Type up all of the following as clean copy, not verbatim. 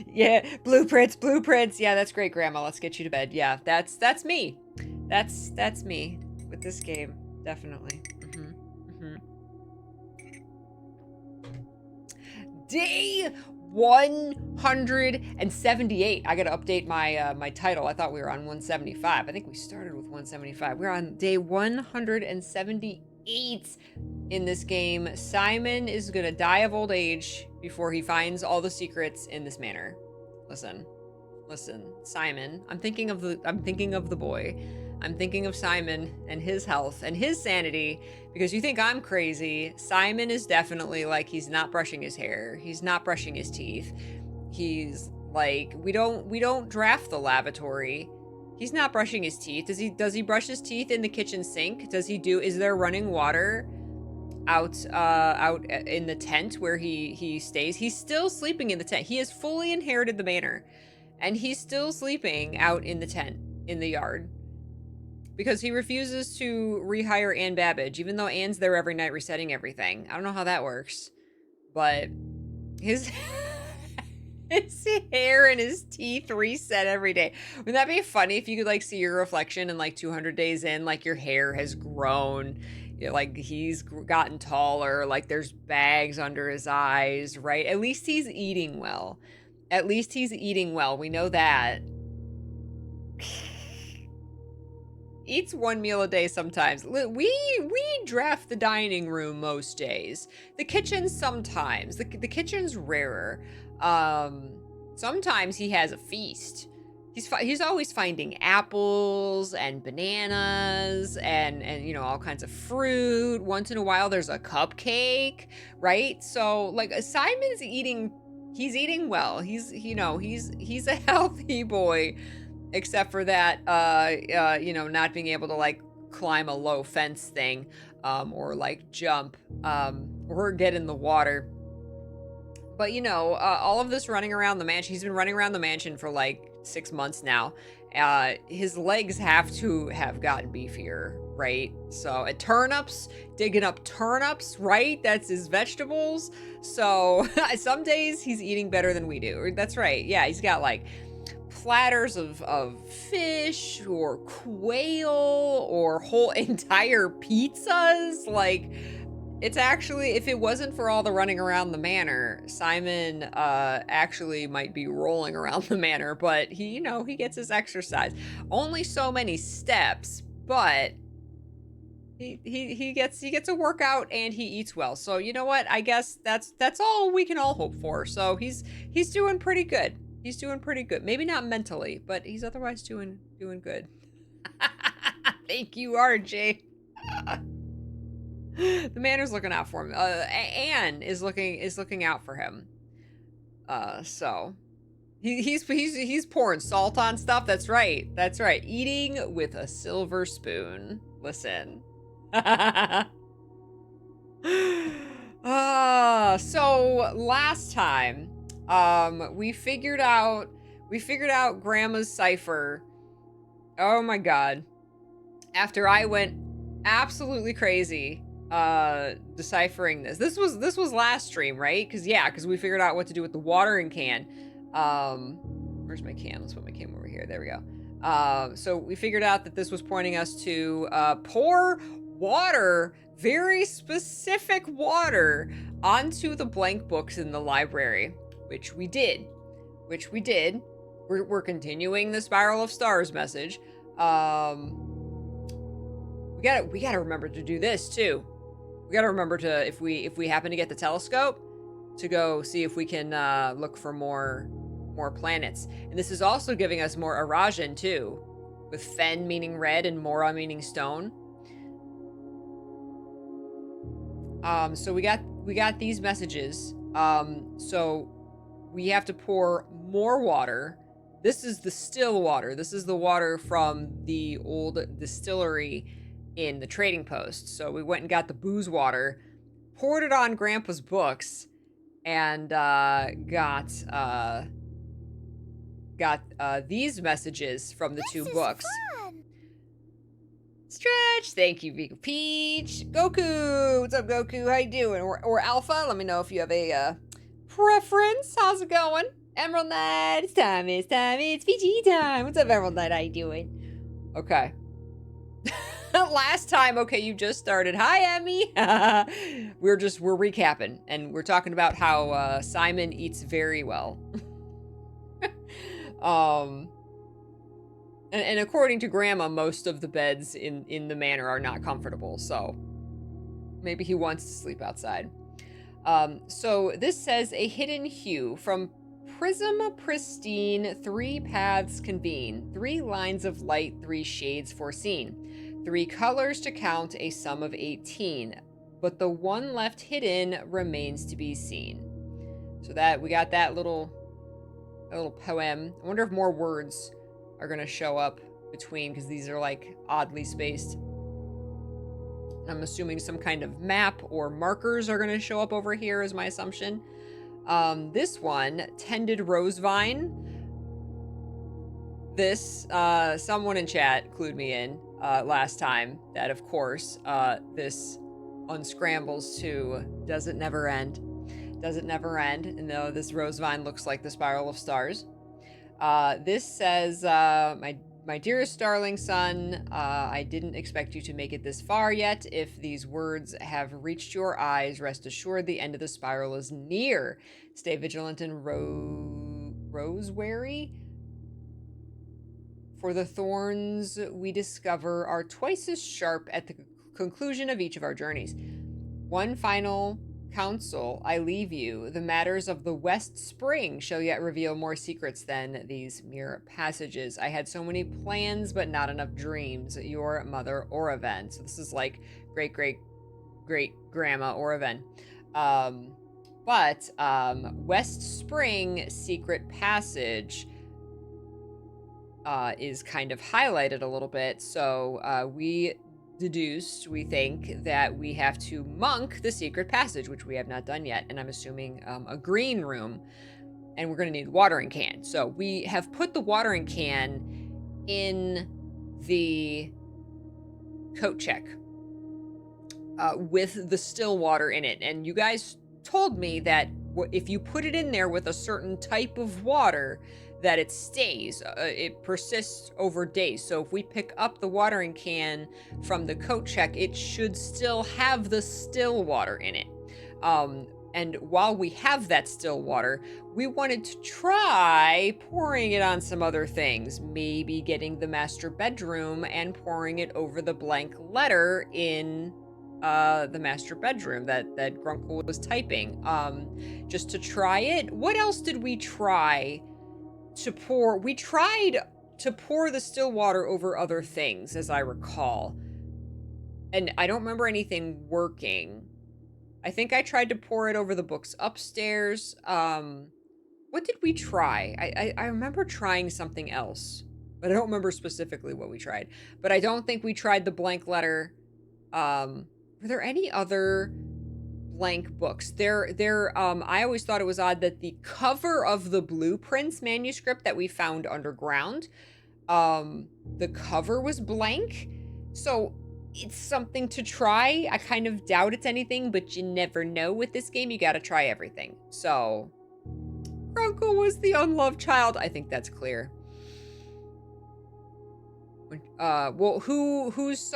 Yeah, blueprints. Yeah, that's great, Grandma. Let's get you to bed. Yeah, that's me. That's me with this game, definitely. Day 178. I gotta update my my title. I thought we were on 175. I think we started with 175. We're on day 178 in this game. Simon is gonna die of old age before he finds all the secrets in this manor. Listen, Simon. I'm thinking of the boy. I'm thinking of Simon and his health and his sanity, because you think I'm crazy. Simon is definitely like, he's not brushing his hair. He's not brushing his teeth. He's like, we don't draft the lavatory. He's not brushing his teeth. Does he brush his teeth in the kitchen sink? Is there running water out in the tent where he stays? He's still sleeping in the tent. He has fully inherited the manor, and he's still sleeping out in the tent in the yard, because he refuses to rehire Ann Babbage, even though Ann's there every night resetting everything. I don't know how that works, but his his hair and his teeth reset every day. Wouldn't that be funny if you could like see your reflection and like 200 days in, like your hair has grown, you know, like he's gotten taller, like there's bags under his eyes, right? At least he's eating well. At least he's eating well. We know that. Eats one meal a day sometimes. We draft the dining room most days. The kitchen sometimes. The kitchen's rarer. Sometimes he has a feast. He's always finding apples and bananas and you know, all kinds of fruit. Once in a while there's a cupcake, right? So like Simon's eating, he's eating well. He's a healthy boy. Except for that, you know, not being able to like climb a low fence thing, or like jump, or get in the water. But you know, all of this running around the mansion, he's been running around the mansion for like 6 months now. His legs have to have gotten beefier, right? So turnips, digging up turnips, right? That's his vegetables. So some days he's eating better than we do. That's right. Yeah, he's got like platters of fish or quail or whole entire pizzas. Like, it's actually, if it wasn't for all the running around the manor, Simon actually might be rolling around the manor, but he, you know, he gets his exercise. Only so many steps, but he gets a workout and he eats well. So you know what? I guess that's all we can all hope for. So he's doing pretty good. He's doing pretty good. Maybe not mentally, but he's otherwise doing good. Thank you, RJ. The manor's looking out for him. Anne is looking out for him. So he's pouring salt on stuff. That's right. Eating with a silver spoon. Listen. So last time, we figured out Grandma's cipher. Oh my god. After I went absolutely crazy deciphering this. This was last stream, right? Because we figured out what to do with the watering can. Where's my can? Let's put my can over here. There we go. So we figured out that this was pointing us to pour water, very specific water, onto the blank books in the library, which we did. We're continuing the Spiral of Stars message. We gotta remember to do this too. We gotta remember to, if we happen to get the telescope, to go see if we can look for more planets. And this is also giving us more Arajan too, with Fen meaning red and Mora meaning stone. So we got these messages. So we have to pour more water. This is the still water. This is the water from the old distillery in the trading post. So we went and got the booze water, poured it on Grandpa's books, and got these messages from the two books. Fun. Stretch, thank you, AuroraPeachy. Goku, what's up, Goku? How you doing? Or Alpha, let me know if you have a preference. How's it going? Emerald Knight, it's time, it's Peachy time. What's up, Emerald Knight? How you doing? Okay. Last time, okay, you just started. Hi, Emmy. we're recapping, and we're talking about how Simon eats very well. um, and according to Grandma, most of the beds in the manor are not comfortable, so maybe he wants to sleep outside. So this says a hidden hue from prism pristine, 3 paths convene, 3 lines of light, 3 shades foreseen, 3 colors to count, a sum of 18, but the one left hidden remains to be seen. So that we got that little poem. I wonder if more words are gonna show up between, because these are like oddly spaced. I'm assuming some kind of map or markers are going to show up over here is my assumption. This one, Tended Rose Vine. This, someone in chat clued me in last time that, of course, this unscrambles to Does It Never End. Does It Never End? And though this rose vine looks like the Spiral of Stars. This says, my dearest darling son, I didn't expect you to make it this far yet. If these words have reached your eyes, rest assured the end of the spiral is near. Stay vigilant and rose-wary. For the thorns we discover are twice as sharp at the conclusion of each of our journeys. One final counsel I leave you. The matters of the West Spring shall yet reveal more secrets than these mere passages. I had so many plans, but not enough dreams. Your mother, Oraven. So this is like great-great-great-grandma Oraven. West Spring secret passage is kind of highlighted a little bit. So we think that we have to monk the secret passage, which we have not done yet, and I'm assuming a green room, and we're going to need a watering can. So we have put the watering can in the coat check with the still water in it, and you guys told me that if you put it in there with a certain type of water, that it stays, it persists over days. So if we pick up the watering can from the coat check, it should still have the still water in it. And while we have that still water, we wanted to try pouring it on some other things, maybe getting the master bedroom and pouring it over the blank letter in the master bedroom that Grunkle was typing, just to try it. What else did we try to pour? We tried to pour the still water over other things, as I recall, and I don't remember anything working. I think I tried to pour it over the books upstairs. What did we try? I remember trying something else, but I don't remember specifically what we tried. But I don't think we tried the blank letter. Were there any other blank books? I always thought it was odd that the cover of the Blueprints manuscript that we found underground, the cover was blank. So it's something to try. I kind of doubt it's anything, but you never know with this game. You gotta try everything. So Grunkle was the unloved child. I think that's clear. Well, whose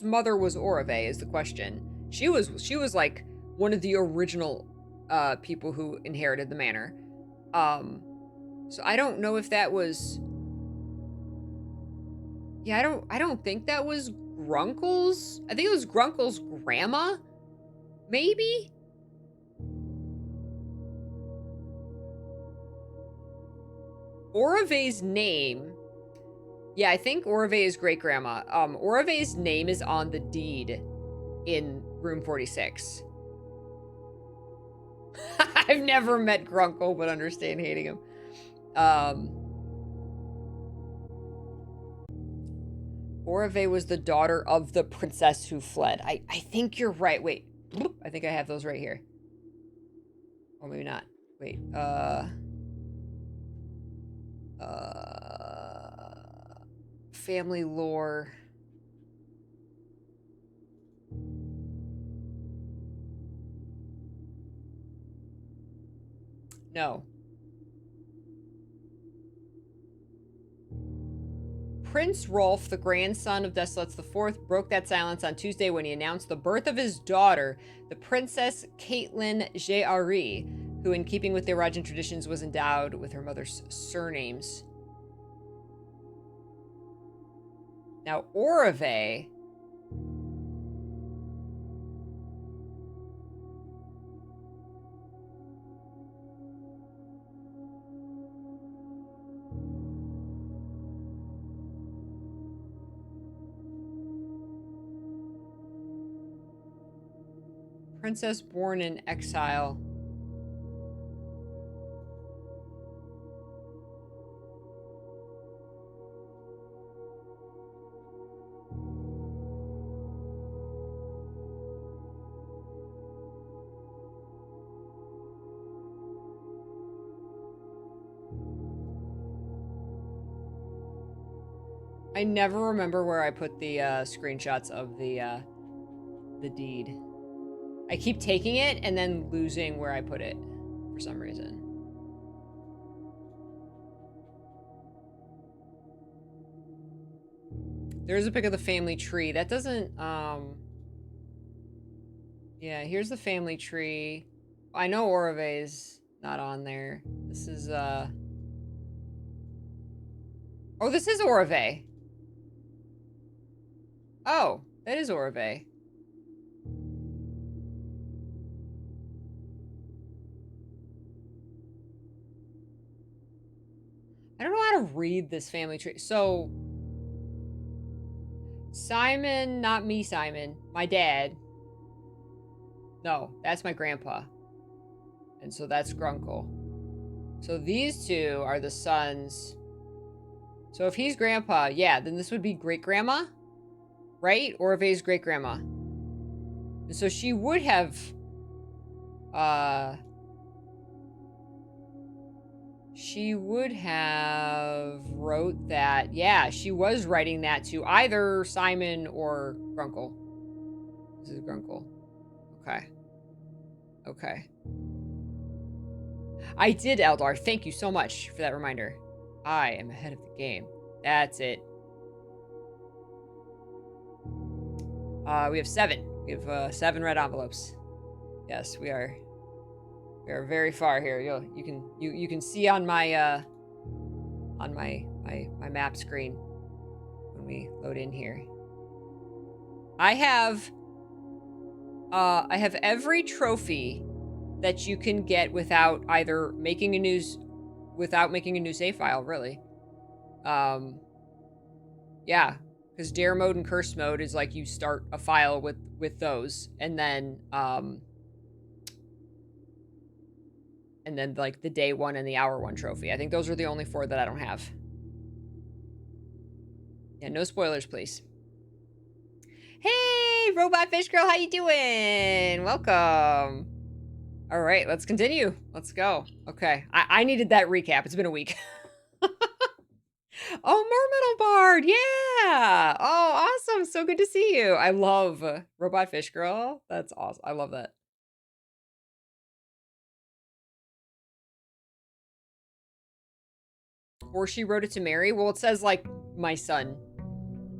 mother was Orave is the question. She was like one of the original people who inherited the manor. So I don't know if that was. Yeah, I don't think that was Grunkle's. I think it was Grunkle's grandma, maybe. Orave's name. Yeah, I think Orave is great-grandma. Orave's name is on the deed in room 46. I've never met Grunkle, but understand hating him. Orave was the daughter of the princess who fled. I think you're right. Wait. I think I have those right here. Or maybe not. Wait. Family lore. No. Prince Rolf, the grandson of Desolates IV, broke that silence on Tuesday when he announced the birth of his daughter, the Princess Caitlin Je'Ari, who, in keeping with the Arajan traditions, was endowed with her mother's surnames. Now, Orave. Princess born in exile. I never remember where I put the screenshots of the deed. I keep taking it and then losing where I put it for some reason. There's a pic of the family tree. That doesn't, yeah, here's the family tree. I know Orave's not on there. This is, oh, this is Orave. Oh, that is Orave. I don't know how to read this family tree. So, Simon, not me, Simon. My dad. No, that's my grandpa. And so that's Grunkle. So these two are the sons. So if he's grandpa, yeah, then this would be great-grandma, right? Orave's great-grandma. And so she would have, wrote that. Yeah, she was writing that to either Simon or Grunkle. This is Grunkle. Okay. Okay. I did, Eldar. Thank you so much for that reminder. I am ahead of the game. That's it. We have 7. We have 7 red envelopes. Yes, we are. We are very far here. You can see on my my map screen when we load in here. I have every trophy that you can get without either making a new save file, really. Yeah, because Dare mode and Curse mode is like you start a file with those, and then like the day 1 and the hour 1 trophy. I think those are the only 4 that I don't have. Yeah, no spoilers, please. Hey, Robot Fish Girl, how you doing? Welcome. All right, let's continue. Let's go. Okay, I needed that recap. It's been a week. Oh, Mermetal Bard, yeah. Oh, awesome. So good to see you. I love Robot Fish Girl. That's awesome. I love that. Or she wrote it to Mary. Well, it says like, my son.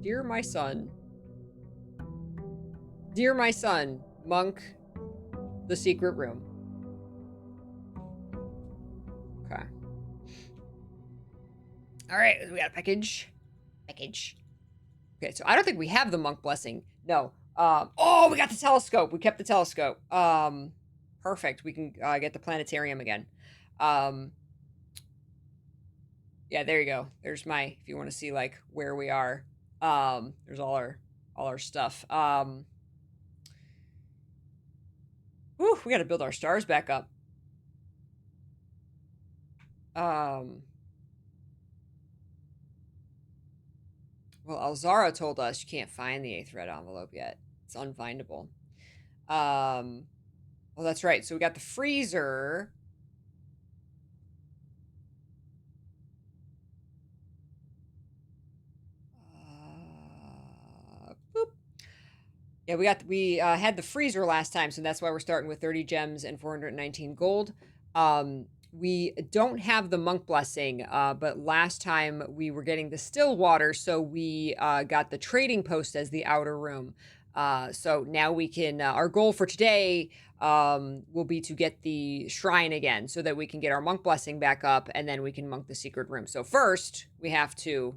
Dear my son. Dear my son, Monk, the secret room. Okay. All right, we got a package. Okay, so I don't think we have the Monk blessing. No. Oh, we got the telescope. We kept the telescope. Perfect. We can get the planetarium again. Yeah, there you go. There's my, if you want to see like where we are. There's all our stuff. Whew, we got to build our stars back up. Well, Alzara told us you can't find the 8th red envelope yet. It's unfindable. Well, that's right. So we got the freezer. Boop. Yeah, we had the freezer last time, so that's why we're starting with 30 gems and 419 gold. We don't have the monk blessing, but last time we were getting the still water, so we got the trading post as the outer room. So now we can, our goal for today will be to get the shrine again so that we can get our monk blessing back up and then we can monk the secret room. So first we have to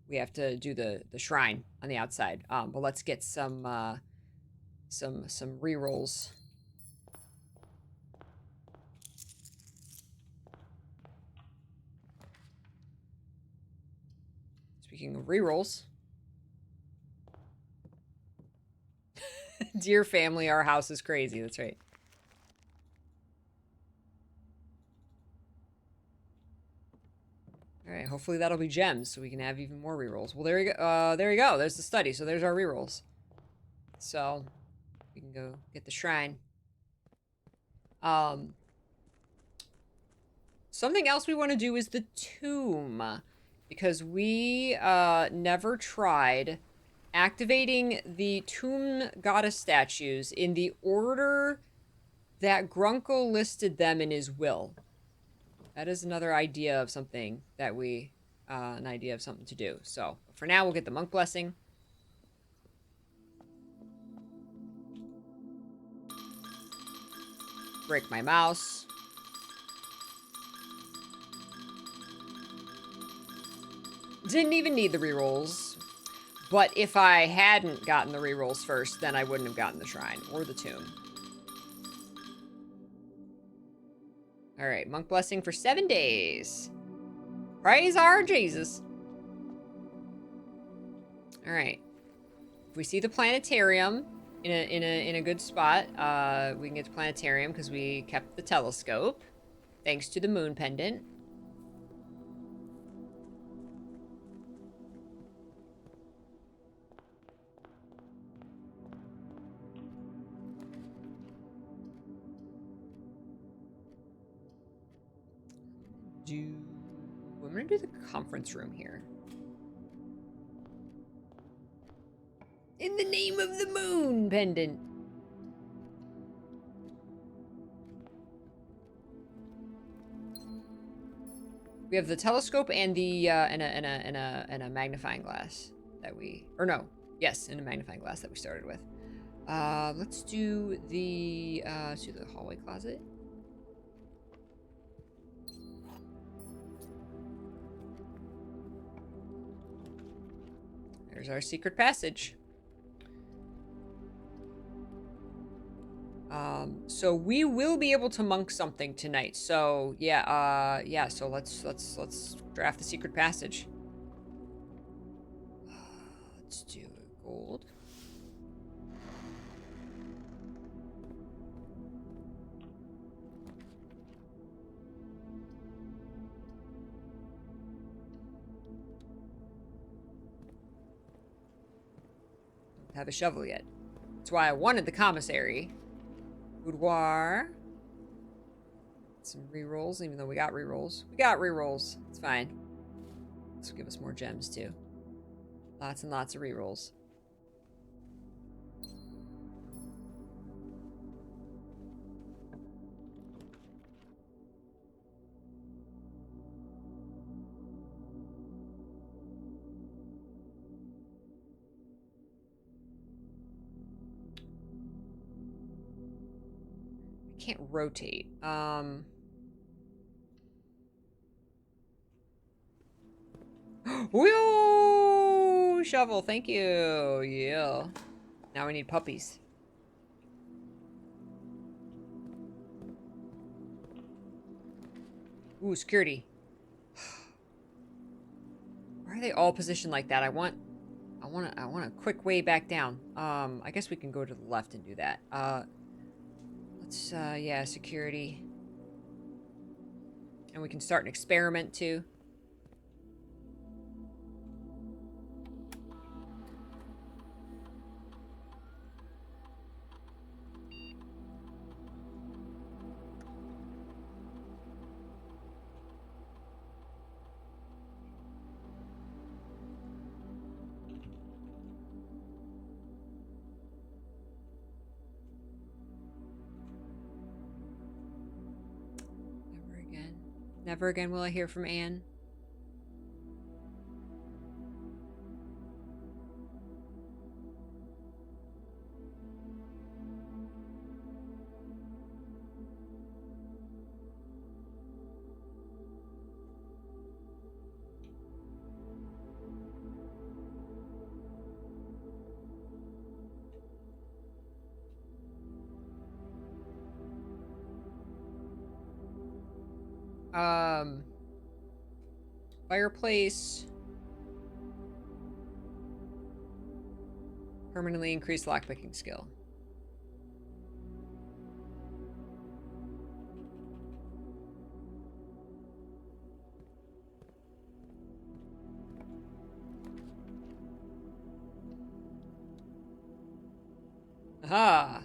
do the shrine on the outside. But let's get some rerolls. Speaking of rerolls. Dear family, our house is crazy. That's right. All right, hopefully that'll be gems so we can have even more rerolls. Well, there you go. There you go. There's the study. So there's our rerolls. So we can go get the shrine. Something else we want to do is the tomb, because we never tried activating the tomb goddess statues in the order that Grunkle listed them in his will. That is another idea of something that we, an idea of something to do. So for now, we'll get the monk blessing. Break my mouse. Didn't even need the rerolls. But if I hadn't gotten the rerolls first, then I wouldn't have gotten the shrine or the tomb. All right, monk blessing for 7 days. Praise our Jesus. All right. If we see the planetarium in a good spot, we can get the planetarium because we kept the telescope, thanks to the moon pendant. I'm gonna do the conference room here. In the name of the moon pendant. We have the telescope and the and a magnifying glass that we, or no, yes, and a magnifying glass that we started with. Let's do the hallway closet. There's our secret passage. So we will be able to monk something tonight. So yeah, yeah. So let's draft the secret passage. Let's do gold. Don't have a shovel yet. That's why I wanted the commissary. Boudoir. Some rerolls, even though we got rerolls. We got rerolls. It's fine. This will give us more gems too. Lots and lots of rerolls. Can't rotate. Wheel shovel, thank you. Yeah. Now we need puppies. Ooh, security. Why are they all positioned like that? I want a quick way back down. I guess we can go to the left and do that. Let's, yeah, security. And we can start an experiment, too. Never again will I hear from Anne. Fireplace. Permanently increase lockpicking skill. Aha!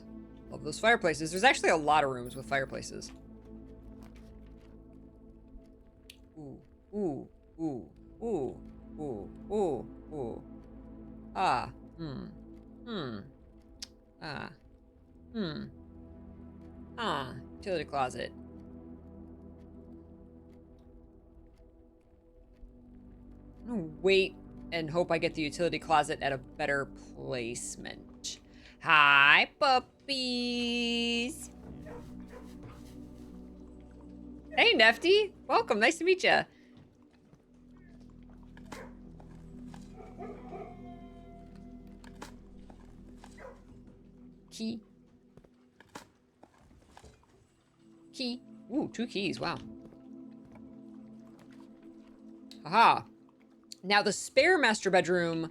Love those fireplaces. There's actually a lot of rooms with fireplaces. Ooh, ooh, ooh, ooh, ooh, ooh, ooh. Ah, ah, utility closet. I'm gonna wait and hope I get the utility closet at a better placement. Hi, puppies. Hey, Nefty. Welcome. Nice to meet you. Key. Key. Ooh, 2 keys. Wow. Aha. Now, the spare master bedroom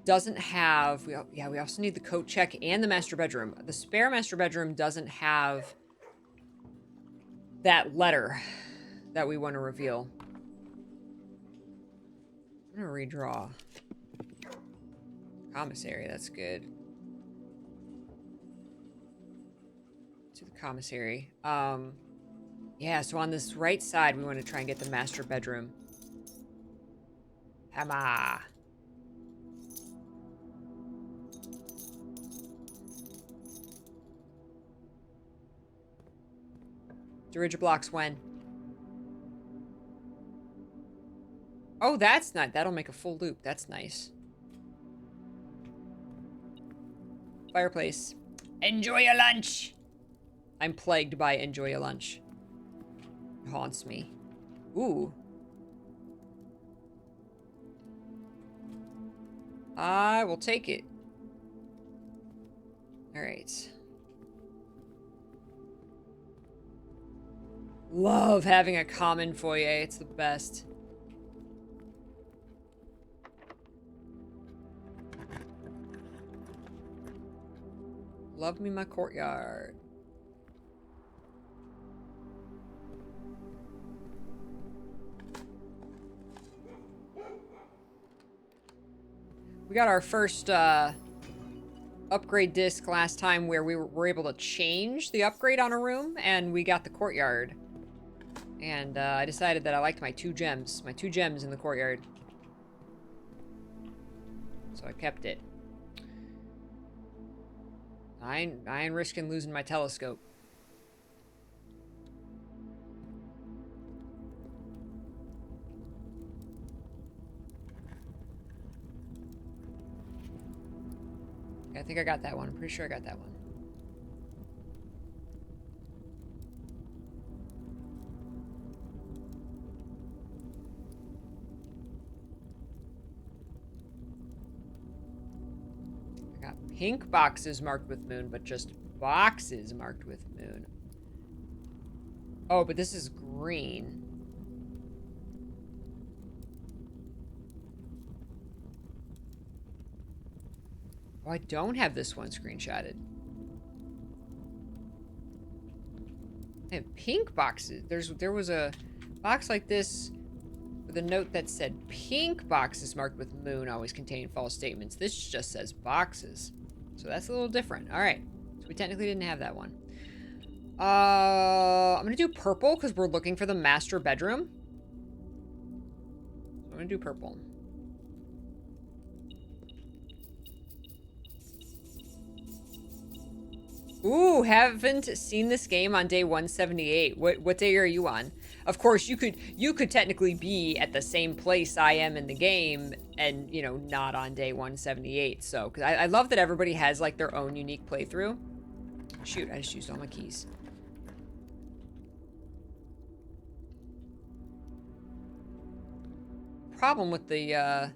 doesn't have... we also need the coat check and the master bedroom. The spare master bedroom doesn't have that letter that we want to reveal. I'm going to redraw. Commissary, that's good. To the commissary. Yeah, so on this right side, we want to try and get the master bedroom. Hammer. Storage blocks when? Oh, that's not. That'll make a full loop. That's nice. Fireplace. Enjoy your lunch. I'm plagued by enjoy your lunch. It haunts me. Ooh. I will take it. All right. Love having a common foyer. It's the best. Love me my courtyard. We got our first upgrade disc last time where we were able to change the upgrade on a room, and we got the courtyard. And I decided that I liked my 2 gems. My 2 gems in the courtyard. So I kept it. I ain't risking losing my telescope. I think I got that one. I'm pretty sure I got that one. I got pink boxes marked with moon, but just boxes marked with moon. Oh, but this is green. Oh, I don't have this one screenshotted. I have pink boxes. There was a box like this with a note that said pink boxes marked with moon always contain false statements. This just says boxes. So that's a little different. All right. So we technically didn't have that one. I'm going to do purple because we're looking for the master bedroom. I'm going to do purple. Ooh, haven't seen this game on day 178. What day are you on? Of course, you could technically be at the same place I am in the game and, you know, not on day 178. So, because I love that everybody has, like, their own unique playthrough. Shoot, I just used all my keys. Problem with the,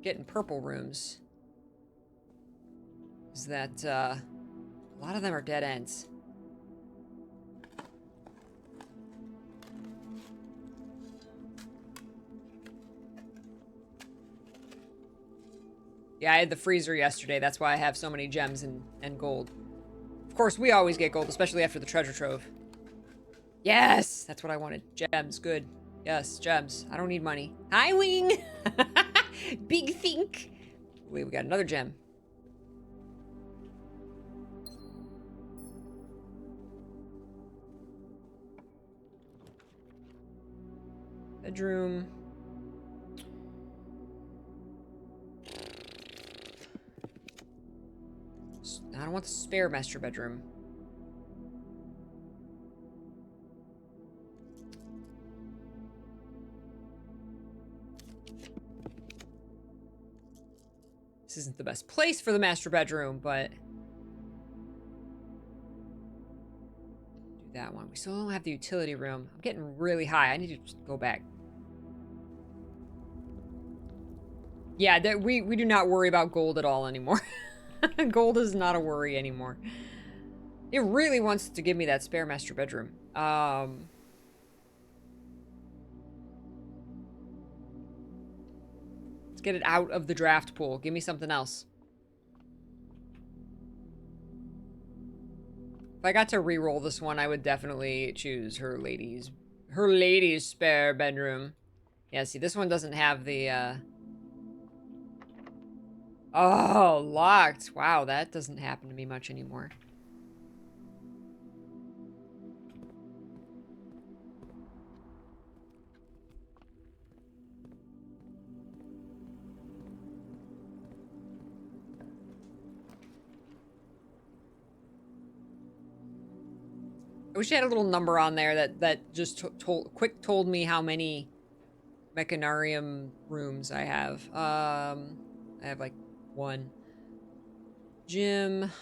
getting purple rooms is that, a lot of them are dead ends. Yeah, I had the freezer yesterday. That's why I have so many gems and gold. Of course, we always get gold, especially after the treasure trove. Yes! That's what I wanted. Gems. Good. Yes, gems. I don't need money. Hi, Wing! Big think. Wait, we got another gem. Bedroom. I don't want the spare master bedroom. This isn't the best place for the master bedroom, but... do that one. We still don't have the utility room. I'm getting really high. I need to just go back. Yeah, we do not worry about gold at all anymore. Gold is not a worry anymore. It really wants to give me that spare master bedroom. Let's get it out of the draft pool. Give me something else. If I got to re-roll this one, I would definitely choose her lady's spare bedroom. Yeah, see, this one doesn't have the, oh, locked. Wow, that doesn't happen to me much anymore. I wish I had a little number on there that just told me how many mechanarium rooms I have. I have like 1. Gym.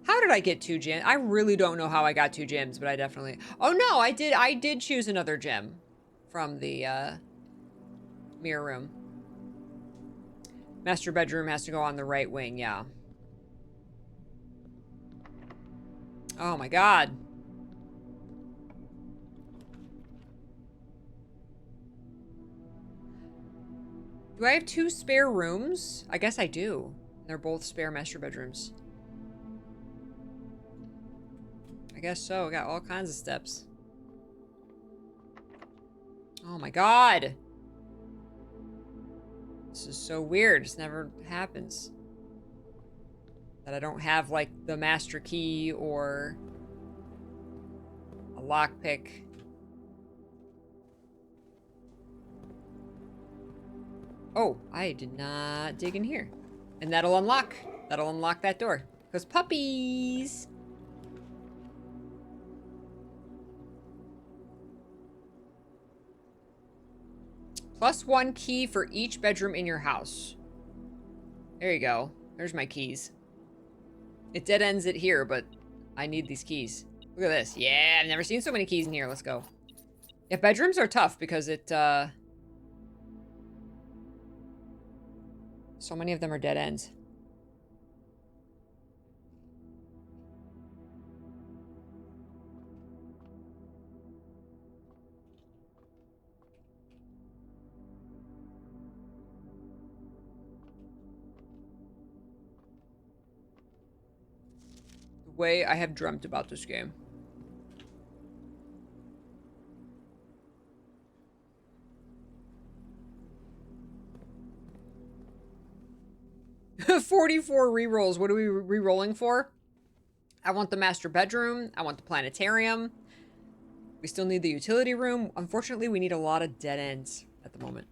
How did I get 2 gems? I really don't know how I got 2 gems, but I definitely... oh no, I did choose another gem from the mirror room. Master bedroom has to go on the right wing, yeah. Oh my god. Do I have 2 spare rooms? I guess I do. They're both spare master bedrooms. I guess so. I got all kinds of steps. Oh my god. This is so weird. This never happens. That I don't have, like, the master key or a lockpick. Oh, I did not dig in here. And that'll unlock that door. Because puppies! +1 key for each bedroom in your house. There you go. There's my keys. It dead ends it here, but I need these keys. Look at this. Yeah, I've never seen so many keys in here. Let's go. Yeah, bedrooms are tough because it, so many of them are dead ends. The way I have dreamt about this game. $44 rerolls. What are we re-rolling for? I want the master bedroom. I want the planetarium. We still need the utility room. Unfortunately, we need a lot of dead ends at the moment.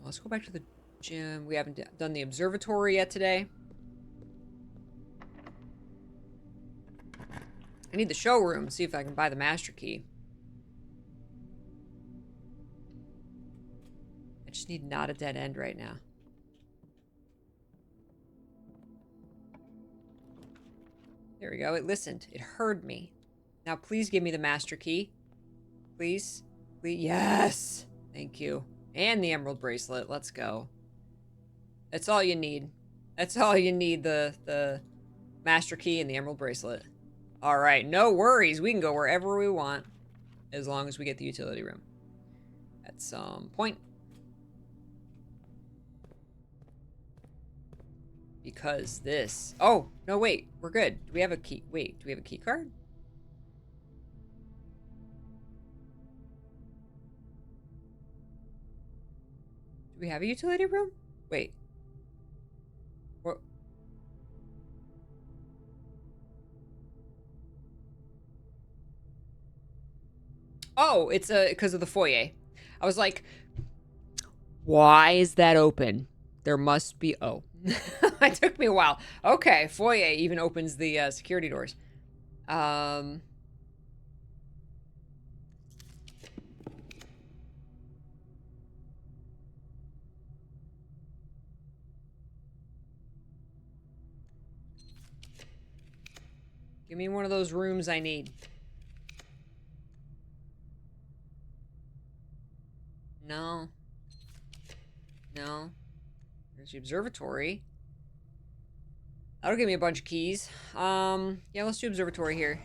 Let's go back to the gym. We haven't done the observatory yet today. I need the showroom, see if I can buy the master key. I just need not a dead end right now. There we go. It listened. It heard me. Now please give me the master key. Please. Please. Yes! Thank you. And the emerald bracelet. Let's go. That's all you need. That's all you need, the master key and the emerald bracelet. Alright, no worries. We can go wherever we want. As long as we get the utility room. At some point. Because this... Oh, no, wait. We're good. Do we have a key? Wait, do we have a key card? Do we have a utility room? Wait. What? Oh, it's because of the foyer. I was like, why is that open? There must be... Oh. It took me a while. Okay, foyer even opens the security doors. Give me one of those rooms I need. No. No. There's the observatory. That'll give me a bunch of keys. Yeah, let's do observatory here.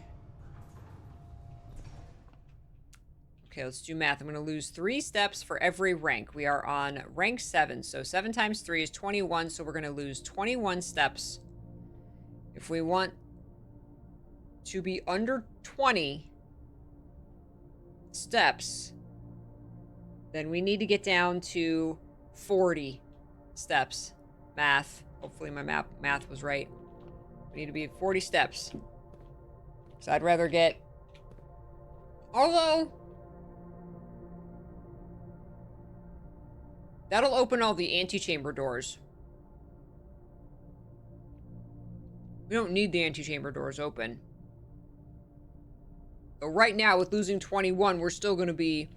Okay, let's do math. I'm gonna lose 3 steps for every rank. We are on rank 7, so 7 times 3 is 21, so we're gonna lose 21 steps. If we want to be under 20 steps, then we need to get down to 40 steps. Math. Hopefully my math was right. We need to be at 40 steps. So I'd rather get... Although... That'll open all the antechamber doors. We don't need the antechamber doors open. But right now, with losing 21, we're still gonna be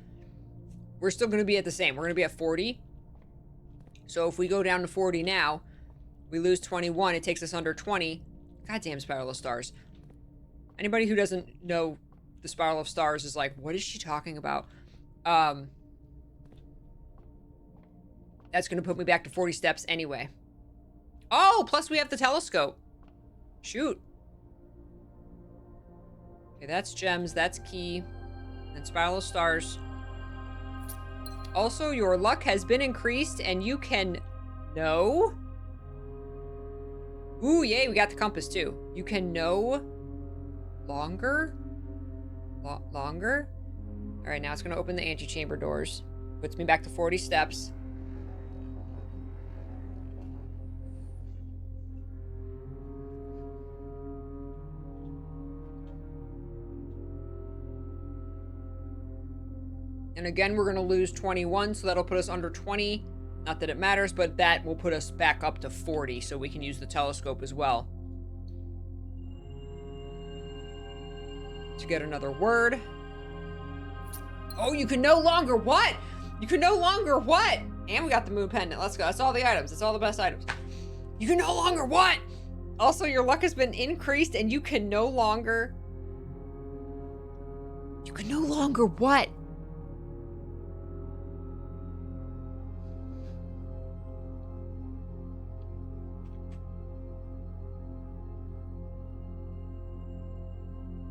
at the same. We're gonna be at 40. So if we go down to 40 now, we lose 21. It takes us under 20. Goddamn Spiral of Stars. Anybody who doesn't know the Spiral of Stars is like, what is she talking about? That's gonna put me back to 40 steps anyway. Oh, plus we have the telescope. Shoot. Okay, that's gems, that's key. And Spiral of Stars. Also, your luck has been increased and you can know. Ooh, yay, we got the compass too. You can know longer. Longer? Alright, now it's gonna open the antechamber doors. Puts me back to 40 steps. And again, we're going to lose 21, so that'll put us under 20. Not that it matters, but that will put us back up to 40, so we can use the telescope as well. To get another word. Oh, you can no longer what? You can no longer what? And we got the moon pendant. Let's go. That's all the items. That's all the best items. You can no longer what? Also, your luck has been increased, and you can no longer... You can no longer what?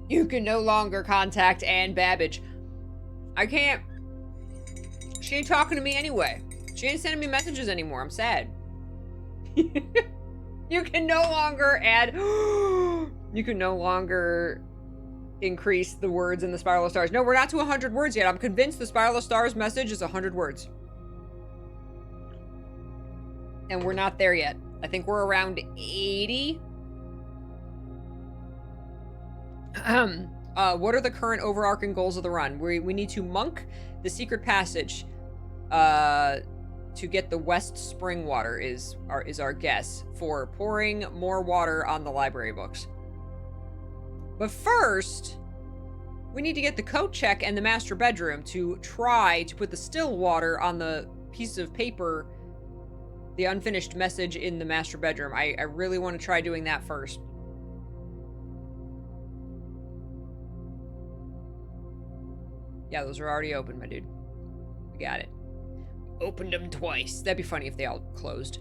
You can no longer contact Anne Babbage. I can't. She ain't talking to me anyway. She ain't sending me messages anymore. I'm sad. You can no longer add... You can no longer increase the words in the Spiral of Stars. No, we're not to 100 words yet. I'm convinced the Spiral of Stars message is 100 words. And we're not there yet. I think we're around 80. What are the current overarching goals of the run? We need to monk the secret passage to get the West Spring water is our guess for pouring more water on the library books. But first, we need to get the coat check and the master bedroom to try to put the still water on the piece of paper, the unfinished message in the master bedroom. I really want to try doing that first. Yeah, those are already open, my dude. We got it. Opened them twice. That'd be funny if they all closed.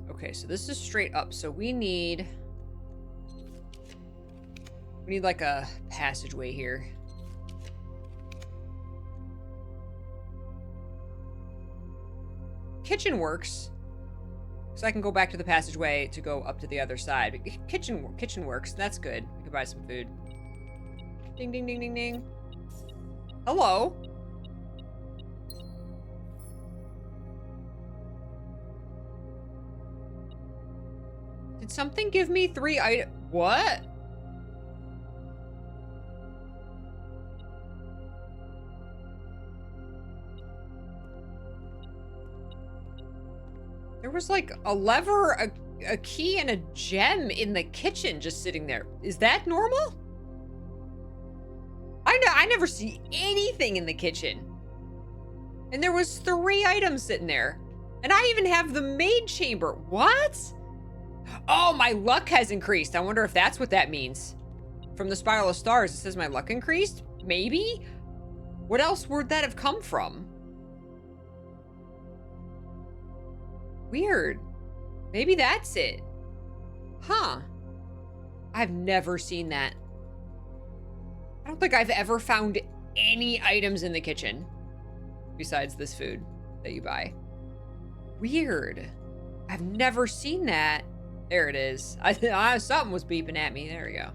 Okay, so this is straight up. So we need like a passageway here. Kitchen works. So I can go back to the passageway to go up to the other side. Kitchen works. That's good. We can buy some food. Ding, ding, ding, ding, ding. Hello. Did something give me 3 items? What? There was like a lever, a key, and a gem in the kitchen just sitting there. Is that normal? I never see anything in the kitchen. And there was 3 items sitting there. And I even have the maid chamber. What? Oh, my luck has increased. I wonder if that's what that means. From the Spiral of Stars, it says my luck increased? Maybe? What else would that have come from? Weird. Maybe that's it. Huh. I've never seen that. I don't think I've ever found any items in the kitchen besides this food that you buy. Weird. I've never seen that. There it is. Something was beeping at me. There we go.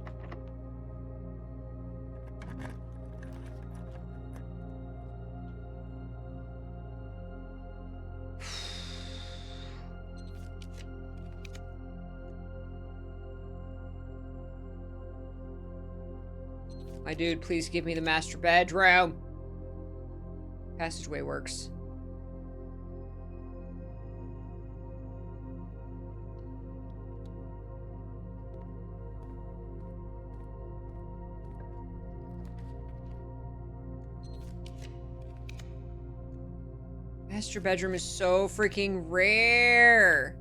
My dude, please give me the master bedroom. Passageway works. Master bedroom is so freaking rare.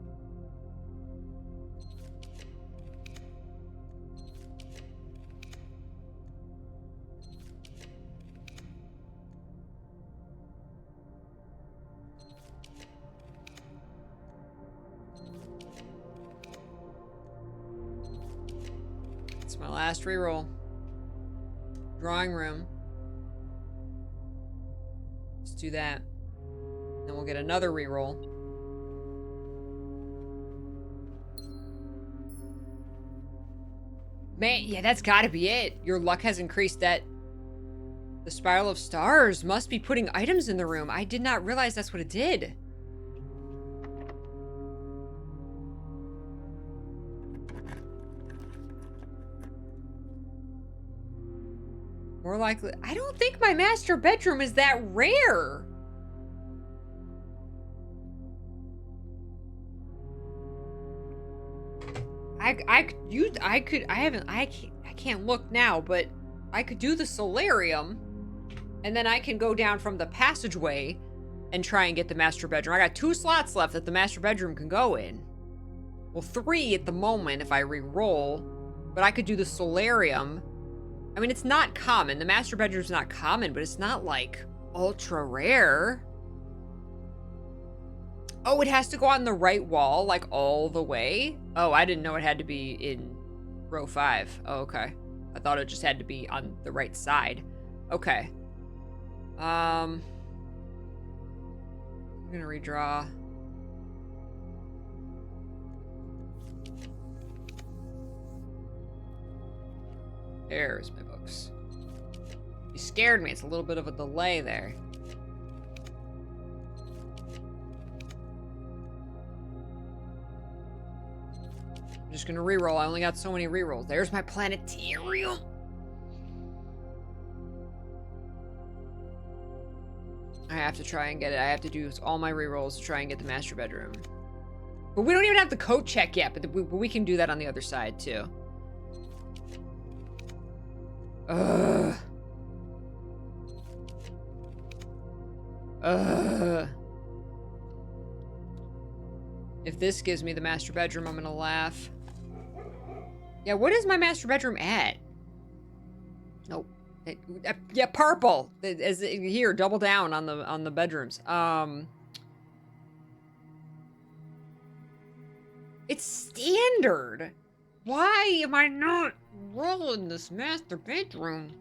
It's my last reroll. Drawing room. Let's do that. Then we'll get another reroll. Man, yeah, that's gotta be it. Your luck has increased. That the Spiral of Stars must be putting items in the room. I did not realize that's what it did. More likely, I don't think my master bedroom is that rare. I can't look now, but I could do the solarium, and then I can go down from the passageway and try and get the master bedroom. I got 2 slots left that the master bedroom can go in. Well, 3 at the moment if I re-roll, but I could do the solarium. I mean, it's not common. The master bedroom's not common, but it's not like ultra rare. Oh, it has to go on the right wall, like all the way? Oh, I didn't know it had to be in row 5. Oh, okay. I thought it just had to be on the right side. Okay. I'm gonna redraw. There's my books. You scared me. It's a little bit of a delay there. I'm just gonna reroll. I only got so many rerolls. There's my planetarium. I have to try and get it. I have to do all my rerolls to try and get the master bedroom. But we don't even have the coat check yet, but we can do that on the other side, too. Ugh. Ugh. If this gives me the master bedroom, I'm gonna laugh. Yeah, what is my master bedroom at? Nope. Yeah, purple. Here, double down on the bedrooms. It's standard. Why am I not rolling this master bedroom?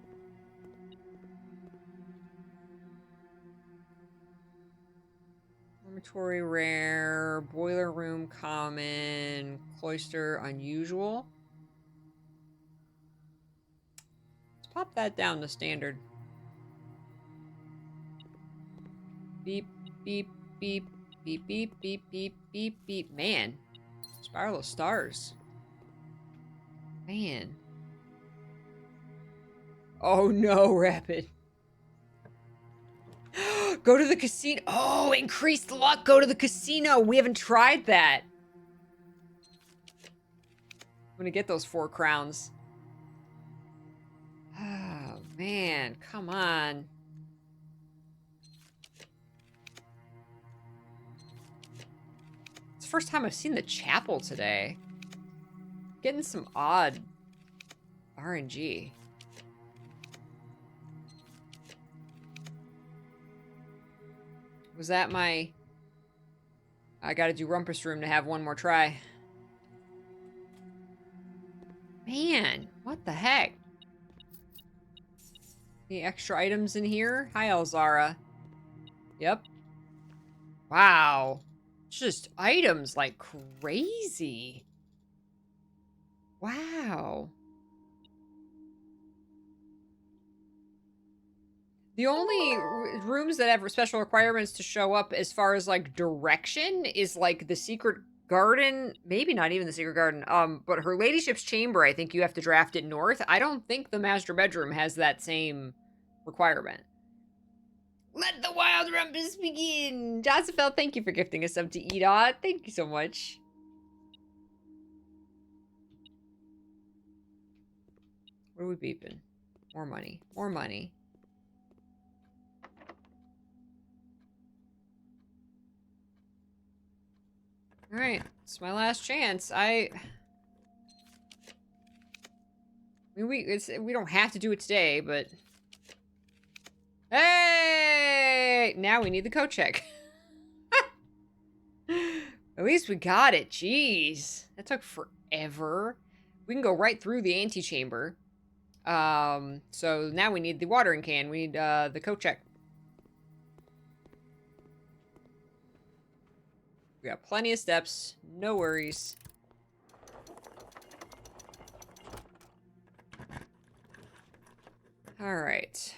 Dormitory rare, boiler room common, cloister unusual. Let's pop that down to standard. Beep, beep, beep, beep, beep, beep, beep, beep, beep. Man, spiral of stars. Man. Oh no, Rapid. Go to the casino. Oh, increased luck. Go to the casino. We haven't tried that. I'm gonna get those 4 crowns. Oh, man. Come on. It's the first time I've seen the chapel today. Getting some odd RNG. Was that my... I gotta do Rumpus Room to have one more try. Man, what the heck? Any extra items in here? Hi, Elzara. Yep. Wow. Just items like crazy. Wow. The only rooms that have special requirements to show up as far as like direction is like the secret garden, maybe not even the secret garden, but her ladyship's chamber, I think you have to draft it north. I don't think the master bedroom has that same requirement. Let the wild rumpus begin. Josephel, thank you for gifting us sub to EDOT. Thank you so much. What are we beeping? More money. More money. Alright, it's my last chance. I mean, we don't have to do it today, but... Hey! Now we need the coat check. At least we got it. Jeez. That took forever. We can go right through the antechamber. So now we need the watering can. We need the coat check. We got plenty of steps. No worries. All right.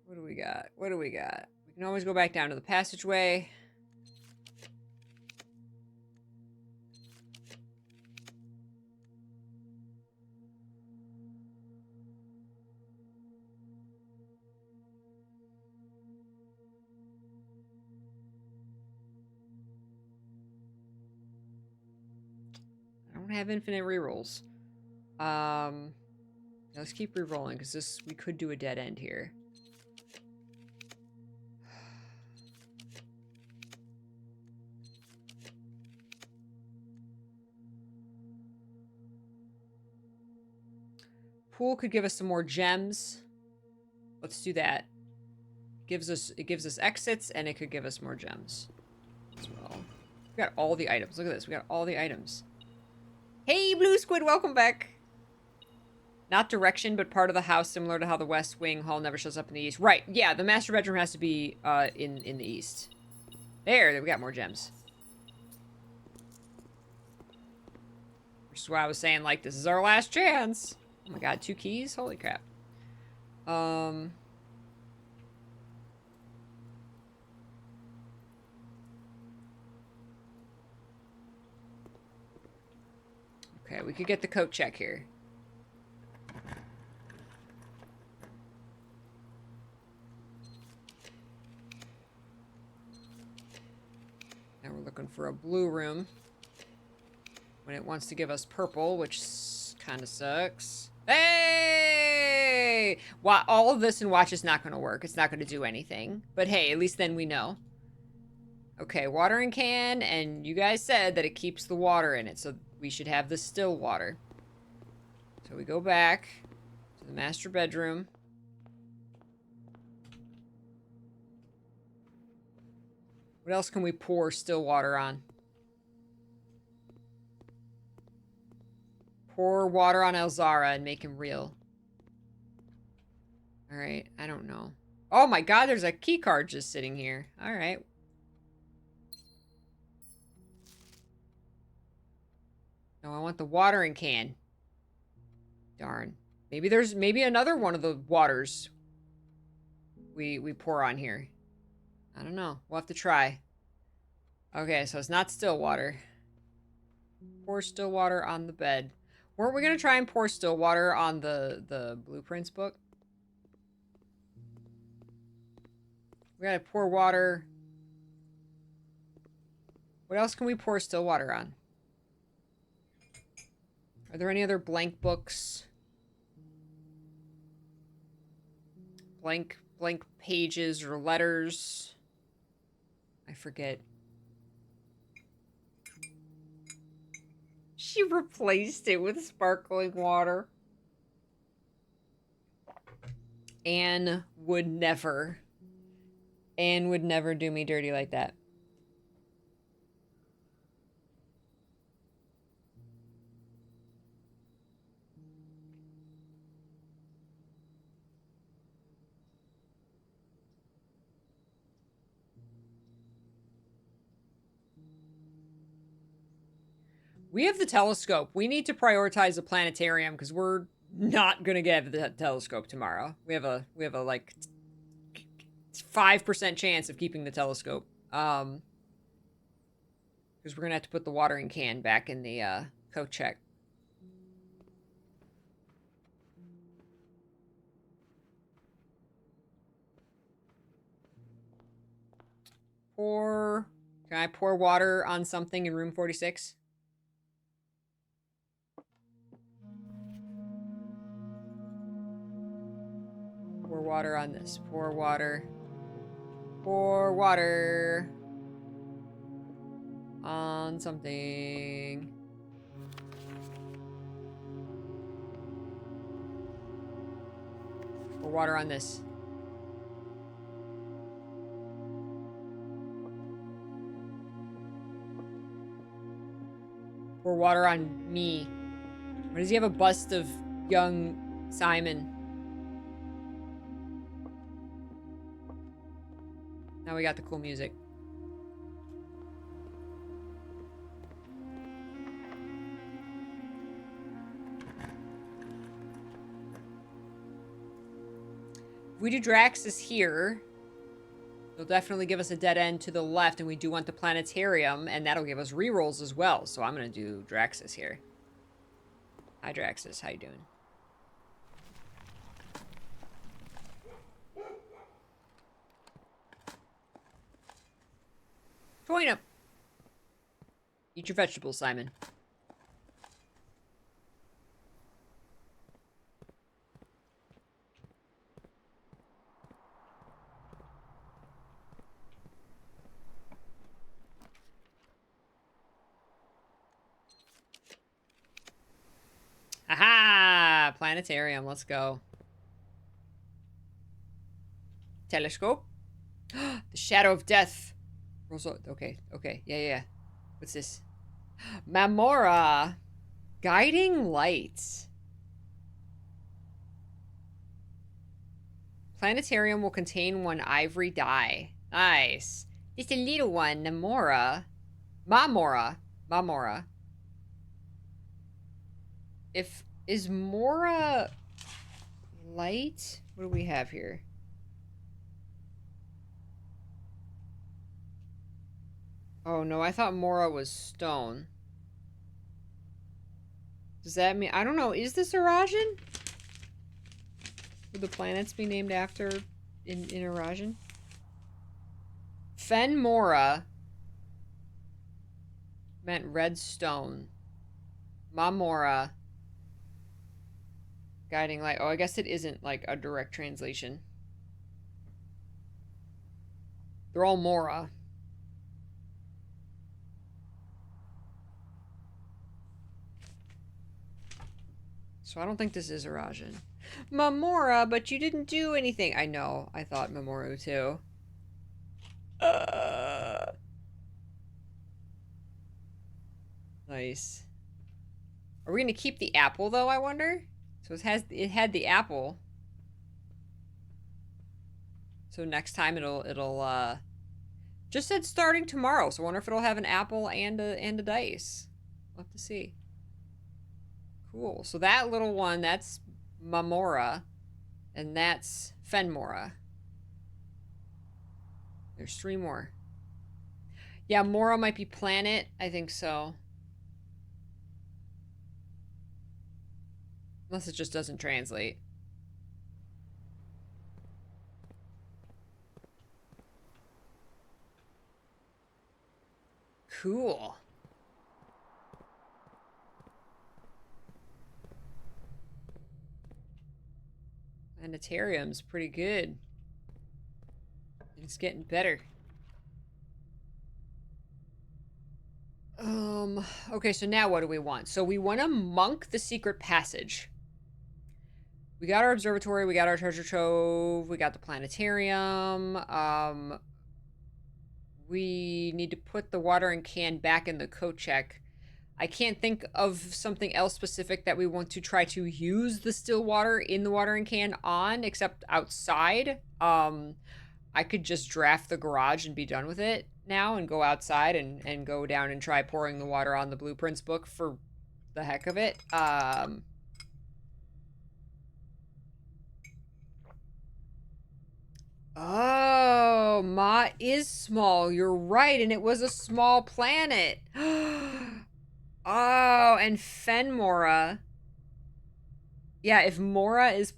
What do we got? What do we got? We can always go back down to the passageway. I don't have infinite rerolls. Let's keep rerolling because we could do a dead end here. Pool could give us some more gems. Let's do that. It gives us exits and it could give us more gems as well. We got all the items. Look at this. We got all the items. Hey, Blue Squid, welcome back. Not direction, but part of the house, similar to how the West Wing hall never shows up in the east. Right, yeah, the master bedroom has to be in the east. There, we got more gems. Which is why I was saying, like, this is our last chance. Oh my god, 2 keys? Holy crap. Okay, we could get the coat check here. looking for a blue room when it wants to give us purple, which kind of sucks. Hey! All of this in watch is not going to work. It's not going to do anything. But hey, at least then we know. Okay, watering can, and you guys said that it keeps the water in it, so we should have the still water. So we go back to the master bedroom. What else can we pour still water on? Pour water on Elzara and make him real. Alright, I don't know. Oh my god, there's a key card just sitting here. Alright. No, I want the watering can. Darn. Maybe another one of the waters we pour on here. I don't know. We'll have to try. Okay, so it's not still water. Pour still water on the bed. Weren't we gonna try and pour still water on the blueprints book? We gotta pour water. What else can we pour still water on? Are there any other blank books? Blank pages or letters? I forget. She replaced it with sparkling water. Anne would never do me dirty like that. We have the telescope. We need to prioritize the planetarium because we're not gonna get the telescope tomorrow. We have a like 5% chance of keeping the telescope. Because we're gonna have to put the watering can back in the coat check. Can I pour water on something in room 46? Pour water on this. Pour water. Pour water on something. Pour water on this. Pour water on me. Why does he have a bust of young Simon? Now we got the cool music. If we do Draxus here, it'll definitely give us a dead end to the left, and we do want the planetarium, and that'll give us rerolls as well. So I'm gonna do Draxus here. Hi Draxus, how you doing? Join up. Eat your vegetables, Simon. Aha! Planetarium, let's go. Telescope. The shadow of death. Okay, yeah. What's this? Mamora. Guiding light. Planetarium will contain one ivory die. Nice. Just a little one, Mamora. Mamora. Is Mora light? What do we have here? Oh no, I thought Mora was stone. Does that mean... I don't know. Is this Arajan? Would the planets be named after in Arajan? Fen Mora Meant red stone. Mamora. Guiding light. Oh, I guess it isn't like a direct translation. They're all Mora. So I don't think this is Arajan. Mamora, but you didn't do anything. I know. I thought Mamoru too. Nice. Are we gonna keep the apple though, I wonder? So it had the apple. So next time it'll just said starting tomorrow, so I wonder if it'll have an apple and a dice. We'll have to see. Cool. So that little one, that's Mamora, and that's Fenmora. There's 3 more. Yeah, Mora might be planet. I think so. Unless it just doesn't translate. Cool. Planetarium's pretty good. It's getting better. Okay, so now what do we want? So we want to monk the secret passage. We got our observatory, we got our treasure trove, we got the planetarium. We need to put the watering can back in the coat check. I can't think of something else specific that we want to try to use the still water in the watering can on, except outside. I could just draft the garage and be done with it now and go outside and go down and try pouring the water on the blueprints book for the heck of it. Oh, Ma is small. You're right, and it was a small planet. Oh, and Fenmora. Yeah, if Mora is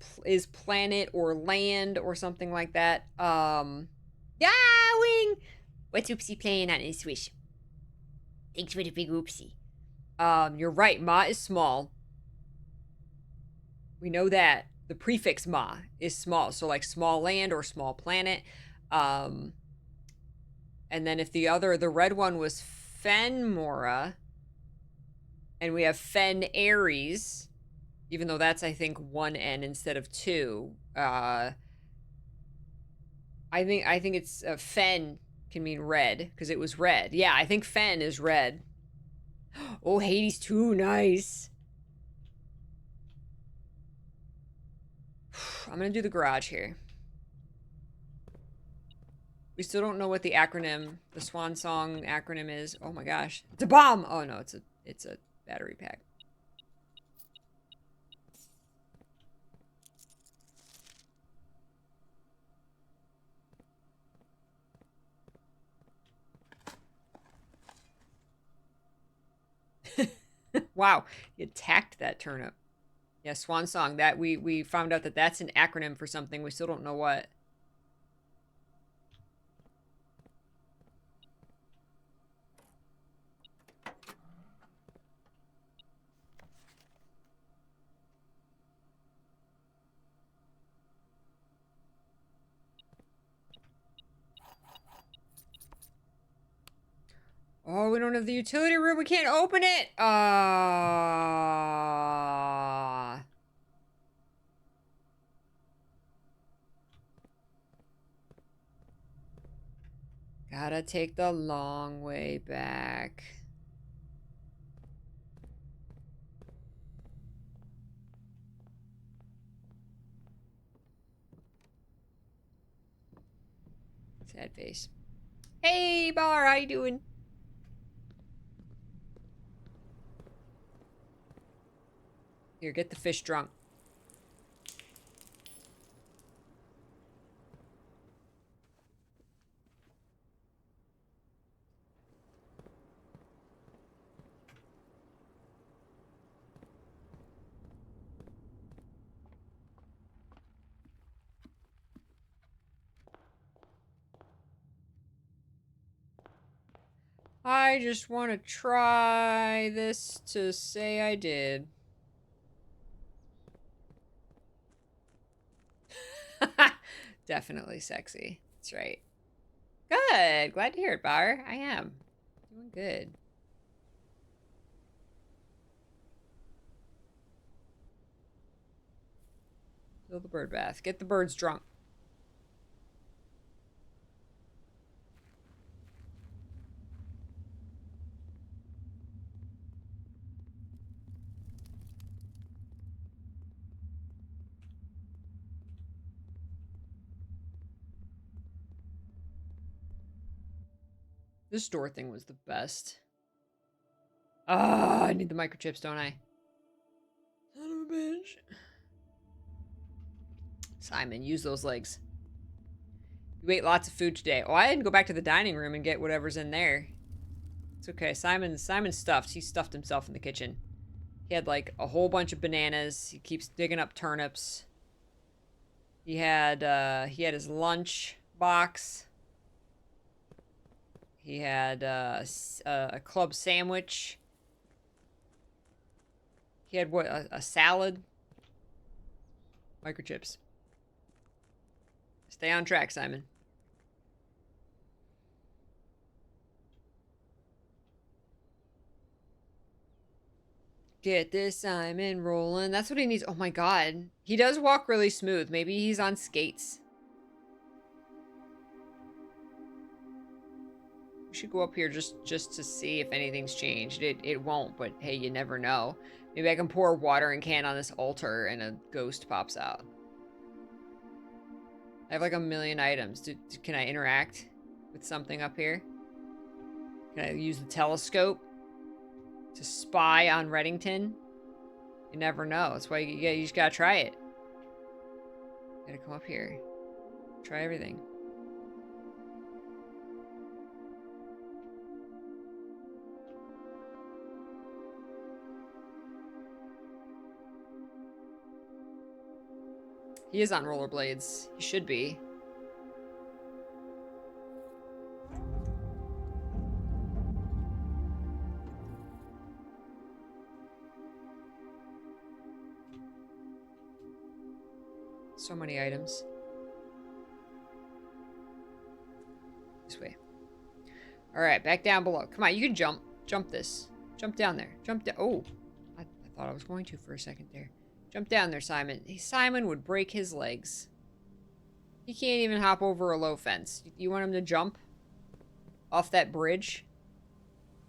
planet or land or something like that. Yeah, Wing. What's Oopsie playing on his Switch? Thanks for the big oopsie. You're right. Ma is small. We know that. The prefix Ma is small, so like small land or small planet. And then if the red one was Fenmora, and we have Fen Aries, even though that's I think 1 N instead of 2. I think it's Fen can mean red because it was red. Yeah, I think Fen is red. Oh, Hades too nice. I'm gonna do the garage here. We still don't know what the acronym, the Swan Song acronym is. Oh my gosh, it's a bomb. Oh no, it's a battery pack. Wow, you attacked that turnip. Yeah, Swan Song. That we found out that that's an acronym for something. We still don't know what. Oh, we don't have the utility room. We can't open it. Gotta take the long way back. Sad face. Hey, Bar, how you doing? Here, get the fish drunk. I just want to try this to say I did. Definitely sexy. That's right. Good. Glad to hear it, Bar. I am. Doing good. Fill the bird bath. Get the birds drunk. This store thing was the best. Ah, I need the microchips, don't I? Son of a bitch. Simon, use those legs. You ate lots of food today. Oh, I didn't go back to the dining room and get whatever's in there. It's okay. Simon's stuffed. He stuffed himself in the kitchen. He had like a whole bunch of bananas. He keeps digging up turnips. He had his lunch box. He had a club sandwich. He had what? A salad? Microchips. Stay on track, Simon. Get this Simon rolling. That's what he needs. Oh my god. He does walk really smooth. Maybe he's on skates. We should go up here just to see if anything's changed. It won't, but hey, you never know. Maybe I can pour a watering can on this altar and a ghost pops out. I have like a million items. Can I interact with something up here? Can I use the telescope to spy on Reddington? You never know. That's why you just gotta try it. You gotta come up here. Try everything. He is on rollerblades. He should be. So many items. This way. Alright, back down below. Come on, you can jump. Jump this. Jump down there. Jump down. Oh, I thought I was going to for a second there. Jump down there, Simon. Simon would break his legs. He can't even hop over a low fence. You want him to jump off that bridge?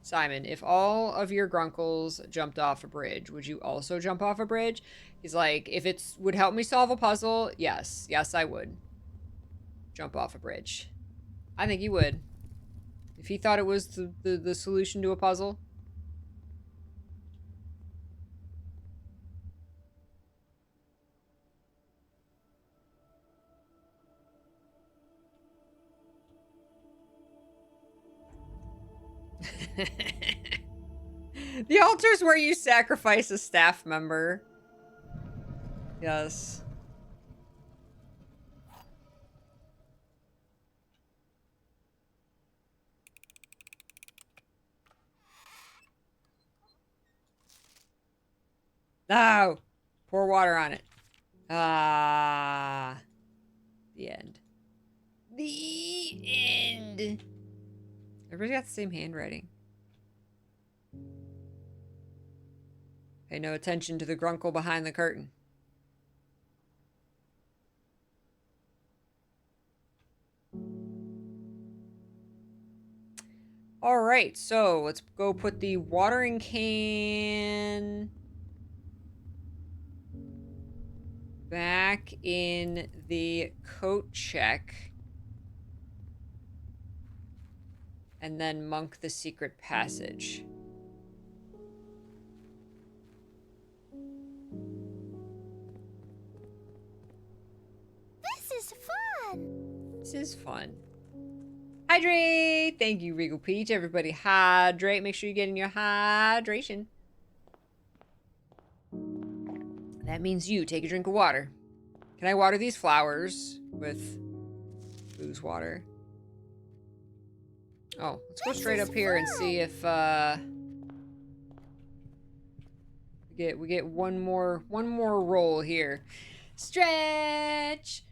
Simon, if all of your grunkles jumped off a bridge, would you also jump off a bridge? He's like, if it would help me solve a puzzle, yes. Yes, I would. Jump off a bridge. I think he would. If he thought it was the solution to a puzzle. The altar's where you sacrifice a staff member. Yes. No! Pour water on it. Ah. The end. The end. Everybody's got the same handwriting. Pay no attention to the grunkle behind the curtain. Alright, so let's go put the watering can back in the coat check. And then monk the secret passage. This is fun. This is fun. Hydrate! Thank you, Regal Peach. Everybody hydrate. Make sure you're getting your hydration. That means you take a drink of water. Can I water these flowers with booze water? Oh, let's go This straight is up here and see fun. if we get one more roll here. Stretch.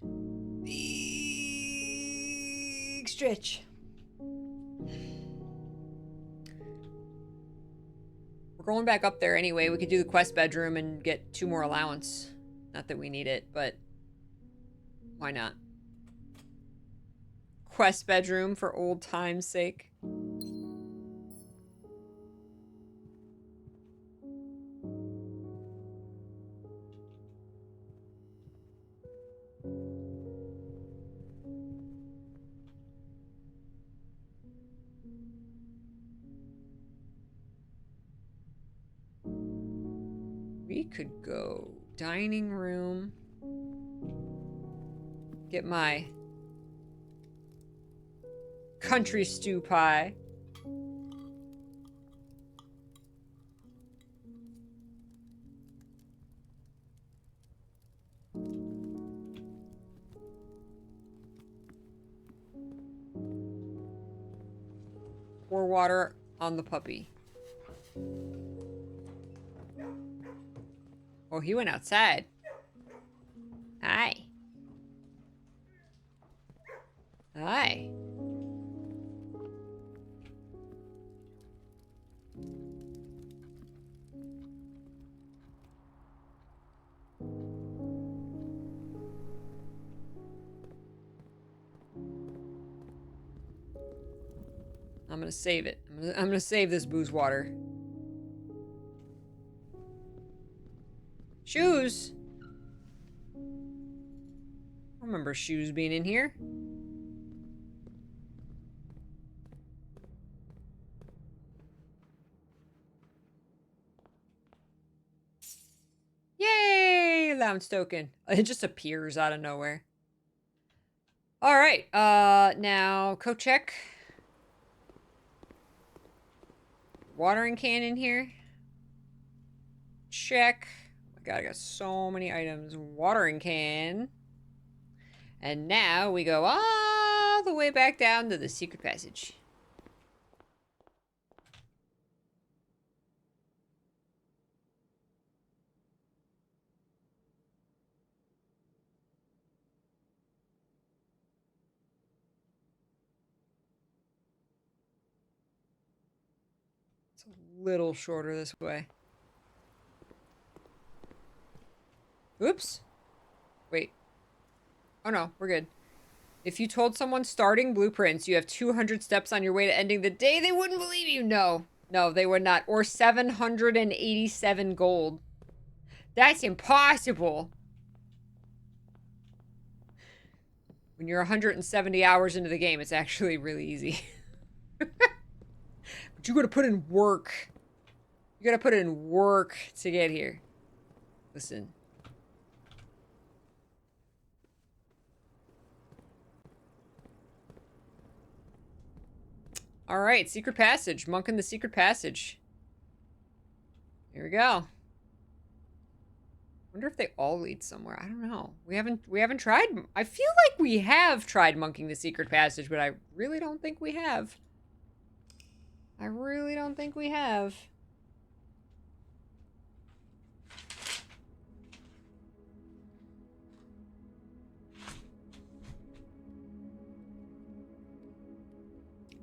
Big stretch. We're going back up there anyway. We could do the quest bedroom and get 2 more allowance. Not that we need it, but why not? Quest bedroom for old time's sake. We could go dining room. Get my country stew pie. Pour water on the puppy. Oh, he went outside. Hi. Hi. I'm gonna save it. I'm gonna save this booze water. Shoes. I remember shoes being in here. Yay! Allowance token. It just appears out of nowhere. All right. Now coat check. Watering can in here. Check. Oh my god, I got so many items. Watering can. And now we go all the way back down to the secret passage. It's a little shorter this way. Oops. Wait. Oh no, we're good. If you told someone starting blueprints you have 200 steps on your way to ending the day, they wouldn't believe you. No. No, they would not. Or 787 gold. That's impossible. When you're 170 hours into the game, it's actually really easy. But you gotta put in work. You gotta put in work to get here. Listen. All right, secret passage. Monk in the secret passage. Here we go. Wonder if they all lead somewhere. I don't know. We haven't tried. I feel like we have tried monking the secret passage, but I really don't think we have. I really don't think we have.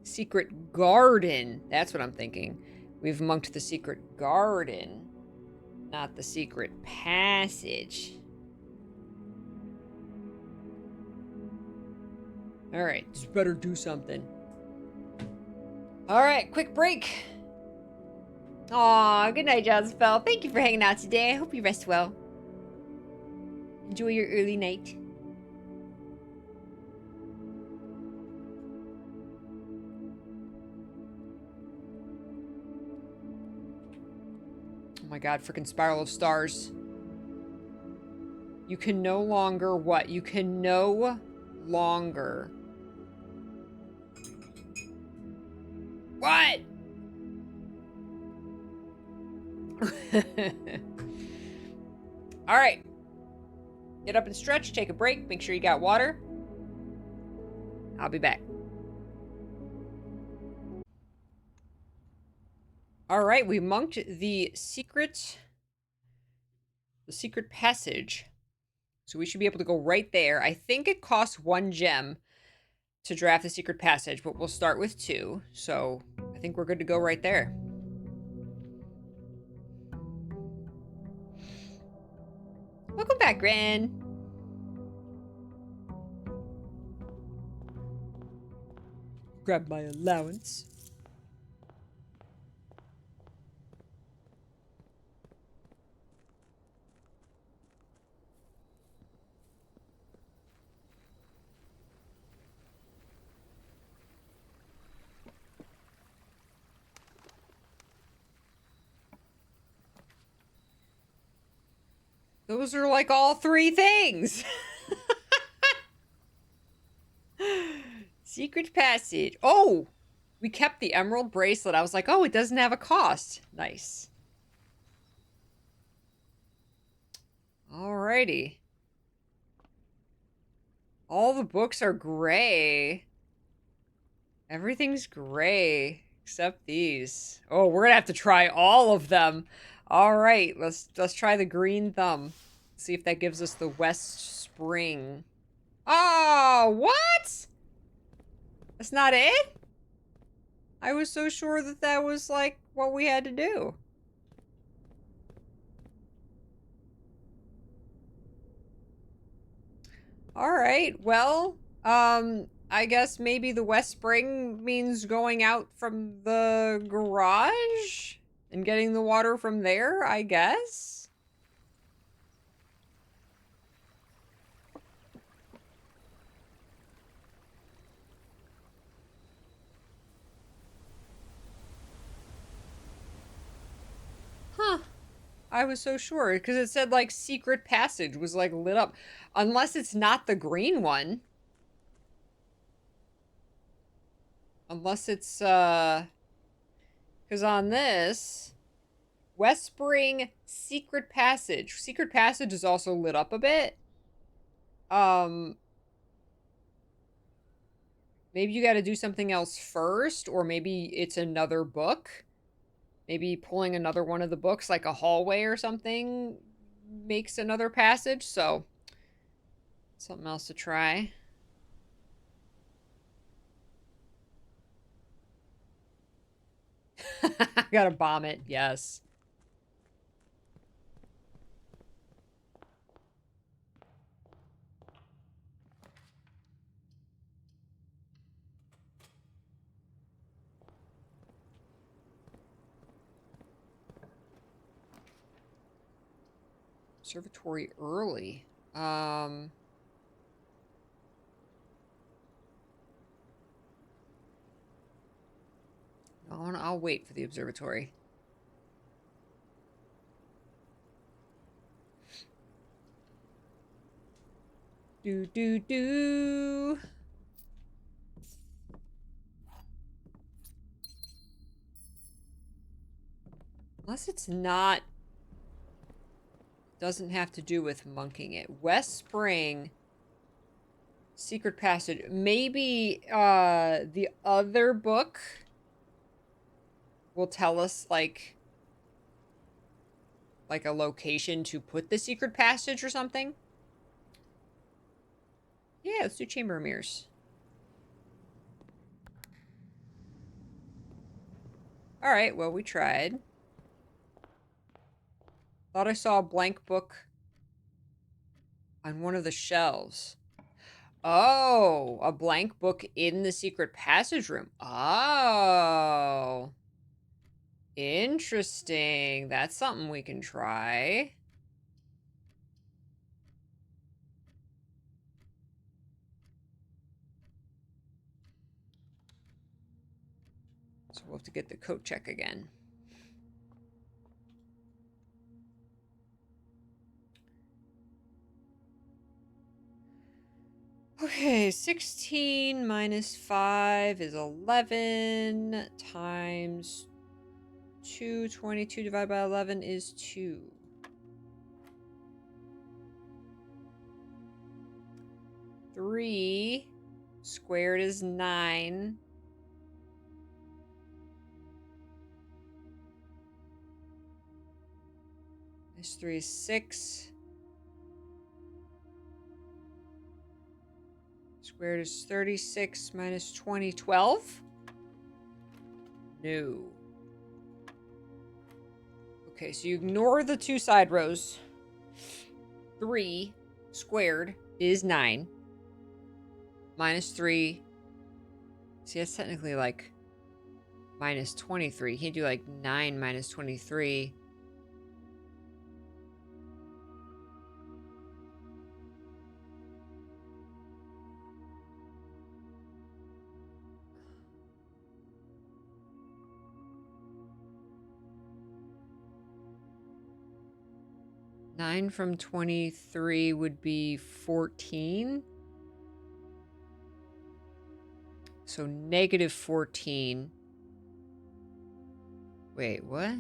Secret garden. That's what I'm thinking. We've monked the secret garden, not the secret passage. All right, just better do something. All right, quick break. Aw, good night, Johnspell. Thank you for hanging out today. I hope you rest well. Enjoy your early night. Oh my god, freaking Spiral of Stars. You can no longer what? You can no longer. What? All right. Get up and stretch, take a break, make sure you got water. I'll be back. All right, we monked the secret passage. So we should be able to go right there. I think it costs 1 gem to draft the secret passage, but we'll start with 2. So I think we're good to go right there. Welcome back, Ren. Grab my allowance. Those are like all 3 things. Secret passage. Oh, we kept the emerald bracelet. I was like, oh, it doesn't have a cost. Nice. Alrighty. All the books are gray. Everything's gray except these. Oh, we're gonna have to try all of them. All right, let's try the green thumb. See if that gives us the West Spring. Oh, what? That's not it? I was so sure that that was like what we had to do. All right, well, I guess maybe the West Spring means going out from the garage and getting the water from there, I guess. Huh. I was so sure because it said like secret passage was like lit up. Unless it's not the green one. Unless it's because on this West Spring secret passage. Secret passage is also lit up a bit. Maybe you got to do something else first, or maybe it's another book. Maybe pulling another one of the books, like a hallway or something, makes another passage. So, something else to try. Gotta bomb it, yes. Observatory early. I'll wait for the observatory. Do. Unless it's not... Doesn't have to do with monking it. West Spring... Secret passage. Maybe, the other book will tell us, like a location to put the secret passage or something. Yeah, let's do Chamber of Mirrors. Alright, well, we tried. Thought I saw a blank book on one of the shelves. Oh, a blank book in the secret passage room. Oh. Interesting. That's something we can try. So we'll have to get the coat check again. Okay, 16 minus 5 is 11 times 2. 22 divided by 11 is 2. 3 squared is 9. 3 is 6. Squared is 36 minus 20, 12? No. Okay, so you ignore the 2 side rows. 3 squared is 9. Minus 3. See, that's technically like minus 23. You can't do like 9 minus 23. Nine from 23 would be 14. So negative 14. Wait, what?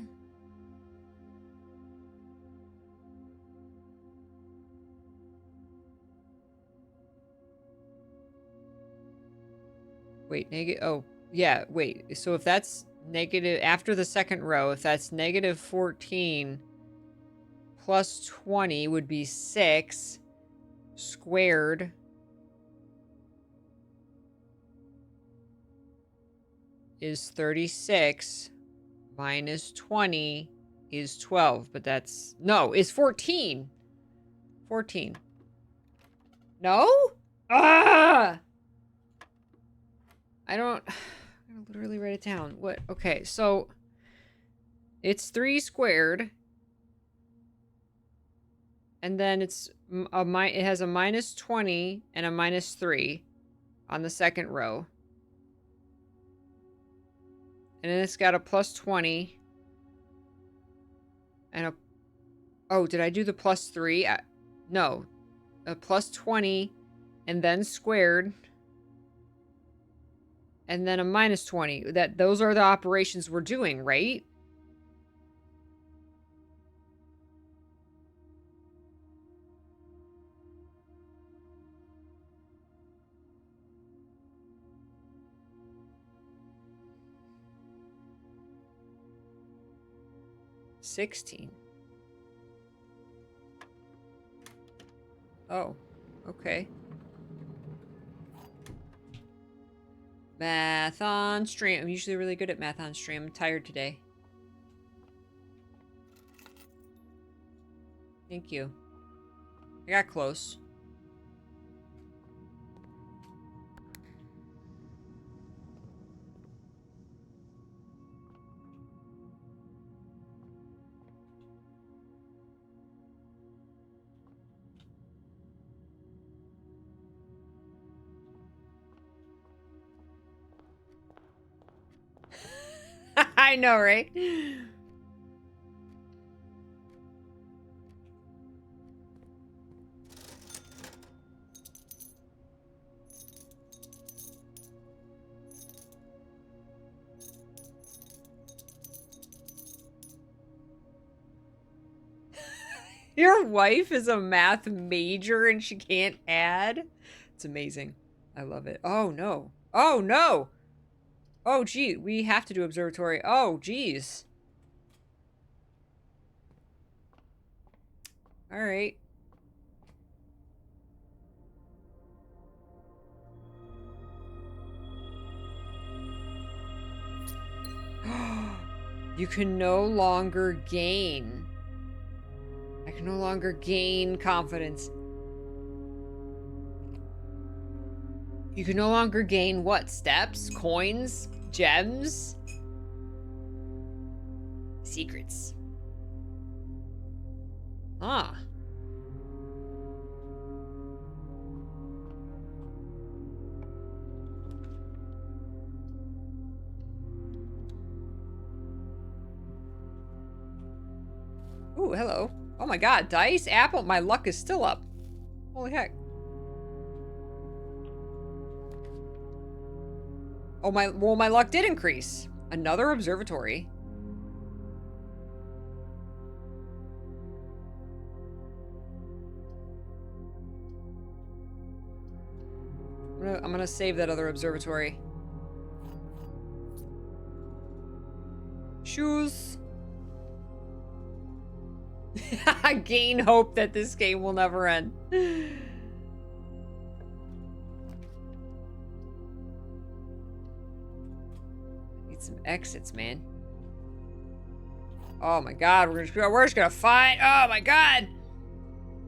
Wait, negative. Oh, yeah, wait. So if that's negative, after the second row, if that's negative 14 plus 20 would be 6 squared is 36 minus 20 is 12, but that's, no, is 14. 14. No? Ah! I'm gonna literally write it down. What? Okay, so it's 3 squared. And then it's it has a minus 20 and a minus 3 on the second row. And then it's got a plus 20 and a... Oh, did I do the plus 3? No. A plus 20 and then squared. And then a minus 20. Those are the operations we're doing, right? $16. Oh, okay. Math on stream. I'm usually really good at math on stream. I'm tired today. Thank you. I got close. I know, right? Your wife is a math major and she can't add? It's amazing. I love it. Oh, no. Oh, no! Oh, gee, we have to do observatory. Oh, geez. All right. You can no longer gain. I can no longer gain confidence. You can no longer gain what? Steps? Coins? Gems? Secrets. Huh. Ooh, hello. Oh my god, dice, apple, my luck is still up. Holy heck. Oh my, well, my luck did increase. Another observatory. I'm gonna save that other observatory. Shoes. Gain hope that this game will never end. Need some exits, man. Oh my god, we're just gonna find. Oh my god!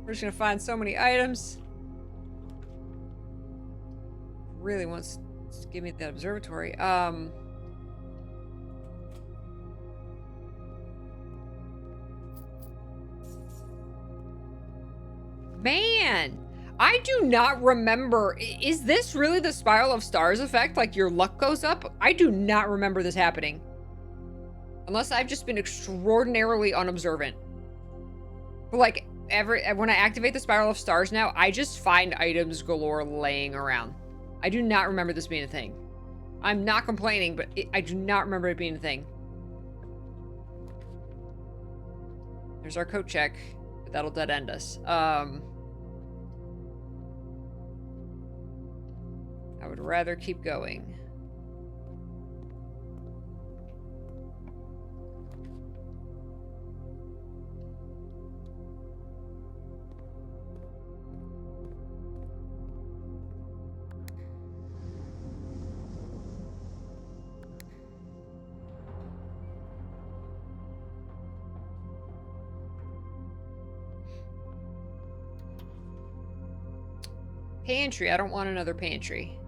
We're just gonna find so many items. Really wants to give me that observatory. Man, I do not remember. Is this really the Spiral of Stars effect? Like your luck goes up? I do not remember this happening. Unless I've just been extraordinarily unobservant. But like, when I activate the Spiral of Stars now, I just find items galore laying around. I do not remember this being a thing. I'm not complaining, but I do not remember it being a thing. There's our coat check, but that'll dead end us. I would rather keep going. Pantry. I don't want another pantry.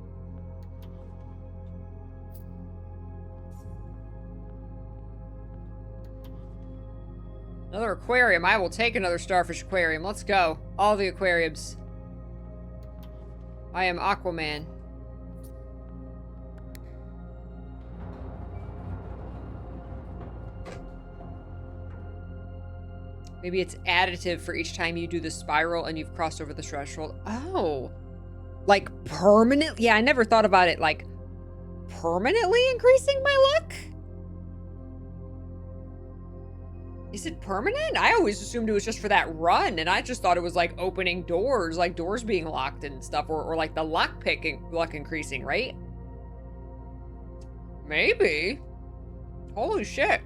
Another aquarium. I will take another starfish aquarium. Let's go. All the aquariums. I am Aquaman. Maybe it's additive for each time you do the spiral and you've crossed over the threshold. Oh. Like permanent? Yeah, I never thought about it like permanently increasing my luck? Is it permanent? I always assumed it was just for that run, and I just thought it was like opening doors, like doors being locked and stuff, or like the luck increasing, right? Maybe. Holy shit.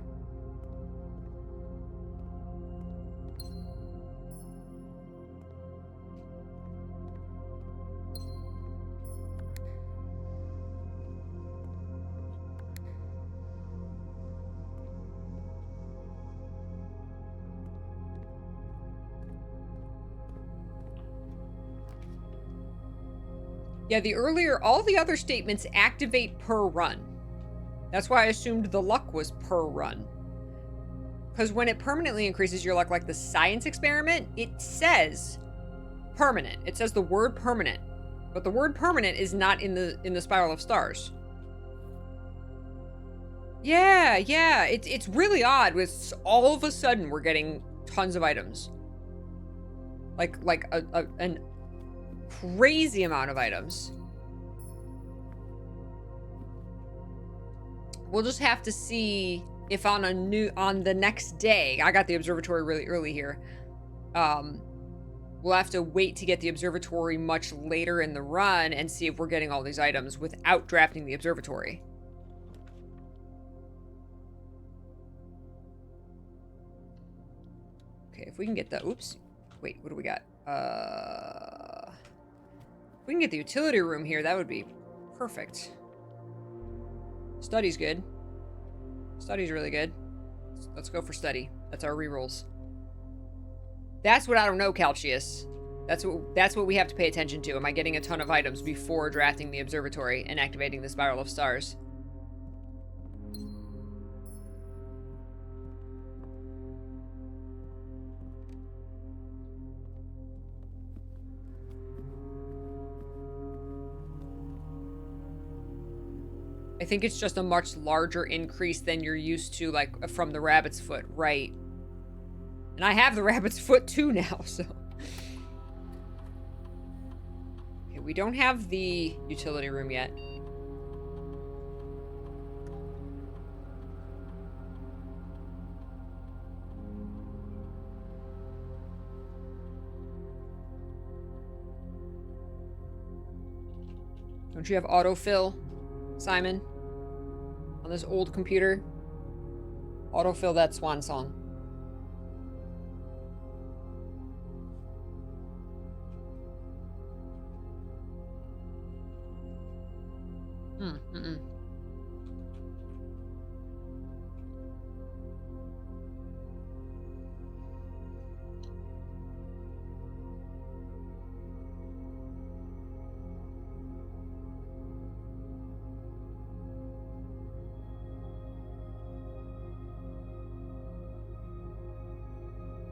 Yeah, all the other statements activate per run. That's why I assumed the luck was per run. Because when it permanently increases your luck, like the science experiment, it says permanent. It says the word permanent. But the word permanent is not in the Spiral of Stars. Yeah. It's really odd with all of a sudden we're getting tons of items. Like an crazy amount of items. We'll just have to see if on the next day, I got the observatory really early here. We'll have to wait to get the observatory much later in the run and see if we're getting all these items without drafting the observatory. Okay, if we can get the, oops. Wait, what do we got? If we can get the utility room here, that would be perfect. Study's good. Study's really good. Let's go for study. That's our rerolls. That's what I don't know, Calcius. That's what we have to pay attention to. Am I getting a ton of items before drafting the observatory and activating the Spiral of Stars? I think it's just a much larger increase than you're used to, like, from the rabbit's foot, right? And I have the rabbit's foot too now, so. Okay, we don't have the utility room yet. Don't you have autofill, Simon? On this old computer? Autofill that swan song. Mm-mm.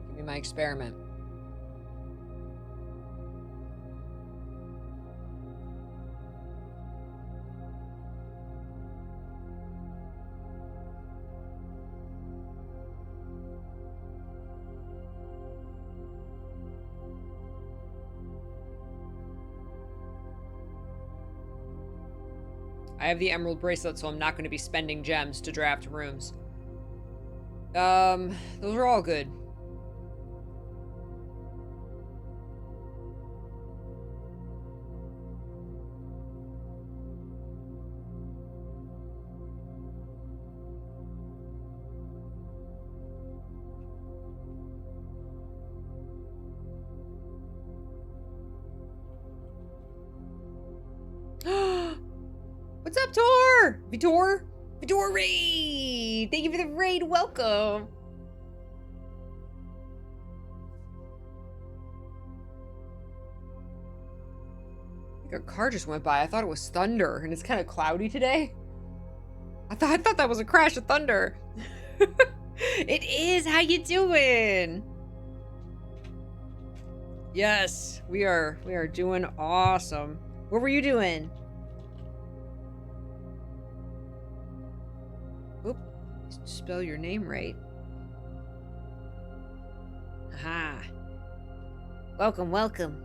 Give me my experiment. I have the emerald bracelet, so I'm not going to be spending gems to draft rooms. Those are all good. What's up, Tor? Vitor? Vitor raid! Thank you for the raid. Welcome. I think a car just went by. I thought it was thunder, and it's kind of cloudy today. I thought that was a crash of thunder. It is. How you doing? Yes, we are doing awesome. What were you doing? Oop, spell your name right. Aha. Welcome, welcome.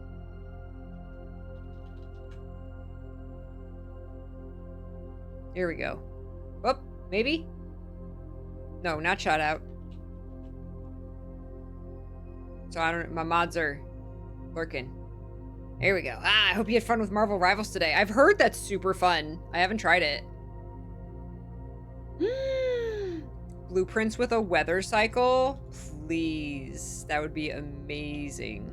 Here we go. Oh, maybe? No, not shot out. So I don't, my mods are working. Here we go. Ah, I hope you had fun with Marvel Rivals today. I've heard that's super fun. I haven't tried it. Blueprints with a weather cycle? Please. That would be amazing.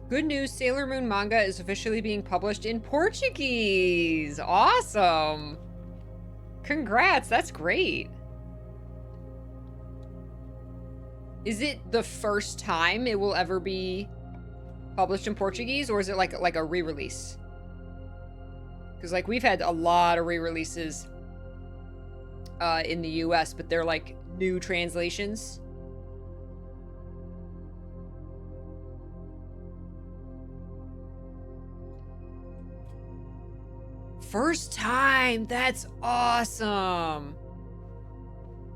Good news, Sailor Moon manga is officially being published in Portuguese. Awesome. Congrats, that's great. Is it the first time it will ever be published in Portuguese, or is it like a re-release? Because like we've had a lot of re-releases in the US, but they're like new translations. First time! That's awesome!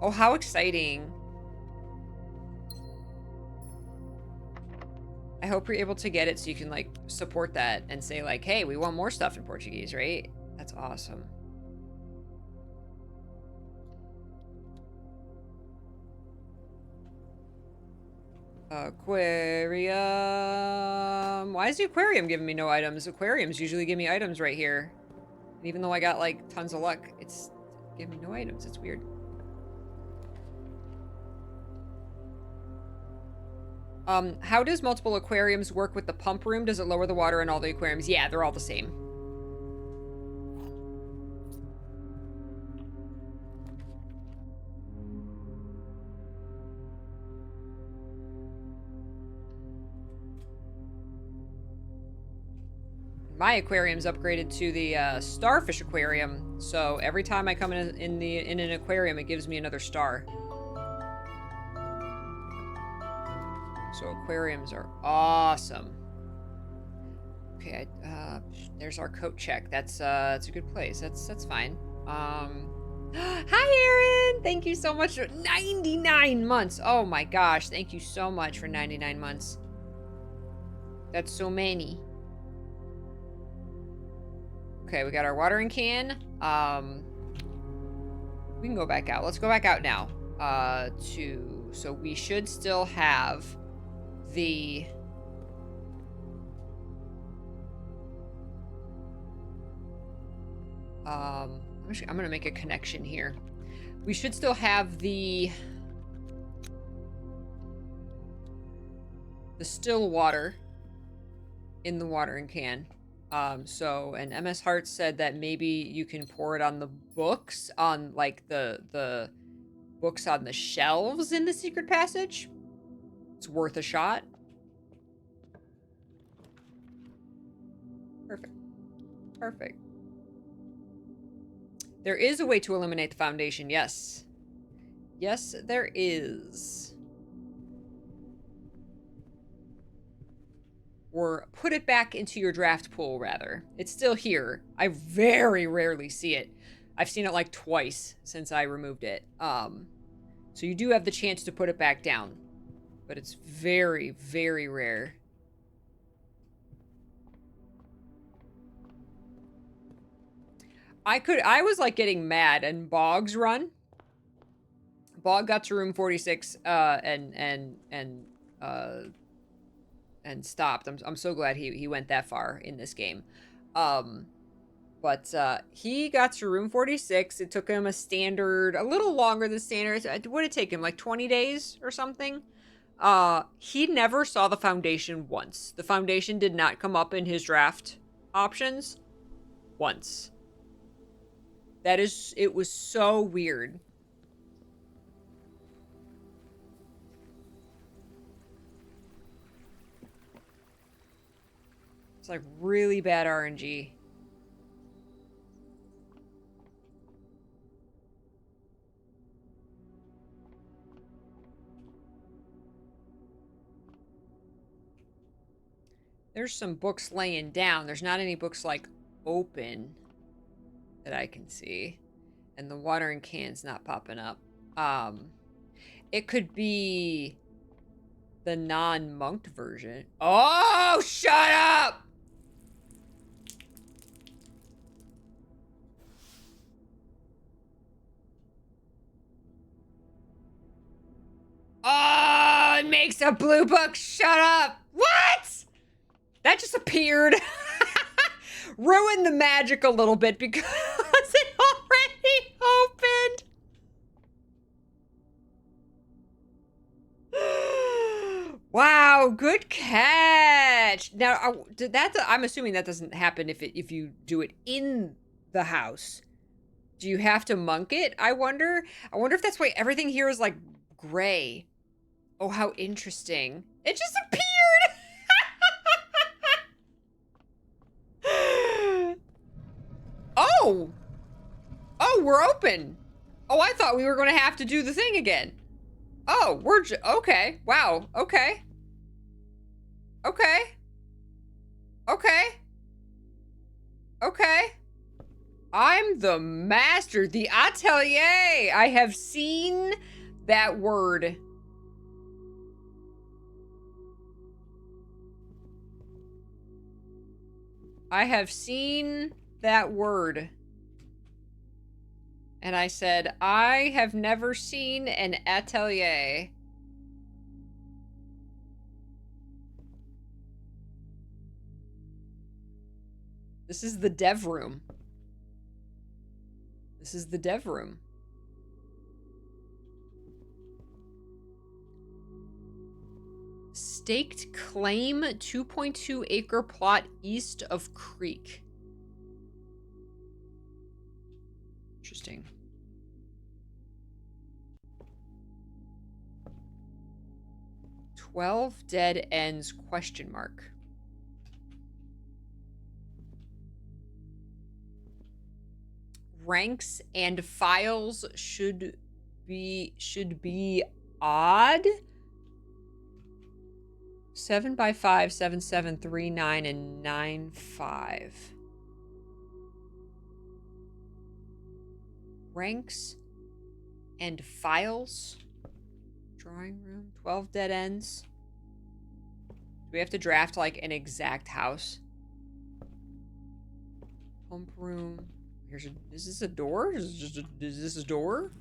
Oh, how exciting. I hope you're able to get it so you can, like, support that and say, like, hey, we want more stuff in Portuguese, right? That's awesome. Aquarium. Why is the aquarium giving me no items? Aquariums usually give me items right here. And even though I got, like, tons of luck, it's giving me no items. It's weird. How does multiple aquariums work with the pump room? Does it lower the water in all the aquariums? Yeah, they're all the same. My aquarium's upgraded to the starfish aquarium, so every time I come in an aquarium, it gives me another star. So aquariums are awesome. Okay, there's our coat check. That's a good place. That's fine. Hi, Aaron! Thank you so much. 99 months. Oh my gosh, thank you so much for 99 months. That's so many. Okay, we got our watering can. We can go back out. Let's go back out now. So we should still have the... I'm gonna make a connection here. We should still have the still water in the watering can. And MS Hart said that maybe you can pour it on the books, on like the books on the shelves in the secret passage. It's worth a shot. Perfect. Perfect. There is a way to eliminate the foundation, yes. Yes, there is. Or put it back into your draft pool, rather. It's still here. I very rarely see it. I've seen it like twice since I removed it. So you do have the chance to put it back down. But it's very, very rare. I was like getting mad and Boggs run. Bog got to room 46 and stopped. I'm so glad he went that far in this game. But he got to room 46. It took him a little longer than standard. What did it take him, like 20 days or something? He never saw the foundation once. The foundation did not come up in his draft options once. It was so weird. It's like really bad RNG. There's some books laying down. There's not any books like open that I can see. And the watering can's not popping up. It could be the non-monked version. Oh, shut up! Oh, it makes a blue book. Shut up. What? That just appeared. Ruined the magic a little bit because it already opened. Wow, good catch. Now, I'm assuming that doesn't happen if you do it in the house. Do you have to monk it? I wonder if that's why everything here is like gray. Oh, how interesting. It just appeared. Oh. Oh, we're open. Oh, I thought we were going to have to do the thing again. Oh, okay. Wow. Okay. Okay. Okay. Okay. I'm the master. The atelier. I have seen that word. I have seen that word. And I said, I have never seen an atelier. This is the dev room. This is the dev room. Staked claim 2.2 acre plot east of creek. Interesting. "12 dead ends, question mark. Ranks and files should be odd. 7x5, 7, 7, 3, 9, and 9, 5. Ranks and files. Drawing room. 12 dead ends. Do we have to draft like an exact house? Pump room. Is this a door? Is this a door?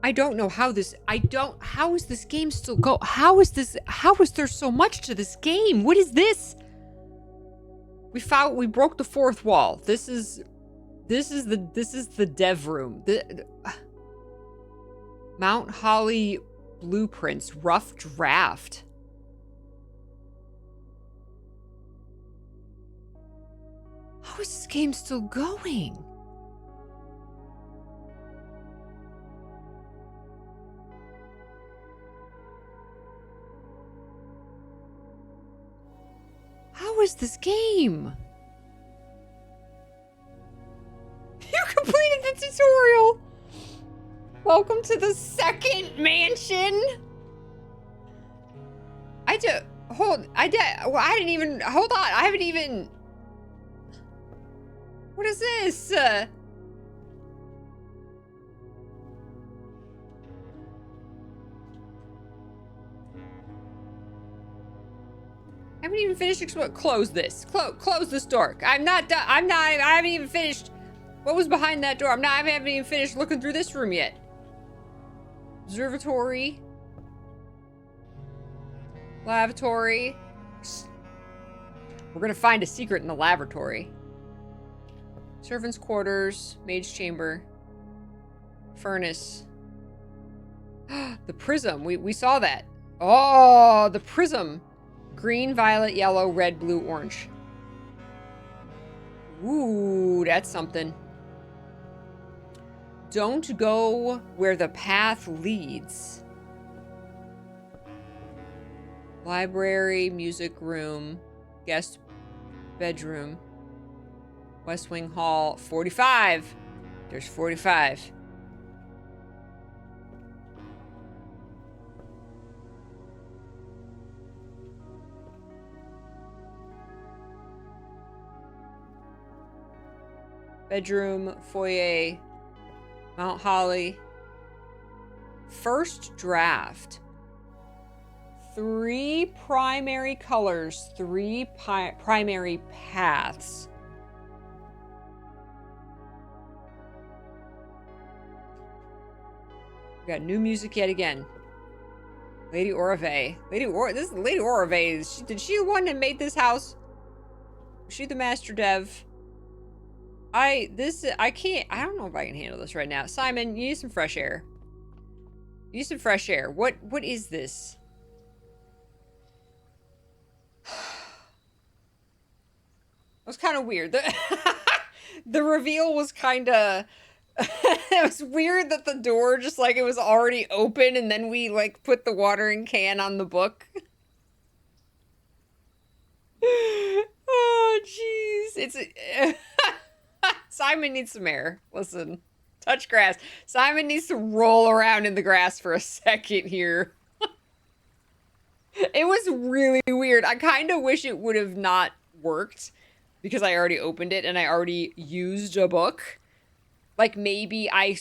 I don't know how this, how is this game still how is there so much to this game? What is this? We broke the fourth wall. This is the dev room. Mount Holly blueprints, rough draft. How is this game still going? How is this game? You completed the tutorial! Welcome to the second mansion! I didn't even, hold on, I haven't even... What is this? I haven't even finished close this. Close this door. I haven't even finished. What was behind that door? I haven't even finished looking through this room yet. Observatory. Lavatory. We're gonna find a secret in the lavatory. Servants' quarters. Mage chamber. Furnace. The prism. We saw that. Oh, the prism. Green, violet, yellow, red, blue, orange. Ooh, that's something. Don't go where the path leads. Library, music room, guest bedroom, West Wing Hall, 45. There's 45. Bedroom, foyer, Mount Holly. First draft. 3 primary colors, 3 primary paths. We got new music yet again. Lady Orave. This is Lady Orave. Did she the one that made this house? Was she the master dev? I don't know if I can handle this right now. Simon, you need some fresh air. You need some fresh air. What is this? It was kind of weird. The reveal was kind of... It was weird that the door just, like, it was already open and then we, like, put the watering can on the book. Oh, jeez. It's... Simon needs some air. Listen. Touch grass. Simon needs to roll around in the grass for a second here. It was really weird. I kind of wish it would have not worked because I already opened it and I already used a book. Like, maybe I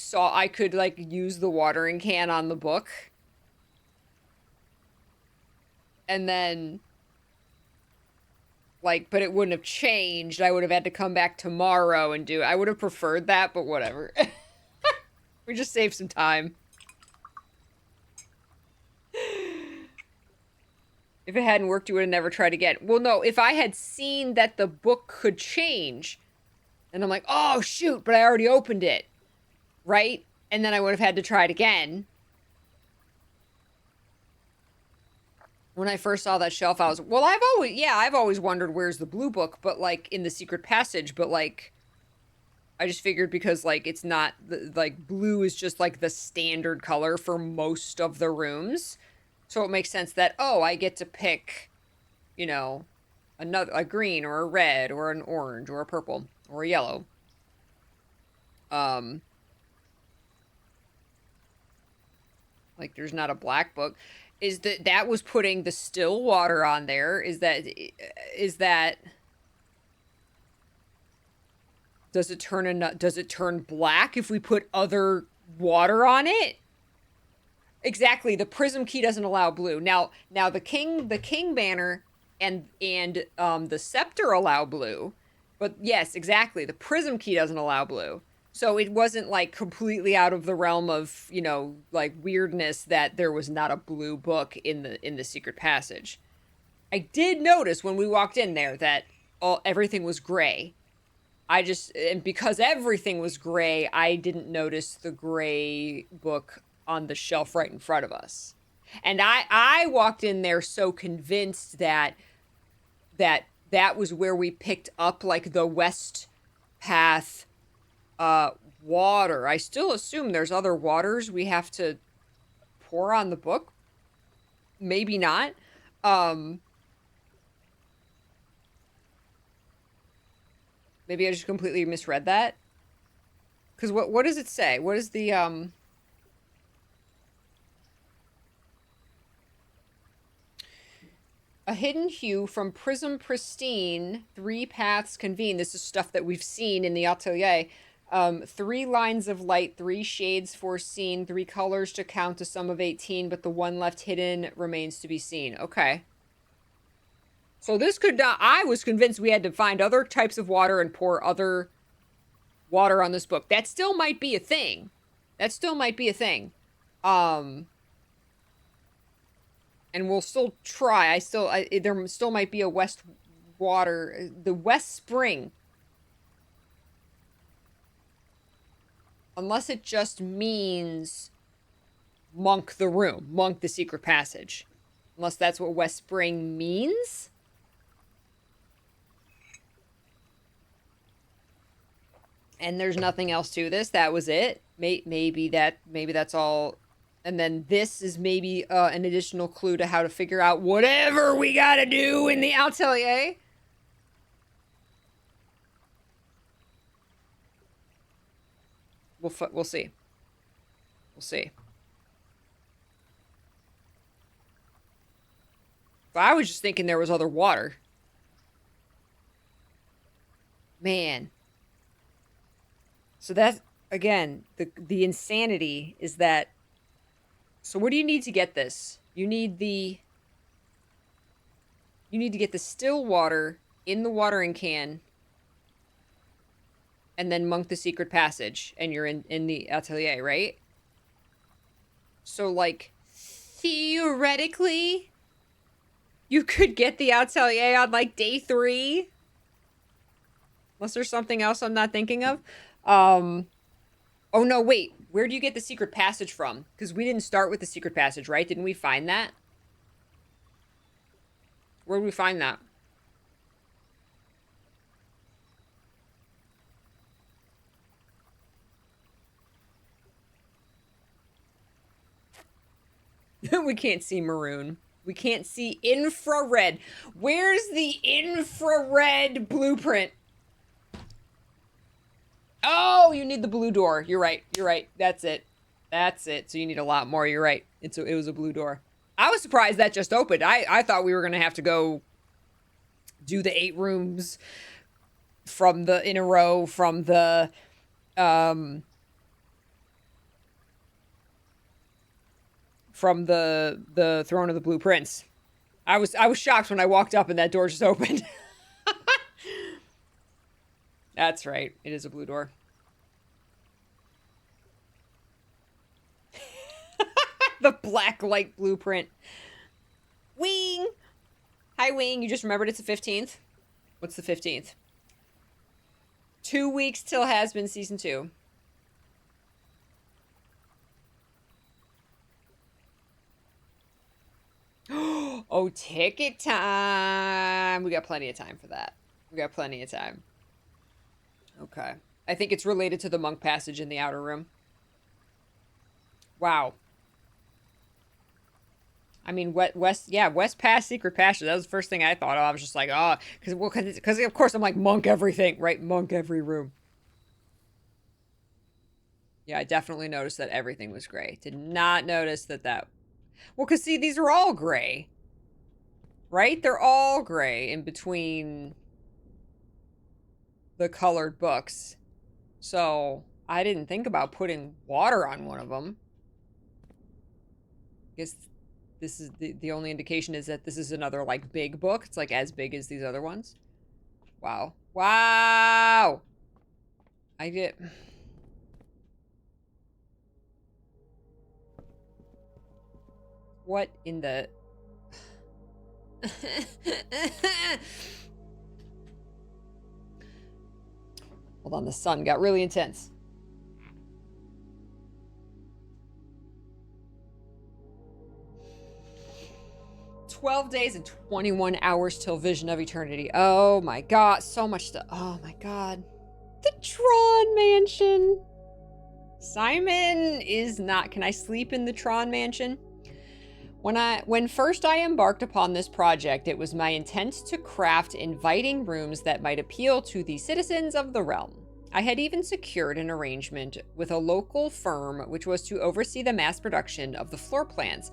could, like, use the watering can on the book. And then, like, but it wouldn't have changed. I would have had to come back tomorrow and do it. I would have preferred that, but whatever. We just saved some time. If it hadn't worked, you would have never tried again. Well, no, if I had seen that the book could change, and I'm like, oh, shoot, but I already opened it, right? And then I would have had to try it again. When I first saw that shelf, I was, well, I've always wondered where's the blue book, but, like, in the secret passage, but, like, I just figured because, like, it's not, like, blue is just, like, the standard color for most of the rooms. So it makes sense that, oh, I get to pick, you know, a green or a red or an orange or a purple or a yellow. Like, there's not a black book. Is that was putting the still water on there? Is that does it turn black if we put other water on it? Exactly. The prism key doesn't allow blue. Now the king banner and the scepter allow blue. But yes, exactly. The prism key doesn't allow blue. So it wasn't like completely out of the realm of, you know, like weirdness that there was not a blue book in the secret passage. I did notice when we walked in there that everything was gray. And because everything was gray, I didn't notice the gray book on the shelf right in front of us. And I walked in there so convinced that was where we picked up like the West Path water. I still assume there's other waters we have to pour on the book. Maybe not. Maybe I just completely misread that. Because what does it say? What is the a hidden hue from prism pristine, 3 paths convene. This is stuff that we've seen in the atelier. 3 lines of light, 3 shades foreseen, 3 colors to count to sum of 18, but the one left hidden remains to be seen. Okay. So this could not, I was convinced we had to find other types of water and pour other water on this book. That still might be a thing. That still might be a thing. And we'll still try. There still might be a West water, the West Spring. Unless it just means monk the room, monk the secret passage. Unless that's what West Spring means. And there's nothing else to this. That was it. Maybe that's all. And then this is maybe an additional clue to how to figure out whatever we gotta do in the atelier. We'll see. We'll see. But I was just thinking there was other water. Man. So that's, again, the insanity is that... So what do you need to get this? You need to get the still water in the watering can and then monk the secret passage and you're in the atelier, right? So, like, theoretically, you could get the atelier on, like, day 3. Unless there's something else I'm not thinking of. Oh, no, wait. Where do you get the secret passage from? Because we didn't start with the secret passage, right? Didn't we find that? Where did we find that? We can't see maroon. We can't see infrared. Where's the infrared blueprint? Oh, you need the blue door. You're right. You're right. That's it. That's it. So you need a lot more. You're right. It was a blue door. I was surprised that just opened. I thought we were going to have to go do the 8 rooms in a row from the throne of the Blue Prince. I was shocked when I walked up and that door just opened. That's right. It is a blue door. The black light blueprint. Wing! Hi, Wing. You just remembered it's the 15th? What's the 15th? 2 weeks till has been season 2. Oh, ticket time. We got plenty of time for that. We got plenty of time. Okay. I think it's related to the monk passage in the outer room. Wow. I mean, West Pass Secret Passage. That was the first thing I thought of. I was just like, oh, because of course I'm like monk everything, right? Monk every room. Yeah, I definitely noticed that everything was gray. Did not notice that. Well, because see, these are all gray, right? They're all gray in between the colored books. So I didn't think about putting water on one of them. I guess this is the only indication is that this is another like big book. It's like as big as these other ones. Wow. Wow. What in the... Hold on, the sun got really intense. "12 days and 21 hours till Vision of Eternity." Oh my god, so much stuff. Oh my god. The Tron Mansion. Simon is not... Can I sleep in the Tron Mansion? When first I embarked upon this project, it was my intent to craft inviting rooms that might appeal to the citizens of the realm. I had even secured an arrangement with a local firm which was to oversee the mass production of the floor plans.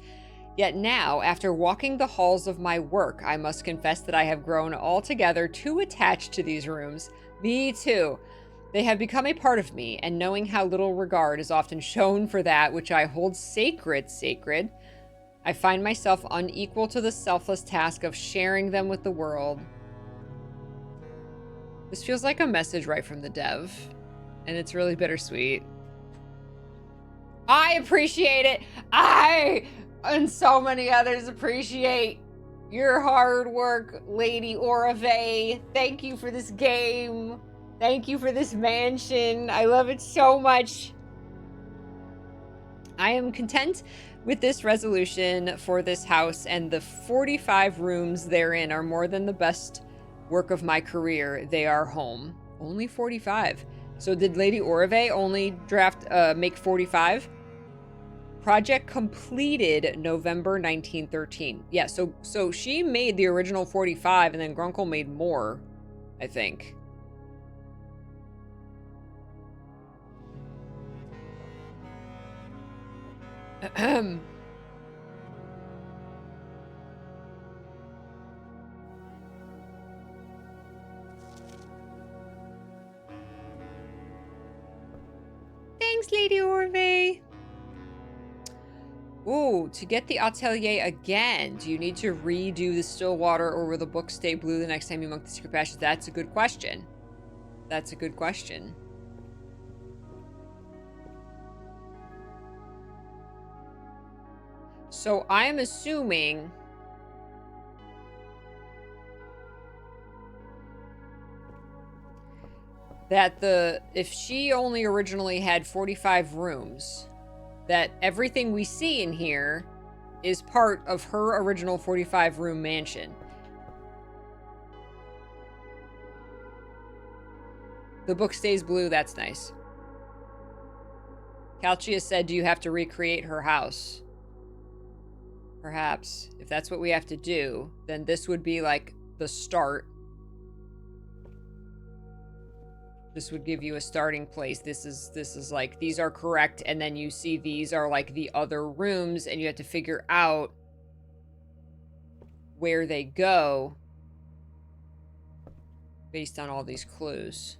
Yet now, after walking the halls of my work, I must confess that I have grown altogether too attached to these rooms. Me too. They have become a part of me, and knowing how little regard is often shown for that which I hold sacred, I find myself unequal to the selfless task of sharing them with the world. This feels like a message right from the dev, and it's really bittersweet. I appreciate it. I and so many others appreciate your hard work, Lady Orave. Thank you for this game. Thank you for this mansion. I love it so much. I am content with this resolution for this house, and the 45 rooms therein are more than the best work of my career. They are home. Only 45. So did Lady Orave only make 45? Project completed November 1913. Yeah, so she made the original 45, and then Grunkle made more, I think. Thanks, Lady Orve. Ooh, to get the atelier again, do you need to redo the still water, or will the book stay blue the next time you monk the secret passage? That's a good question. That's a good question. So I am assuming that if she only originally had 45 rooms, that everything we see in here is part of her original 45 room mansion. The book stays blue. That's nice. Calcia said, do you have to recreate her house? Perhaps. If that's what we have to do, then this would be like the start. This would give you a starting place. This is like, these are correct, and then you see these are like the other rooms, and you have to figure out where they go based on all these clues.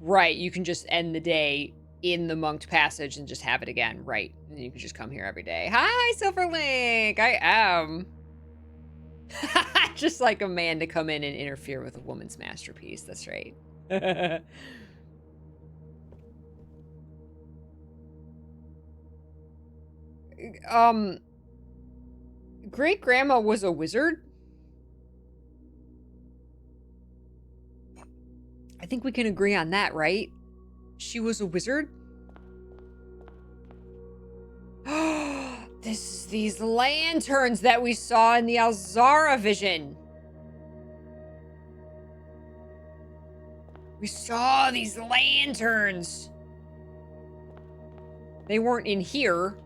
Right, you can just end the day in the monked passage and just have it again, right? And you can just come here every day. Hi, Silverlink! I am. Just like a man to come in and interfere with a woman's masterpiece. That's right. Great grandma was a wizard. I think we can agree on that, right? She was a wizard. These lanterns that we saw in the Alzara vision. We saw these lanterns. They weren't in here.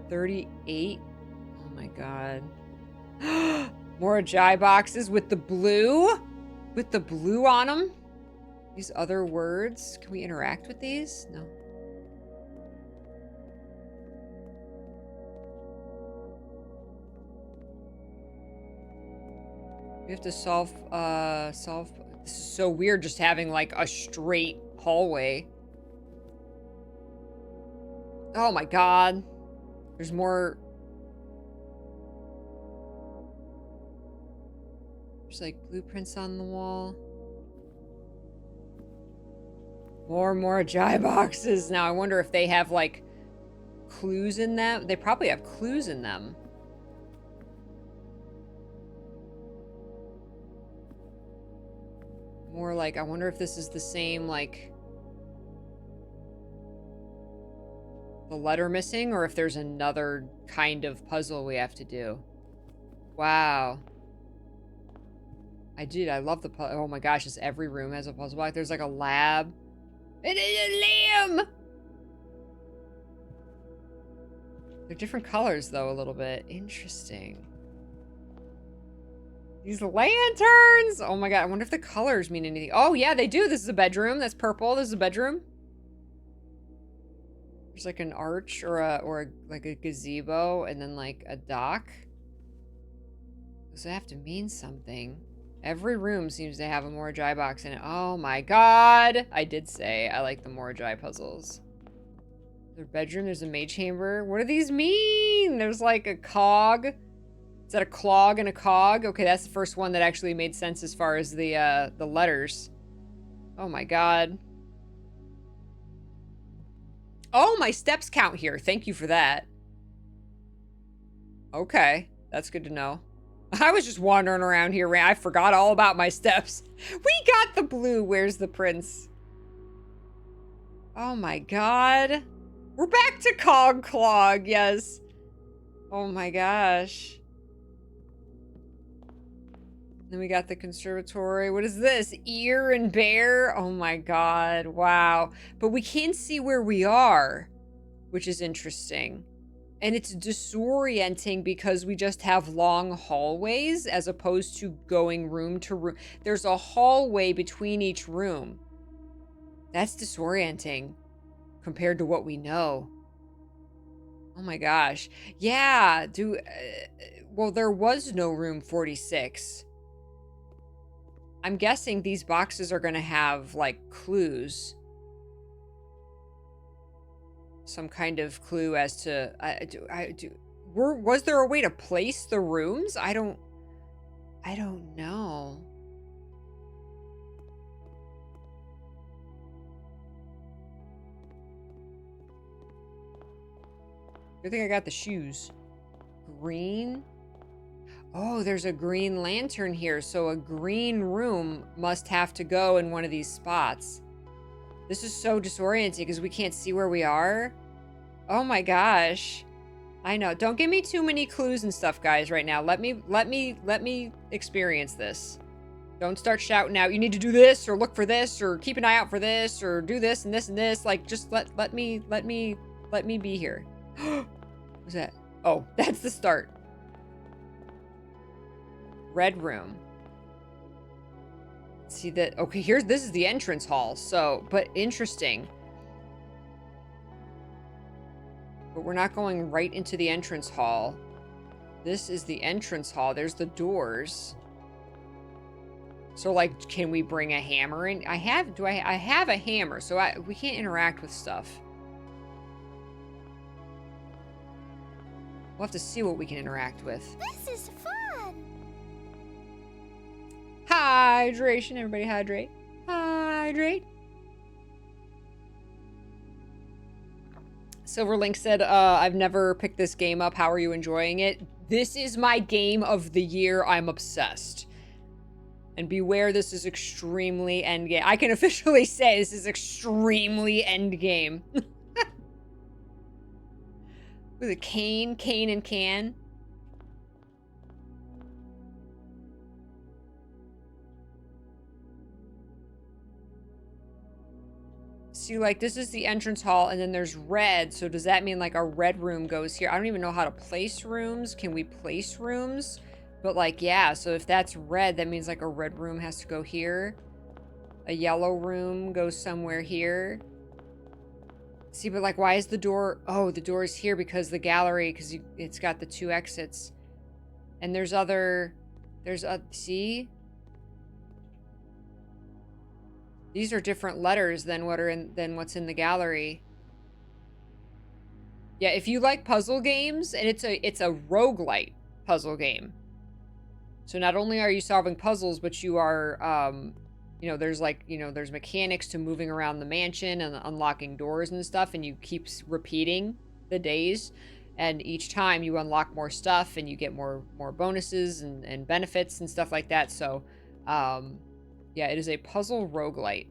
$38. Oh my god. More Ajay boxes with the blue? With the blue on them? These other words? Can we interact with these? No. We have to solve. This is so weird just having like a straight hallway. Oh my god. There's more. There's like blueprints on the wall. More and more Jai boxes. Now I wonder if they have like clues in them. They probably have clues in them. More like, I wonder if this is the same, like, the letter missing, or if there's another kind of puzzle we have to do. Wow. I love the puzzle. Oh my gosh, every room has a puzzle block. There's like a lab. It is a lamb! They're different colors, though, a little bit. Interesting. These lanterns! Oh my god, I wonder if the colors mean anything. Oh yeah, they do. This is a bedroom. That's purple. This is a bedroom. There's like an arch or like a gazebo and then like a dock. Does that have to mean something? Every room seems to have a Morajai box in it. Oh my god! I did say I like the Morajai puzzles. Their bedroom, there's a maid chamber. What do these mean? There's like a cog. Is that a clog and a cog? Okay, that's the first one that actually made sense as far as the letters. Oh my god. Oh, my steps count here. Thank you for that. Okay, that's good to know. I was just wandering around here. I forgot all about my steps. We got the blue. Where's the prince? Oh my god. We're back to cog clog, yes. Oh my gosh. Then we got the conservatory. What is this? Ear and bear? Oh my god. Wow. But we can't see where we are, which is interesting. And it's disorienting because we just have long hallways as opposed to going room to room. There's a hallway between each room. That's disorienting compared to what we know. Oh my gosh. Yeah. Well, there was no room 46. I'm guessing these boxes are going to have, like, clues. Some kind of clue as to... was there a way to place the rooms? I don't know. Good thing I got the shoes. Green... Oh, there's a green lantern here, so a green room must have to go in one of these spots. This is so disorienting because we can't see where we are. Oh my gosh. I know. Don't give me too many clues and stuff, guys, right now. Let me experience this. Don't start shouting out, you need to do this, or look for this, or keep an eye out for this, or do this and this and this. Like, just let me be here. What's that? Oh, that's the start. Red room. See that? Okay, this is the entrance hall. So, but interesting. But we're not going right into the entrance hall. This is the entrance hall. There's the doors. So, like, can we bring a hammer in? I have a hammer, so we can't interact with stuff. We'll have to see what we can interact with. This is fun. Hydration, everybody hydrate. Hydrate. Silverlink said, I've never picked this game up. How are you enjoying it? This is my game of the year. I'm obsessed. And beware, this is extremely endgame. I can officially say this is extremely endgame. With a cane and can. See, like, this is the entrance hall, and then there's red, so does that mean, like, a red room goes here? I don't even know how to place rooms. Can we place rooms? But, like, yeah, so if that's red, that means, like, a red room has to go here. A yellow room goes somewhere here. See, but, like, why is the door... Oh, the door is here because the gallery, because it's got the two exits. And there's other... See? These are different letters than what's in the gallery. Yeah, if you like puzzle games, and it's a roguelite puzzle game. So not only are you solving puzzles, but you are, you know, there's like, you know, there's mechanics to moving around the mansion and unlocking doors and stuff, and you keep repeating the days. And each time you unlock more stuff and you get more bonuses and benefits and stuff like that. So, yeah, it is a puzzle roguelite.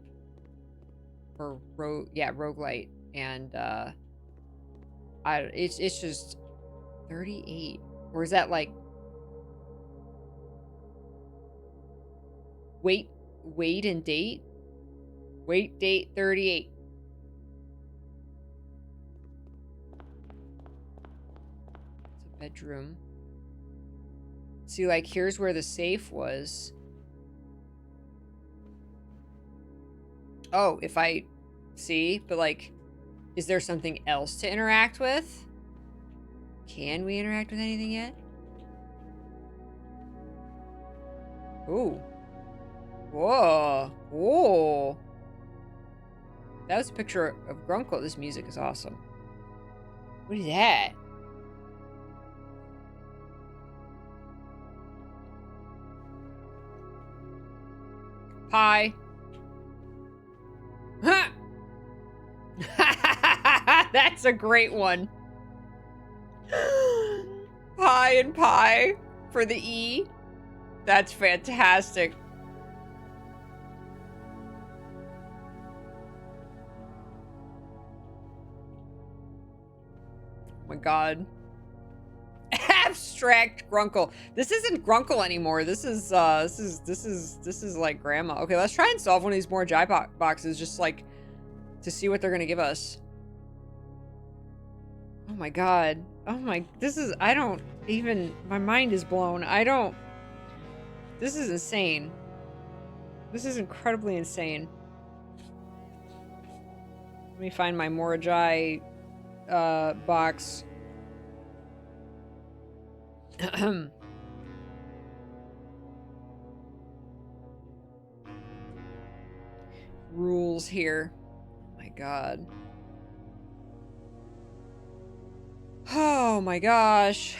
Or roguelite. And it's just 38. Or is that like wait and date? Wait, date 38. It's a bedroom. See, like, here's where the safe was. Oh, if I... See? But, like, is there something else to interact with? Can we interact with anything yet? Ooh. Whoa. Whoa. That was a picture of Grunkle. This music is awesome. What is that? Pie. Huh. That's a great one. Pie and pie for the E. That's fantastic. Oh my god. Abstract Grunkle. This isn't Grunkle anymore. This is like grandma. Okay, let's try and solve one of these more Jai boxes just like to see what they're gonna give us. Oh my god. Oh my, this is, I don't even, my mind is blown. This is insane. This is incredibly insane. Let me find my Morajai box. Rules here. Oh my god. Oh my gosh.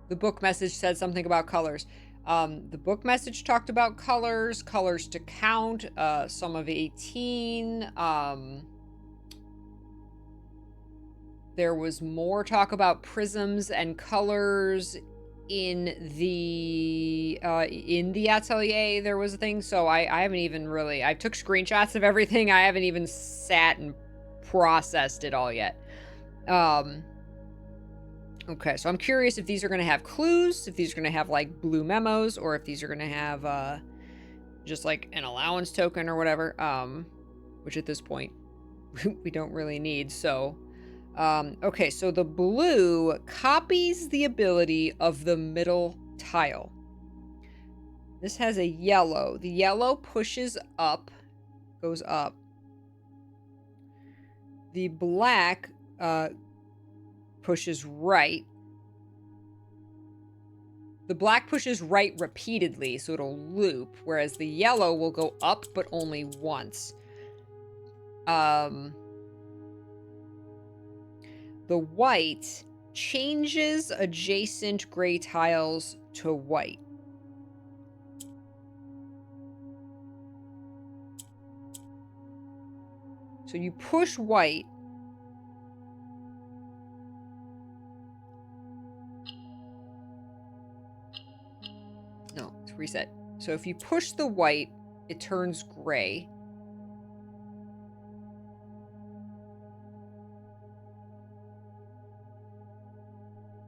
The book message said something about colors. The book message talked about colors to count, some of 18. There was more talk about prisms and colors in the atelier. There was a thing, so I haven't even really, I took screenshots of everything. I haven't even sat and processed it all yet. Okay, so I'm curious if these are going to have clues, if these are going to have like blue memos, or if these are going to have just like an allowance token or whatever, which at this point we don't really need. So okay, so the blue copies the ability of the middle tile. This has a yellow. The yellow pushes up, goes up. The black pushes right. The black pushes right repeatedly, so it'll loop, whereas the yellow will go up, but only once. The white changes adjacent gray tiles to white. So you push white. No, let's reset. So if you push the white, it turns gray.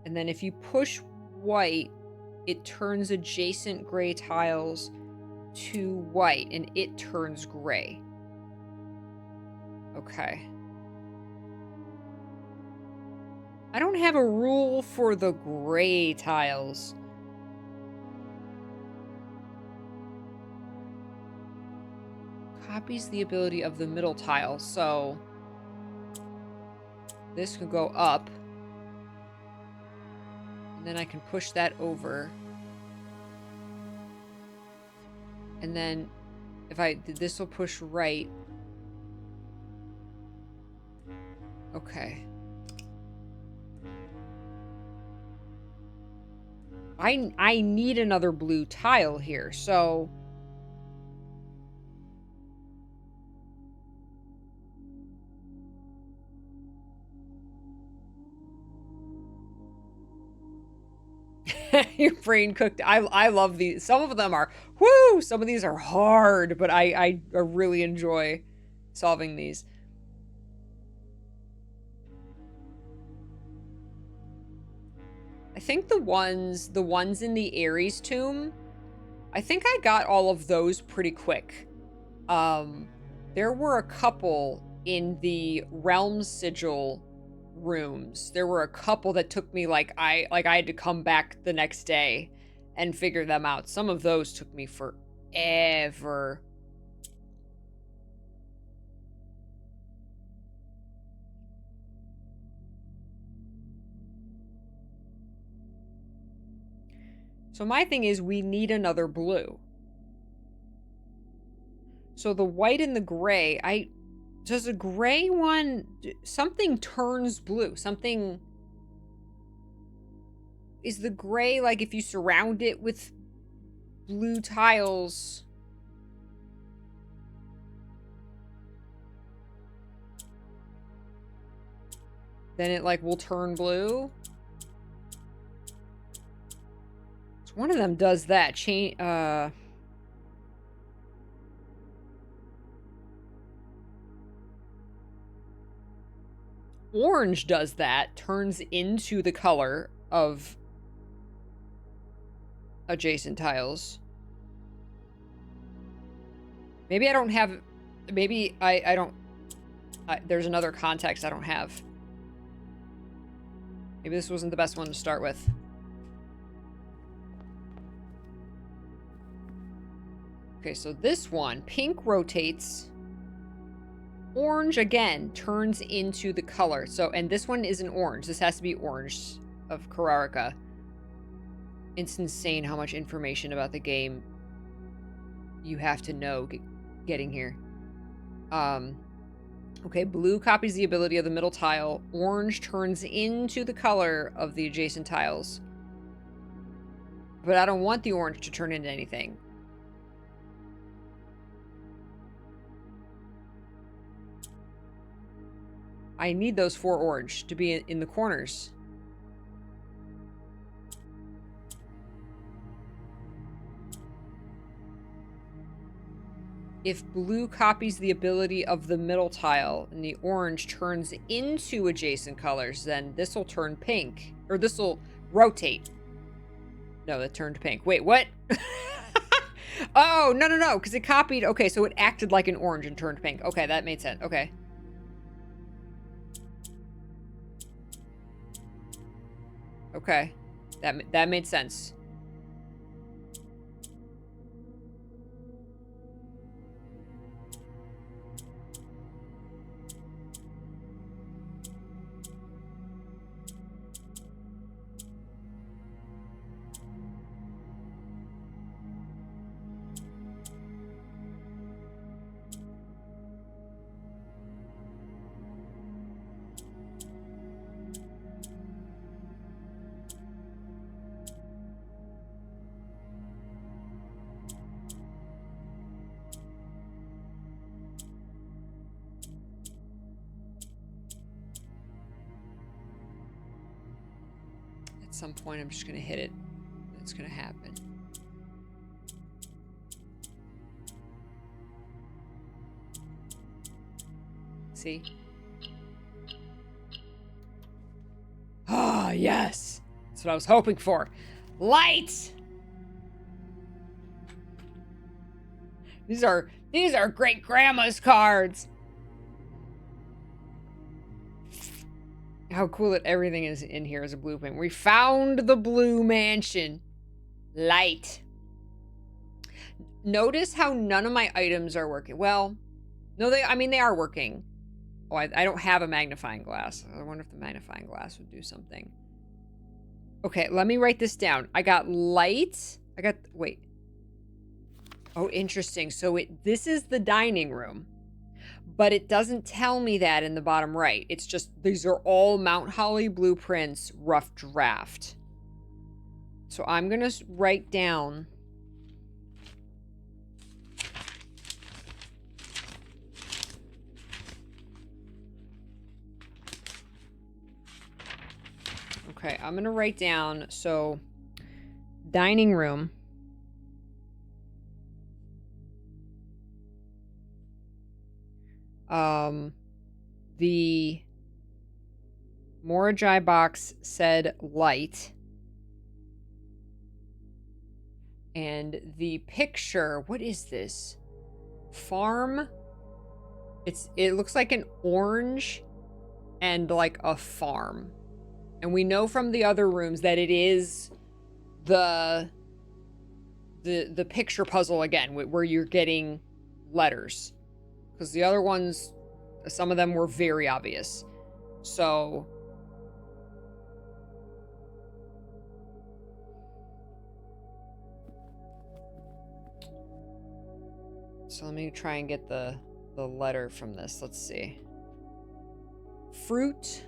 And then if you push white, it turns adjacent gray tiles to white, and it turns gray. Okay. I don't have a rule for the gray tiles. Copies the ability of the middle tile, so this could go up. And then I can push that over. And then If I... This will push right. Okay. I need another blue tile here, so... Your brain cooked. I love these. Some of them are, whoo! Some of these are hard, but I really enjoy solving these. I think the ones in the Ares tomb, I think I got all of those pretty quick. There were a couple in the Realm Sigil rooms. There were a couple that took me like I had to come back the next day and figure them out. Some of those took me forever. So my thing is we need another blue. So the white and the gray, does a gray one, something turns blue. Something, is the gray, like if you surround it with blue tiles, then it like will turn blue? So one of them does that. Orange does that, turns into the color of adjacent tiles. Maybe I don't have... Maybe I don't... there's another context I don't have. Maybe this wasn't the best one to start with. Okay, so this one, pink rotates. Orange, again, turns into the color. So, and this one isn't orange. This has to be orange of Kararika. It's insane how much information about the game you have to know getting here. Okay, blue copies the ability of the middle tile. Orange turns into the color of the adjacent tiles. But I don't want the orange to turn into anything. I need those 4 orange to be in the corners. If blue copies the ability of the middle tile and the orange turns into adjacent colors, then this will turn pink. Or this will rotate. No, that turned pink. Wait, what? Oh, no, because it copied... Okay, so it acted like an orange and turned pink. Okay, that made sense. Okay. Okay, that made sense. At some point, I'm just going to hit it. It's going to happen. See? Ah, yes! That's what I was hoping for. Light! These are great grandma's cards. How cool that everything is in here as a blueprint. We found the blue mansion. Light. Notice how none of my items are working. Well, no, they are working. Oh, I don't have a magnifying glass. I wonder if the magnifying glass would do something. Okay, let me write this down. I got light. Wait. Oh, interesting. So this is the dining room, but it doesn't tell me that in the bottom right. It's just these are all Mount Holly blueprints, rough draft. So I'm going to write down. Okay, I'm going to write down, so dining room. The Morajai box said light. And the picture, what is this? Farm? It looks like an orange and like a farm. And we know from the other rooms that it is the picture puzzle again, where you're getting letters. Because the other ones, some of them were very obvious. So let me try and get the letter from this. Let's see. Fruit.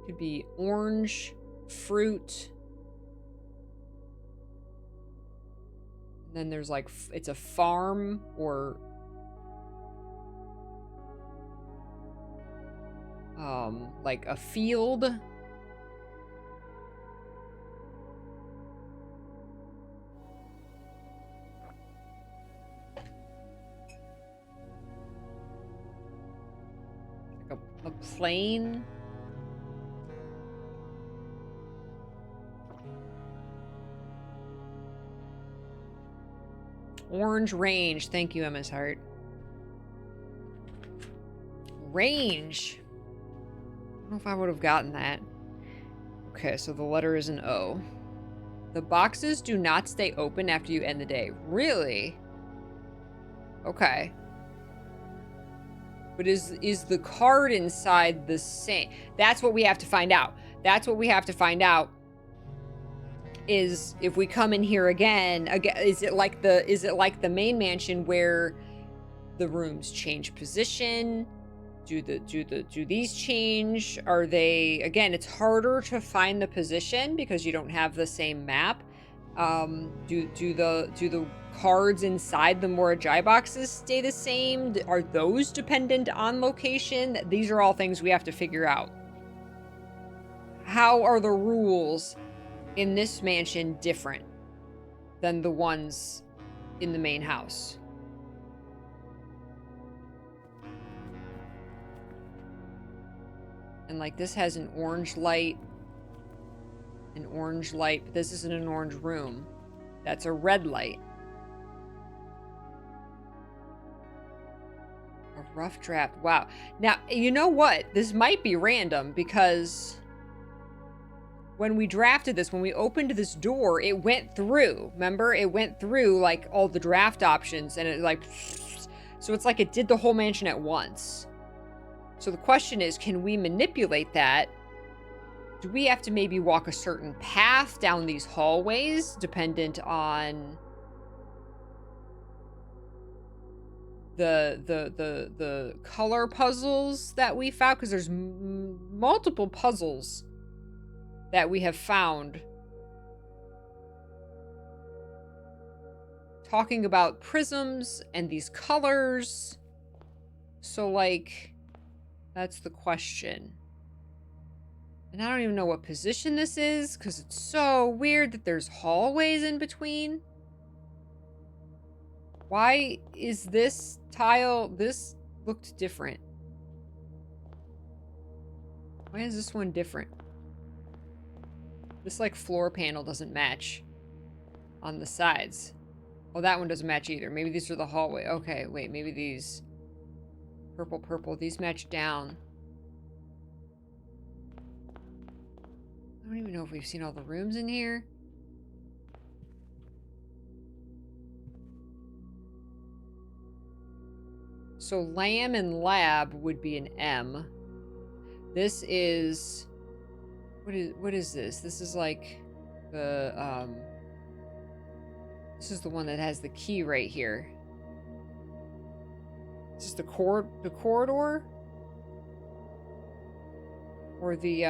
Could be orange, fruit. And then there's like, it's a farm or like a field. Like a plain. Orange range. Thank you, MS Heart. Range. I don't know if I would have gotten that. Okay, so the letter is an O. The boxes do not stay open after you end the day. Really? Okay. But is the card inside the same? That's what we have to find out. That's what we have to find out. Is if we come in here again, is it like the main mansion where the rooms change position? Do these change? Are they, again, it's harder to find the position because you don't have the same map. Do the cards inside the Morajai boxes stay the same? Are those dependent on location? These are all things we have to figure out. How are the rules in this mansion different than the ones in the main house? And like this has an orange light, but this isn't an orange room. That's a red light. A rough draft. Wow. Now, you know what? This might be random because when we drafted this, when we opened this door, it went through. Remember? It went through like all the draft options and it like, so it's like it did the whole mansion at once. So the question is, can we manipulate that? Do we have to maybe walk a certain path down these hallways dependent on the color puzzles that we found? Because there's multiple puzzles that we have found talking about prisms and these colors. So like, that's the question. And I don't even know what position this is because it's so weird that there's hallways in between. Why is this tile, this looked different? Why is this one different? This like floor panel doesn't match on the sides. Oh, that one doesn't match either. Maybe these are the hallway. Okay, wait, maybe these purple, these match down. I don't even know if we've seen all the rooms in here. So lamb and lab would be an M. This is, what is this? This is like the This is the one that has the key right here. Is this the corridor? Or the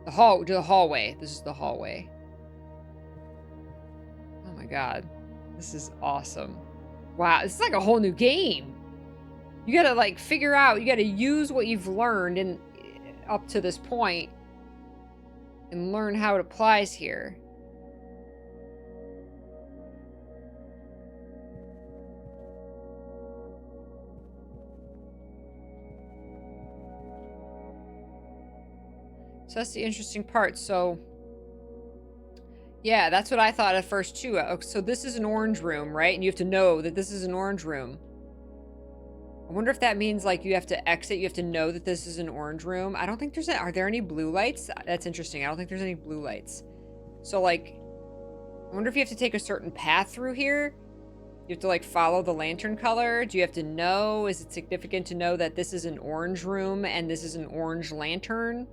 hallway. This is the hallway. Oh my god. This is awesome. Wow, this is like a whole new game. You gotta like figure out, you gotta use what you've learned in up to this point and learn how it applies here. So that's the interesting part. So, yeah, that's what I thought at first too. So this is an orange room, right? And you have to know that this is an orange room. I wonder if that means like you have to exit. You have to know that this is an orange room. I don't think there's are there any blue lights? That's interesting. I don't think there's any blue lights. So like, I wonder if you have to take a certain path through here. You have to like follow the lantern color. Do you have to know? Is it significant to know that this is an orange room and this is an orange lantern?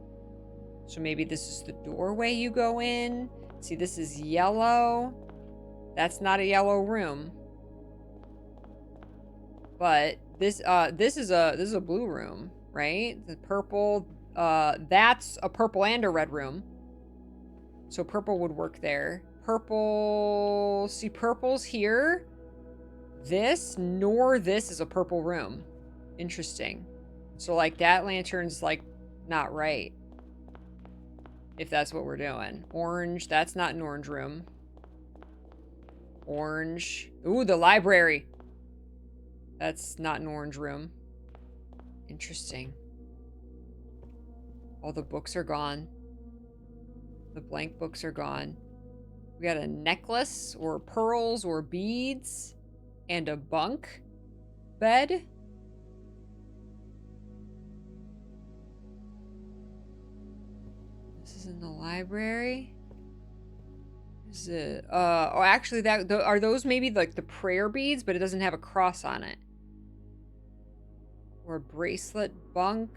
So maybe this is the doorway you go in. See, this is yellow. That's not a yellow room. But this is a blue room, right? The purple, that's a purple and a red room. So purple would work there. Purple, see purple's here. This nor this is a purple room. Interesting. So like that lantern's like not right. If that's what we're doing. Orange, that's not an orange room. Orange. Ooh, the library. That's not an orange room. Interesting. All the books are gone. The blank books are gone. We got a necklace or pearls or beads and a bunk bed. This is in the library. Is it oh actually are those maybe like the prayer beads, but it doesn't have a cross on it. Or a bracelet bunk.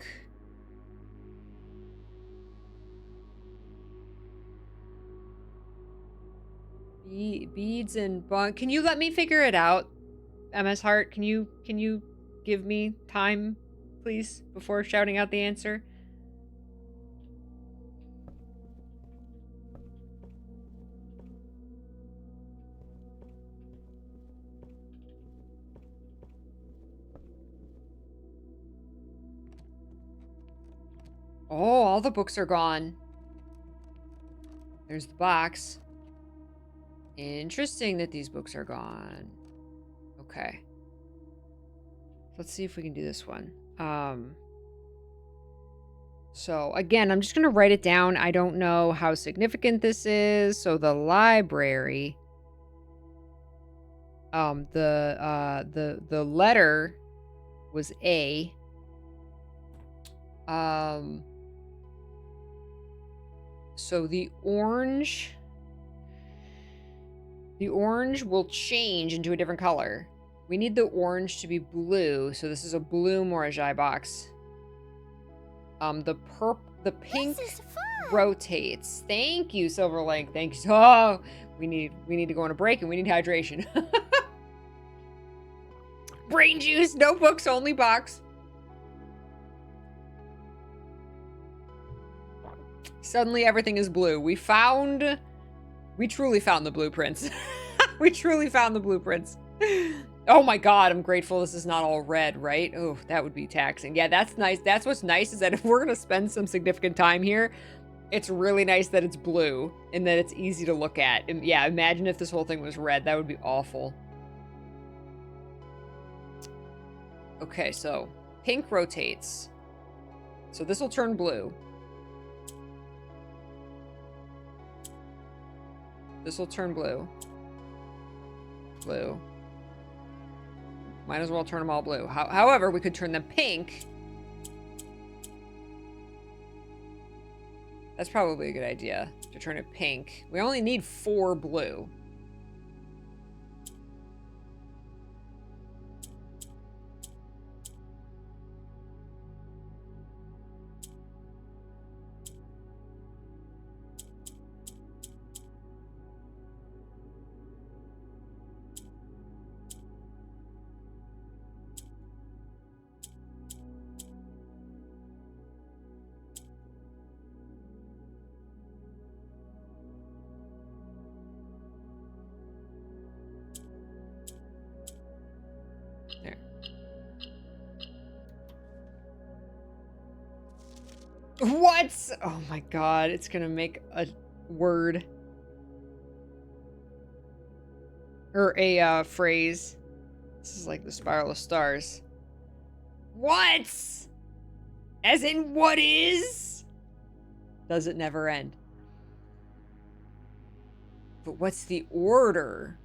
Beads and bunk. Can you let me figure it out? MS Heart, can you give me time, please, before shouting out the answer? Oh, all the books are gone. There's the box. Interesting that these books are gone. Okay. Let's see if we can do this one. So again, I'm just going to write it down. I don't know how significant this is. So the library, the letter was A. So the orange will change into a different color. We need the orange to be blue. So this is a blue Morajai box. The pink rotates. Thank you, Silverlink. Thank you. Oh, we need to go on a break and we need hydration. Brain juice, no books, only box. Suddenly everything is blue. We truly found the blueprints. We truly found the blueprints. Oh my god, I'm grateful this is not all red, right? Oh, that would be taxing. Yeah, that's nice. That's what's nice is that if we're going to spend some significant time here, it's really nice that it's blue and that it's easy to look at. And yeah, imagine if this whole thing was red. That would be awful. Okay, so pink rotates. So this will turn blue. This will turn blue. Blue. Might as well turn them all blue. However, we could turn them pink. That's probably a good idea, to turn it pink. We only need 4 blue. What? Oh my god, it's gonna make a word. Or a phrase. This is like the spiral of stars. What? As in what is? Does it never end? But what's the order?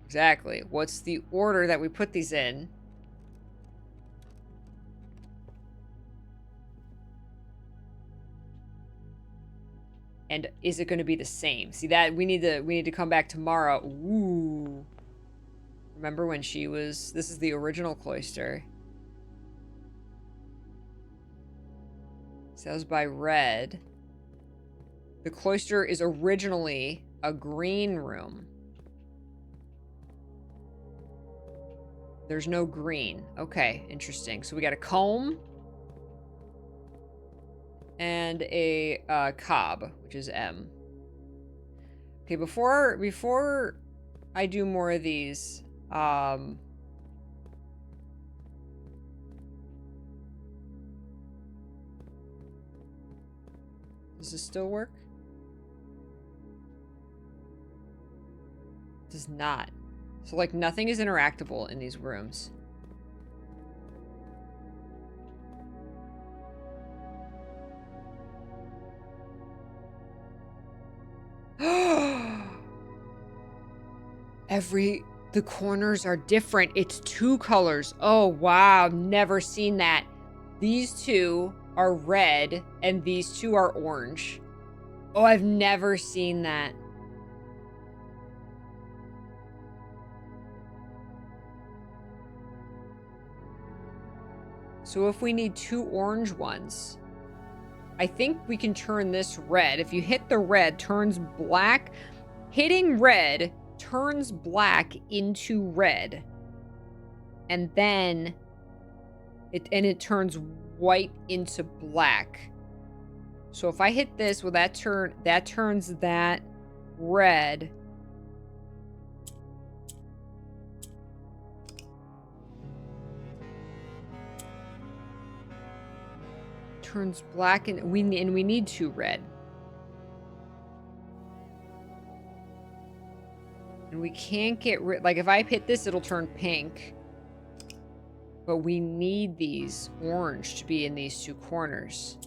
Exactly. What's the order that we put these in? And is it going to be the same? See that we need to come back tomorrow. Ooh. Remember when she was, this is the original cloister. So that was by red. The cloister is originally a green room. There's no green. Okay, interesting. So we got a comb and a cob, which is M. Okay, before I do more of these, does this still work? It does not. So like nothing is interactable in these rooms. The corners are different. It's 2 colors. Oh, wow. Never seen that. These 2 are red and these 2 are orange. Oh, I've never seen that. So if we need 2 orange ones, I think we can turn this red. If you hit the red, turns black. Hitting red turns black into red. And then it turns white into black. So if I hit this, well, that turns that red. Turns black, and we need 2 red. And we can't get rid, like if I hit this, it'll turn pink. But we need these orange to be in these 2 corners.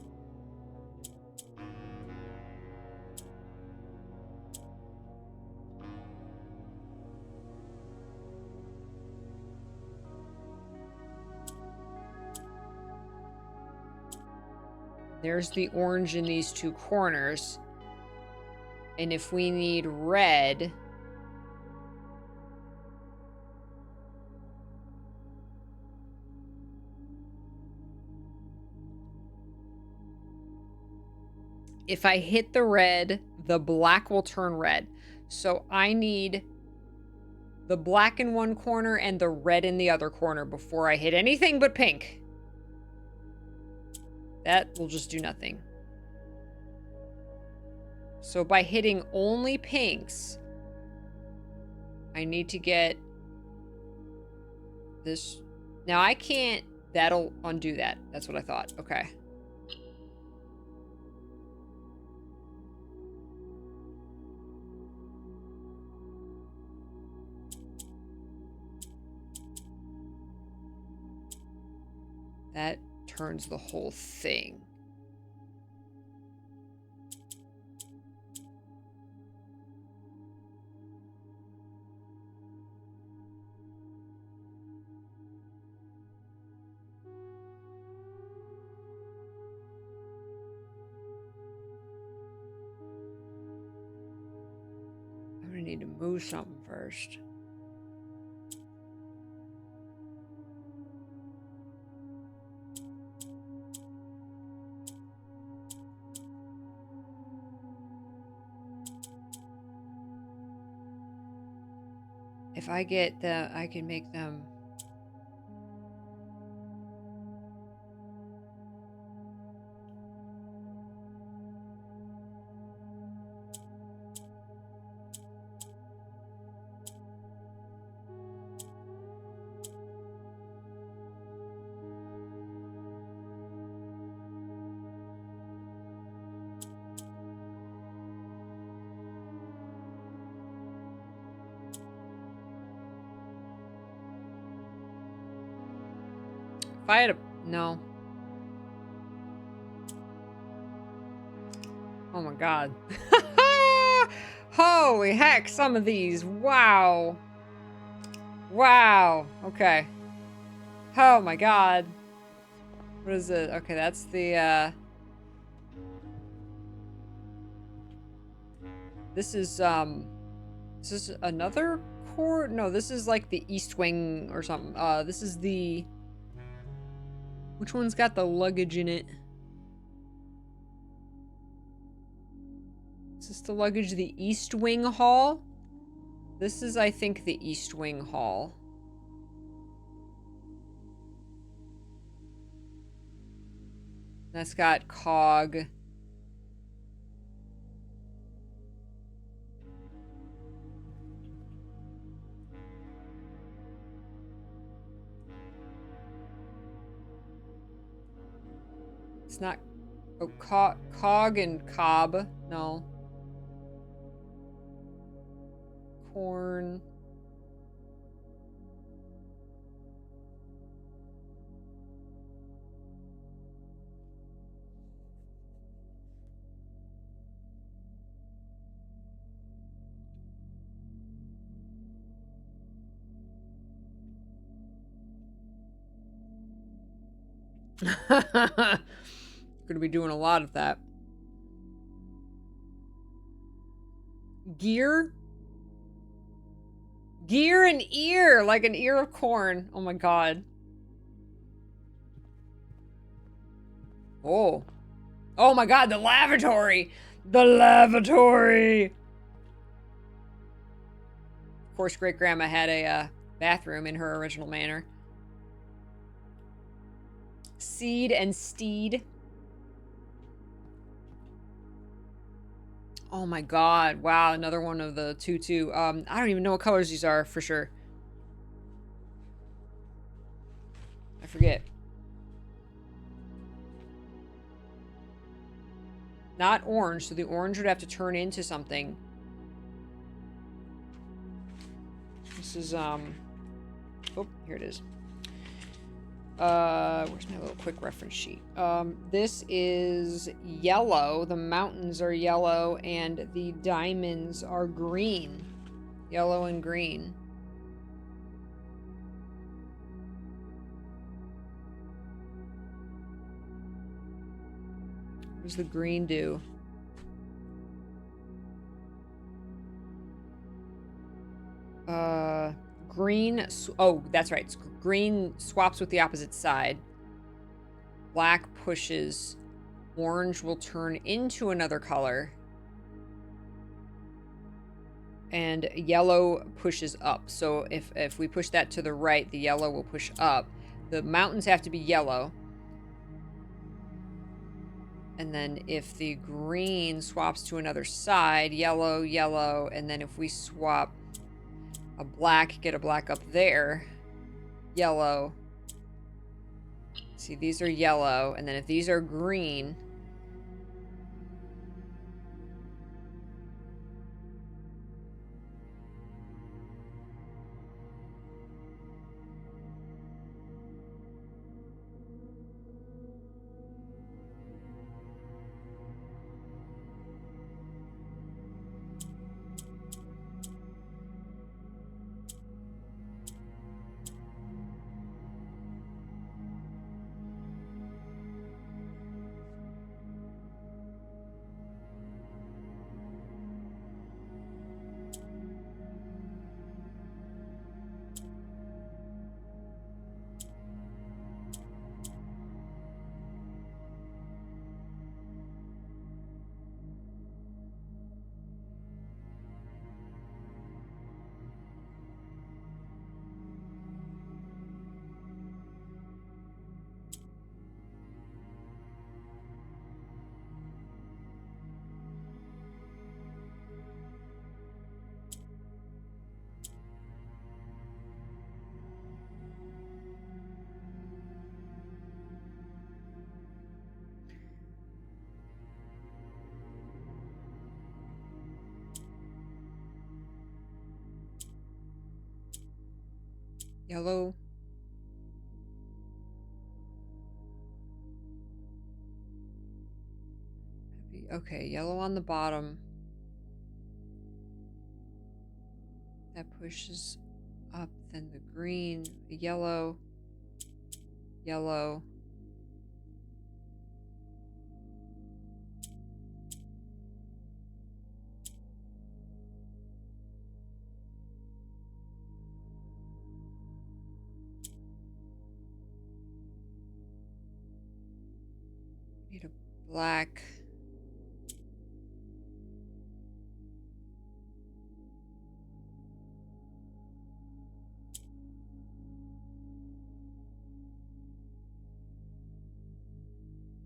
There's the orange in these 2 corners. And if we need red, if I hit the red, the black will turn red. So I need the black in one corner and the red in the other corner before I hit anything but pink. That will just do nothing. So by hitting only pinks, I need to get this. Now I can't, that'll undo that. That's what I thought. Okay. That turns the whole thing. I'm gonna need to move something first. If I get the, I can make them. If I had a... No. Oh my god. Holy heck, some of these. Wow. Wow. Okay. Oh my god. What is it? Okay, that's the, This is another core? No, this is like the east wing or something. This is the... Which one's got the luggage in it? Is this the luggage, the east wing hall? This is, I think, the east wing hall. That's got cog. It's not... Oh, cog and cob. No. Corn. Gonna be doing a lot of that. Gear? Gear and ear, like an ear of corn. Oh my god. Oh. Oh my god, the lavatory! The lavatory! Of course, great-grandma had a bathroom in her original manor. Seed and steed. Oh my god, wow, another one of the tutu. I don't even know what colors these are for sure. I forget. Not orange, so the orange would have to turn into something. This is, oh, here it is. Where's my little quick reference sheet? This is yellow. The mountains are yellow, and the diamonds are green. Yellow and green. What does the green do? Green, oh, that's right. Green swaps with the opposite side. Black pushes. Orange will turn into another color. And yellow pushes up. So if we push that to the right, the yellow will push up. The mountains have to be yellow. And then if the green swaps to another side, yellow, yellow, and then if we swap a black, get a black up there, yellow. See, these are yellow, and then if these are green, yellow. Okay, yellow on the bottom. That pushes up, then the green, the yellow, yellow. Need a black.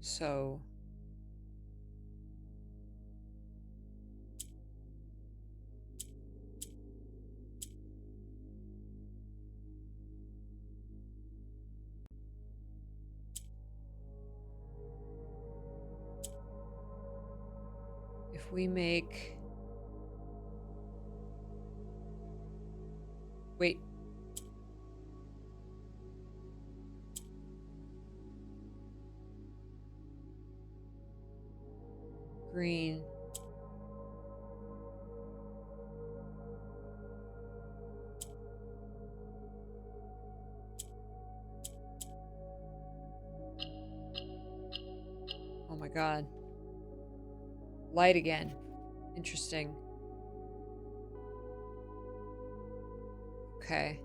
So if we make, wait, green. Oh my God. Light again. Interesting. Okay.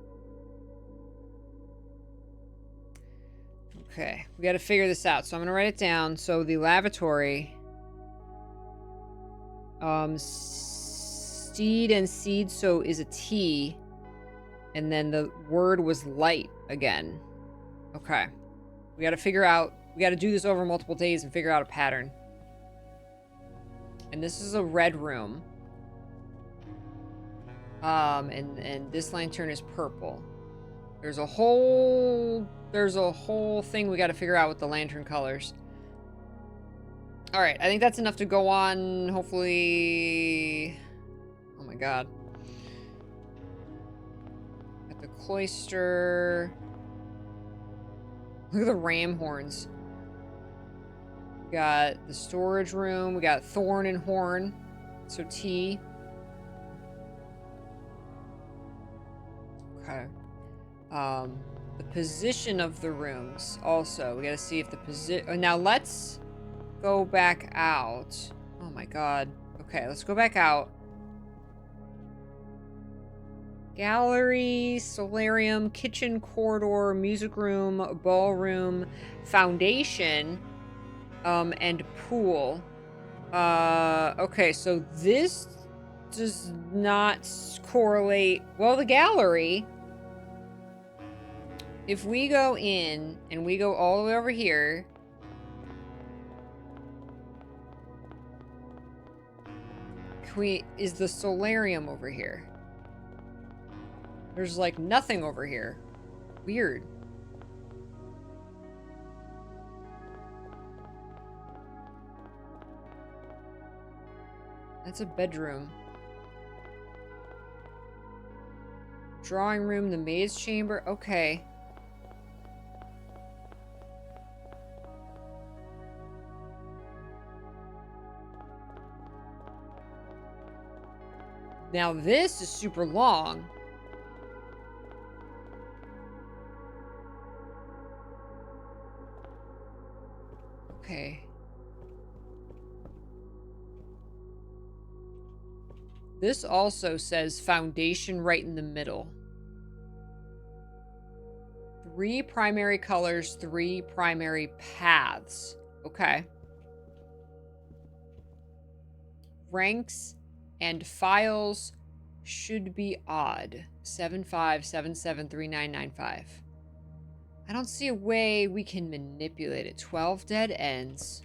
Okay. We got to figure this out. So I'm going to write it down. So the lavatory. Steed and seed, so is a T. And then the word was light again. Okay. We got to figure out, we got to do this over multiple days and figure out a pattern. And this is a red room. And this lantern is purple. There's a whole thing we got to figure out with the lantern colors. All right, I think that's enough to go on. Hopefully, oh my God. At the cloister. Look at the ram horns. We got the storage room. We got thorn and horn. So T. Okay. The position of the rooms also. We gotta see if the position. Now let's go back out. Oh my God. Okay, let's go back out. Gallery, solarium, kitchen corridor, music room, ballroom, foundation, and pool. Okay, so this does not correlate. Well, the gallery. If we go in and we go all the way over here. Is the solarium over here? There's like nothing over here. Weird. That's a bedroom. Drawing room, the maid's chamber. Okay. Now this is super long. Okay. This also says foundation right in the middle. 3 primary colors, 3 primary paths. Okay. Ranks and files should be odd. 75773995. I don't see a way we can manipulate it. 12 dead ends.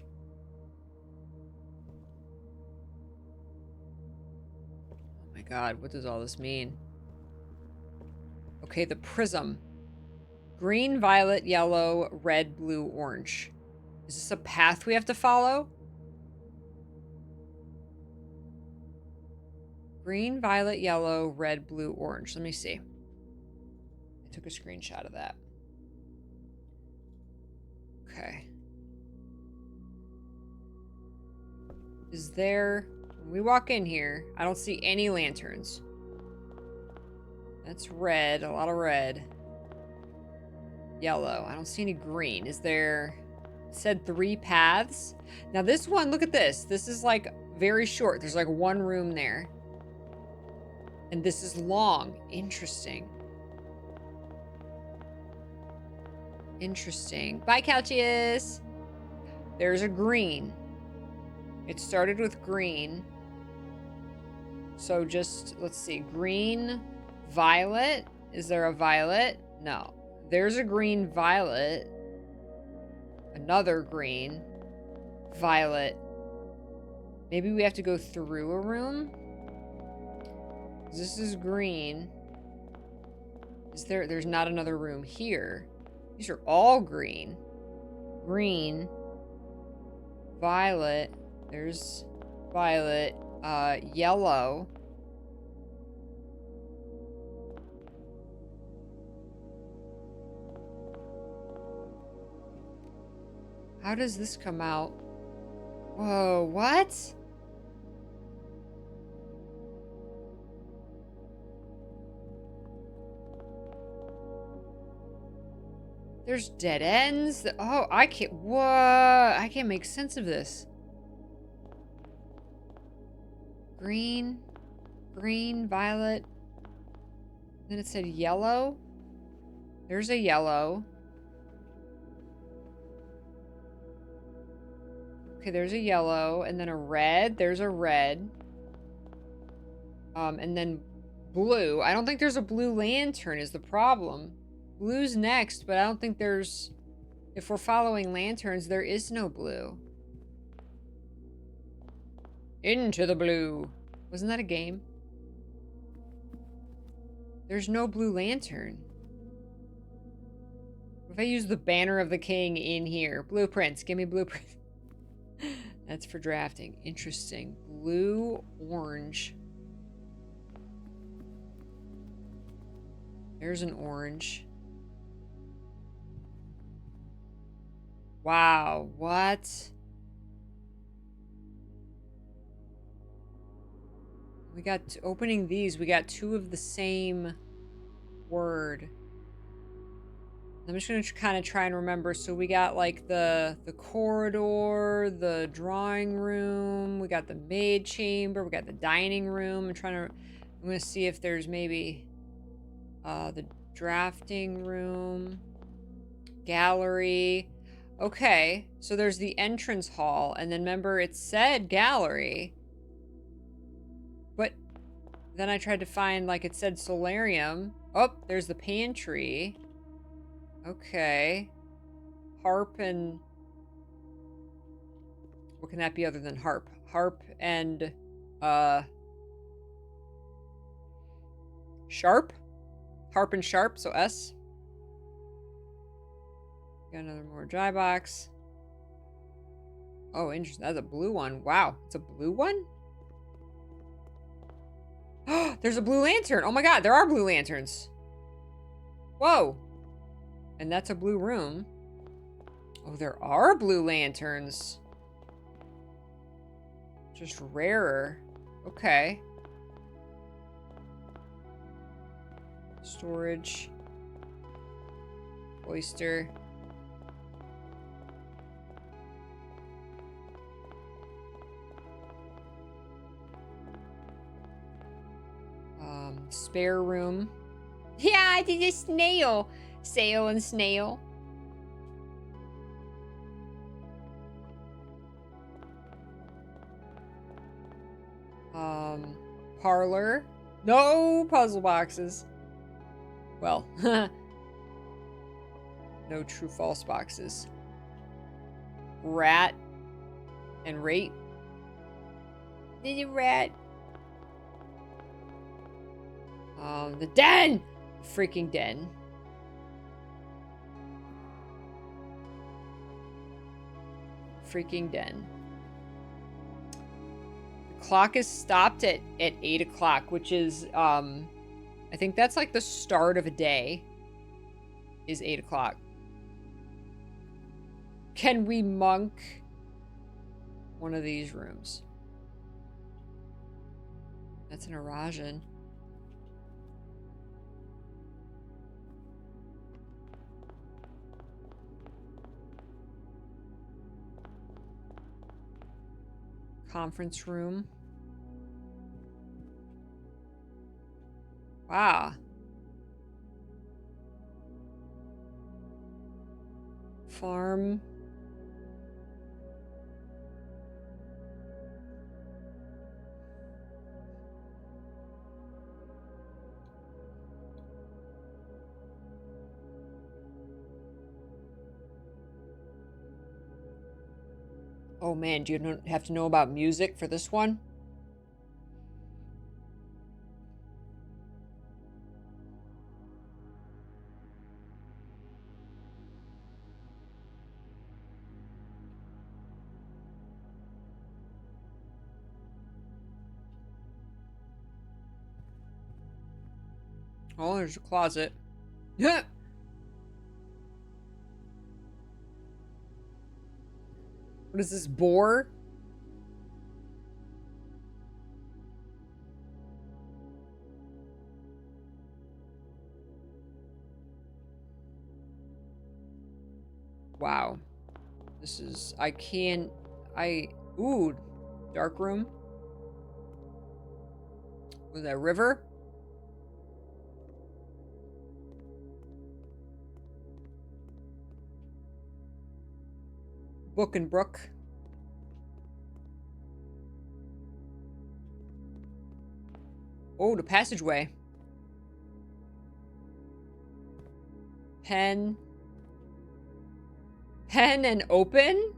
Oh my God, what does all this mean? Okay, the prism. Green, violet, yellow, red, blue, orange. Is this a path we have to follow? Green, violet, yellow, red, blue, orange. Let me see. I took a screenshot of that. Okay. Is there... When we walk in here, I don't see any lanterns. That's red. A lot of red. Yellow. I don't see any green. Is there... It said 3 paths. Now this one, look at this. This is like very short. There's like 1 room there. And this is long. Interesting. Interesting. Bye, couches. There's a green. It started with green. So just, let's see. Green, violet. Is there a violet? No. There's a green, violet. Another green, violet. Maybe we have to go through a room? This is green. Is there... There's not another room here. These are all green. Green. Violet. There's violet. Yellow. How does this come out? Whoa, what? There's dead ends. Oh, I can't... What? I can't make sense of this. Green. Green, violet. Then it said yellow. There's a yellow. Okay, there's a yellow. And then a red. There's a red. And then blue. I don't think there's a blue lantern is the problem. Blue's next, but I don't think there's... If we're following lanterns, there is no blue. Into the blue. Wasn't that a game? There's no blue lantern. If I use the banner of the king in here. Blueprints. Give me blueprints. That's for drafting. Interesting. Blue, orange. There's an orange. Wow, what? We got, opening these, we got 2 of the same word. I'm just gonna kind of try and remember. So we got like the corridor, the drawing room, we got the maid chamber, we got the dining room. I'm gonna see if there's maybe the drafting room, gallery. Okay, so there's the entrance hall, and then remember it said gallery. But then I tried to find, like, it said solarium. Oh, there's the pantry. Okay. Harp and... What can that be other than harp? Harp and, sharp? Harp and sharp, so S. Got another more dry box. Oh, interesting. That's a blue one. Wow. It's a blue one? Oh, there's a blue lantern. Oh my god, there are blue lanterns. Whoa. And that's a blue room. Oh, there are blue lanterns. Just rarer. Okay. Storage. Oyster. Spare room. Yeah, I did a snail. Sail and snail. Parlor. No puzzle boxes. Well, no true false boxes. Rat and rate. Did you rat? The den! Freaking den. Freaking den. The clock is stopped at 8 o'clock, which is, I think that's like the start of a day, is 8 o'clock. Can we monk one of these rooms? That's an Arajan. Conference room. Wow. Farm. Oh man, do you have to know about music for this one? Oh, there's a closet. Yeah. What is this, boar? Wow. This is, ooh, dark room. Was that river? Book and brook. Oh, the passageway. Pen. Pen and open?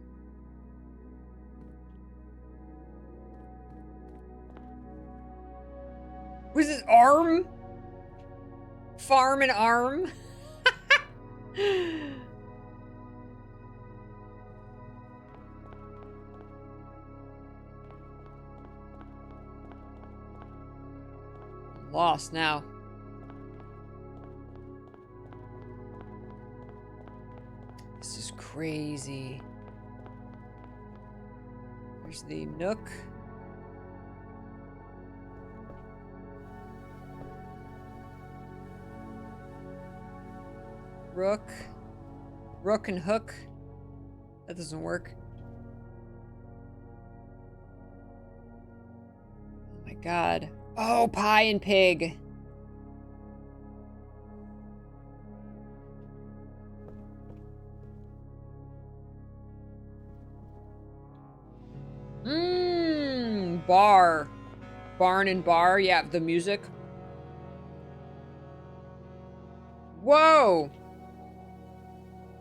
Was this arm? Farm and arm? Lost now. This is crazy. Here's the nook. Rook. Rook and hook. That doesn't work. Oh my god. Oh, pie and pig. Bar. Barn and bar. Yeah, the music. Whoa.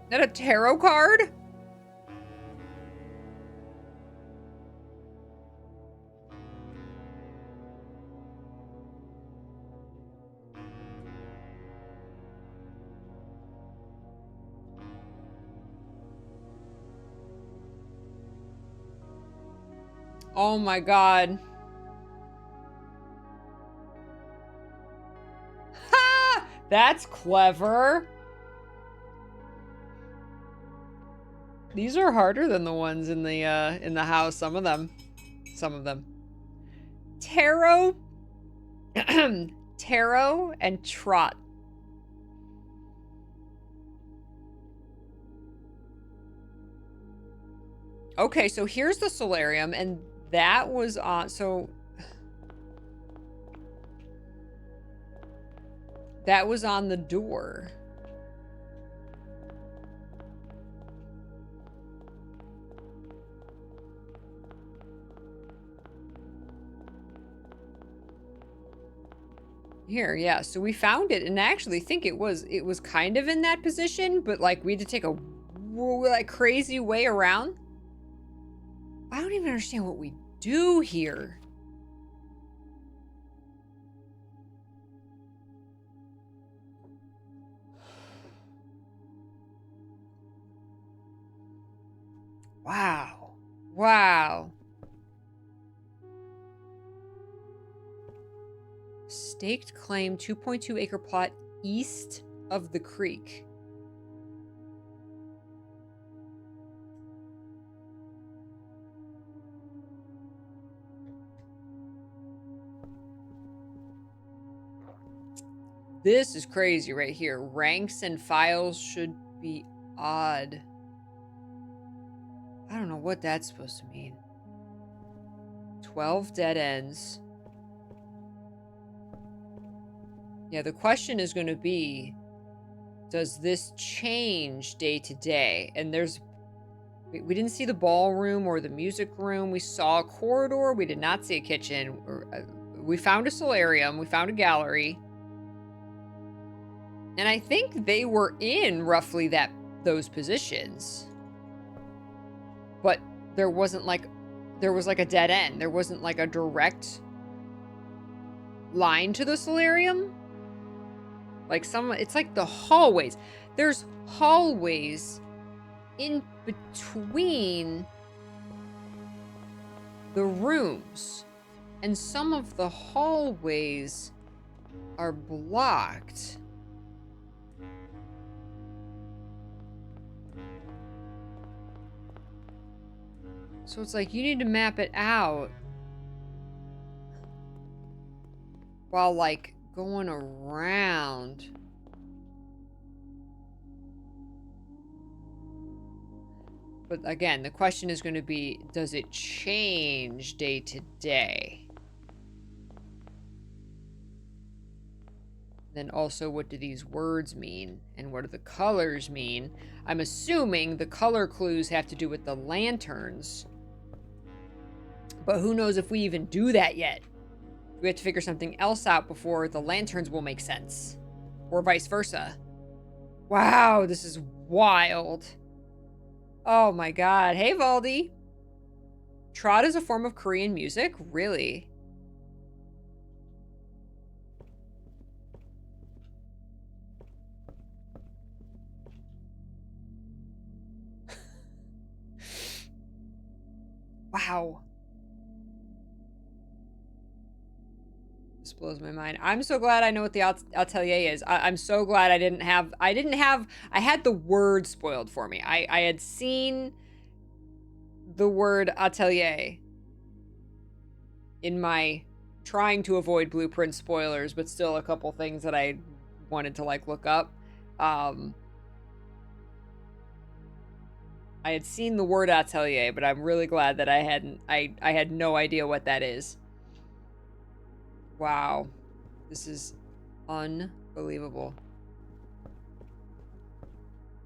Is that a tarot card? Oh my god. Ha! That's clever. These are harder than the ones in the house. Some of them. Some of them. Tarot. Tarot and trot. Okay, so here's the solarium, and that was on, so that was on the door. Here, yeah, so we found it, and I actually think it was kind of in that position, but like we had to take a like crazy way around. I don't even understand what we do here. Wow. Wow. Staked claim 2.2 acre plot east of the creek. This is crazy right here. Ranks and files should be odd. I don't know what that's supposed to mean. 12 dead ends. Yeah, the question is going to be, does this change day to day? And we didn't see the ballroom or the music room. We saw a corridor. We did not see a kitchen. We found a solarium. We found a gallery. And I think they were in roughly those positions. But there wasn't like, there was like a dead end. There wasn't like a direct line to the solarium. Like it's like the hallways. There's hallways in between the rooms. And some of the hallways are blocked. So it's like you need to map it out while like going around. But again, the question is going to be, does it change day to day? Then also, what do these words mean? And what do the colors mean? I'm assuming the color clues have to do with the lanterns. But who knows if we even do that yet? We have to figure something else out before the lanterns will make sense. Or vice versa. Wow, this is wild. Oh my god. Hey, Valdi. Trot is a form of Korean music? Really? Wow. This blows my mind. I'm so glad I know what the atelier is. I'm so glad I had the word spoiled for me. I had seen the word atelier in my trying to avoid blueprint spoilers, but still a couple things that I wanted to like look up. I had seen the word atelier, but I'm really glad that I had no idea what that is. Wow. This is unbelievable.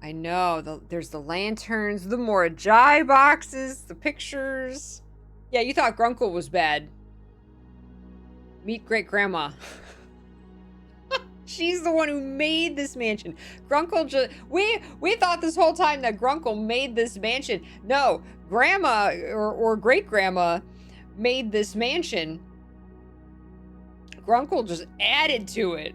I know. There's the lanterns, the Morajai boxes, the pictures. Yeah, you thought Grunkle was bad. Meet great-grandma. She's the one who made this mansion. Grunkle just... We thought this whole time that Grunkle made this mansion. No, Grandma or great-grandma made this mansion. Grunkle just added to it.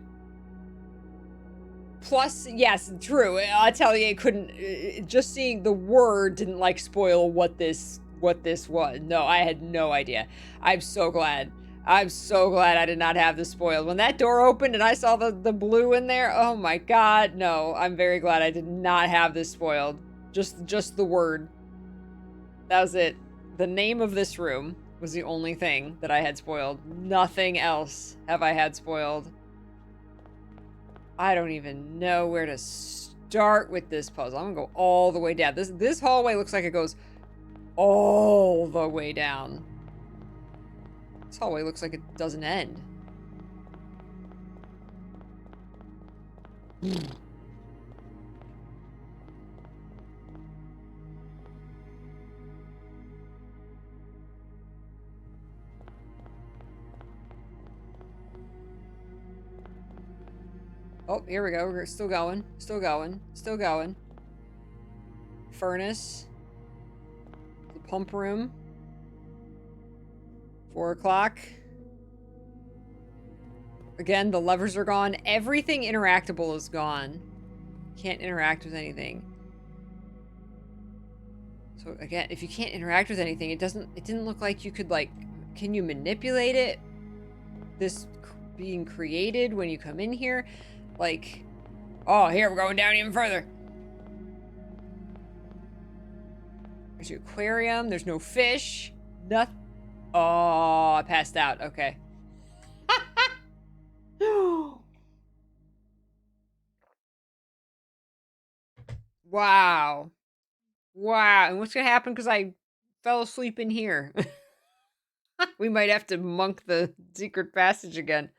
Plus, yes, true. Atelier couldn't... just seeing the word didn't, like, spoil what this was. No, I had no idea. I'm so glad. I'm so glad I did not have this spoiled. When that door opened and I saw the blue in there, oh my god, no. I'm very glad I did not have this spoiled. Just the word. That was it. The name of this room was the only thing that I had spoiled. Nothing else have I had spoiled. I don't even know where to start with this puzzle. I'm gonna go all the way down. This hallway looks like it goes all the way down. This hallway looks like it doesn't end. Oh, here we go. We're still going. Still going. Still going. Furnace. The pump room. 4 o'clock. Again, the levers are gone. Everything interactable is gone. Can't interact with anything. So again, if you can't interact with anything, it didn't look like you could, like, can you manipulate it? This being created when you come in here? Like, oh, here, we're going down even further. There's your aquarium. There's no fish. Nothing. Oh, I passed out. Okay. Wow. Wow. And what's gonna happen because I fell asleep in here? We might have to monk the secret passage again.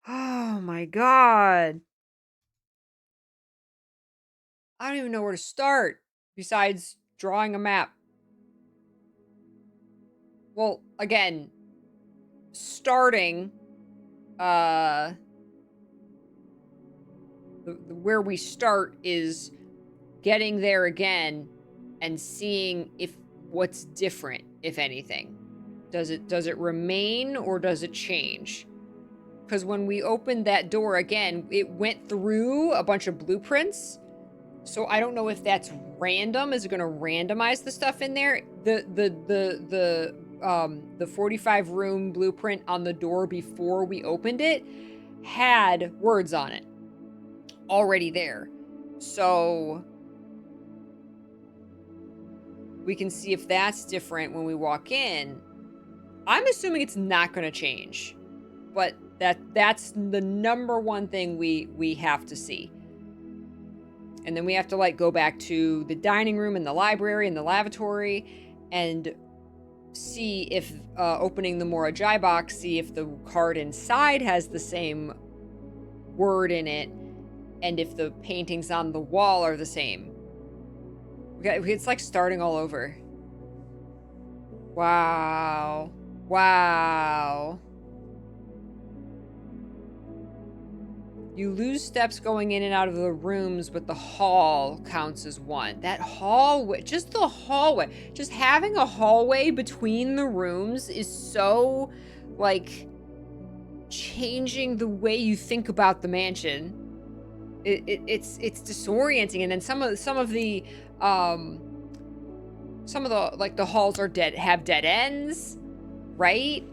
Oh my god. I don't even know where to start besides drawing a map. Well, again, starting uh where we start is getting there again and seeing if what's different, if anything. Does it remain or does it change? Because when we opened that door again, it went through a bunch of blueprints. So I don't know if that's random. Is it going to randomize the stuff in there? The 45 room blueprint on the door before we opened it had words on it already there. So we can see if that's different when we walk in. I'm assuming it's not going to change, but that's the number one thing we have to see. And then we have to like go back to the dining room and the library and the lavatory and see if opening the Morajai box, see if the card inside has the same word in it and if the paintings on the wall are the same. It's like starting all over. Wow. Wow. You lose steps going in and out of the rooms, but the hall counts as one. That hallway, just the hallway, just having a hallway between the rooms is so, like, changing the way you think about the mansion. It's disorienting, and then some of the like the halls are have dead ends, right?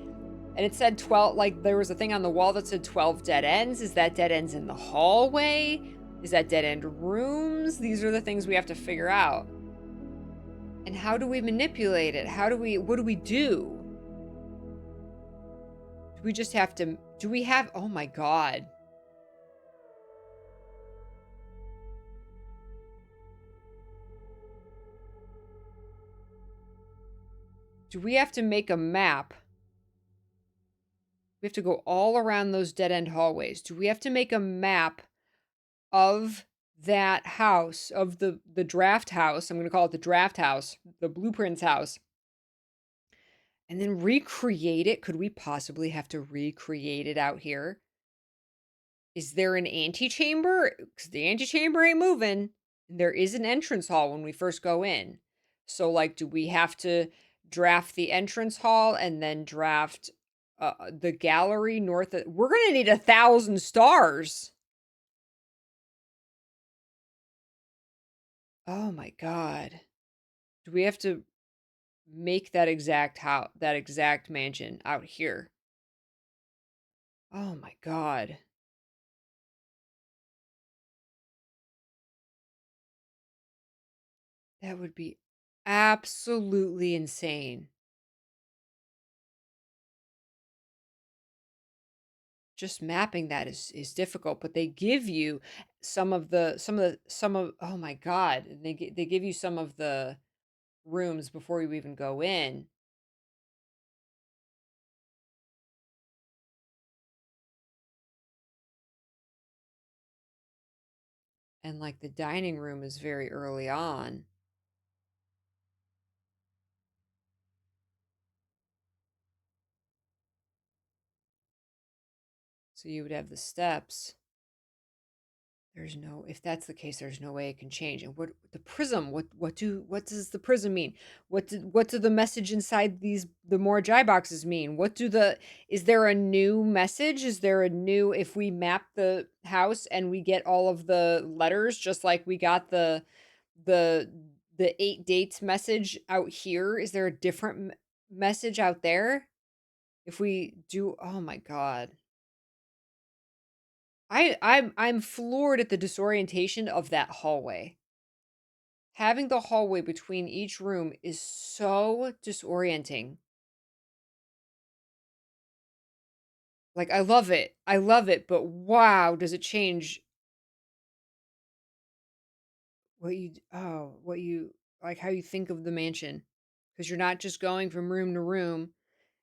And it said 12, like there was a thing on the wall that said 12 dead ends. Is that dead ends in the hallway? Is that dead end rooms? These are the things we have to figure out. And how do we manipulate it? What do we do? Do we just have to, do we have, oh my God. Do we have to make a map? We have to go all around those dead end hallways. Do we have to make a map of that house, of the draft house? I'm going to call it the draft house, the blueprints house. And then recreate it? Could we possibly have to recreate it out here? Is there an antechamber? Because the antechamber ain't moving. There is an entrance hall when we first go in. So, like, do we have to draft the entrance hall and then draft the gallery north of... We're going to need 1,000 stars. Oh my God. Do we have to make that exact house, that exact mansion out here? Oh my God. That would be absolutely insane. Just mapping that is difficult, but they give you some of oh my God, they give you some of the rooms before you even go in. And like the dining room is very early on. So you would have the steps. There's no, if that's the case, there's no way it can change. And what the prism, what does the prism mean? What do the message inside the more Jai boxes mean? Is there a new message? Is there a new, if we map the house and we get all of the letters, just like we got the the 8 dates message out here, is there a different message out there? If we do, oh my God. I'm floored at the disorientation of that hallway. Having the hallway between each room is so disorienting. Like, I love it. I love it, but wow, does it change what you like how you think of the mansion, because you're not just going from room to room,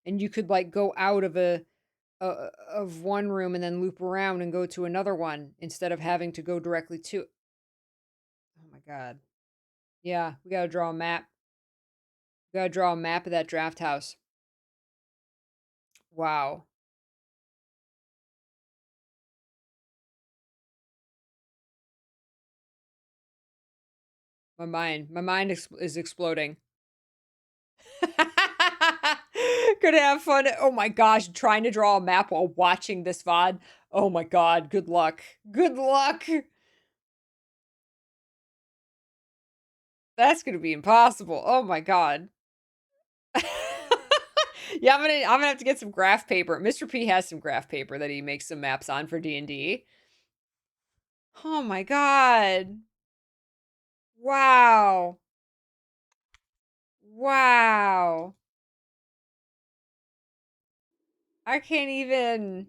and you could like go out of of one room and then loop around and go to another one instead of having to go directly to. Oh my god. Yeah, we gotta draw a map. We gotta draw a map of that draft house. Wow. My mind is exploding. Gonna have fun. Oh my gosh, trying to draw a map while watching this VOD. Oh my god, good luck. Good luck. That's gonna be impossible. Oh my god. Yeah, I'm gonna have to get some graph paper. Mr. P has some graph paper that he makes some maps on for D&D. Oh my god. Wow. Wow. I can't even.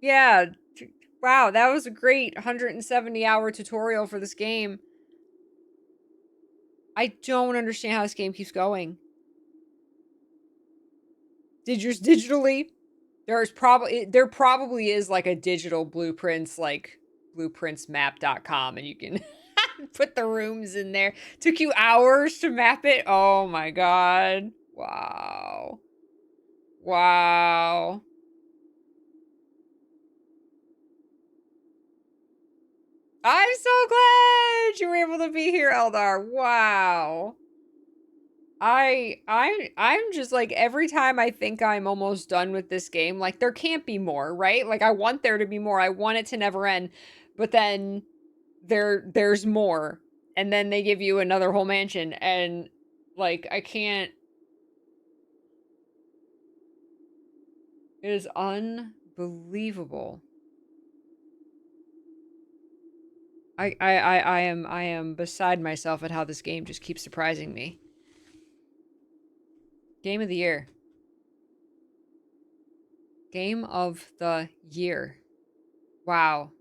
Yeah. Wow, that was a great 170-hour tutorial for this game. I don't understand how this game keeps going. Did yours digitally? There probably is like a digital blueprints, like blueprintsmap.com, and you can put the rooms in there. Took you hours to map it. Oh my god. Wow. Wow. I'm so glad you were able to be here, Eldar. Wow. I'm just like every time I think I'm almost done with this game, like there can't be more, right? Like I want there to be more. I want it to never end. But then there's more. And then they give you another whole mansion and like I can't. It is unbelievable. I am beside myself at how this game just keeps surprising me. Game of the year. Game of the year. Wow.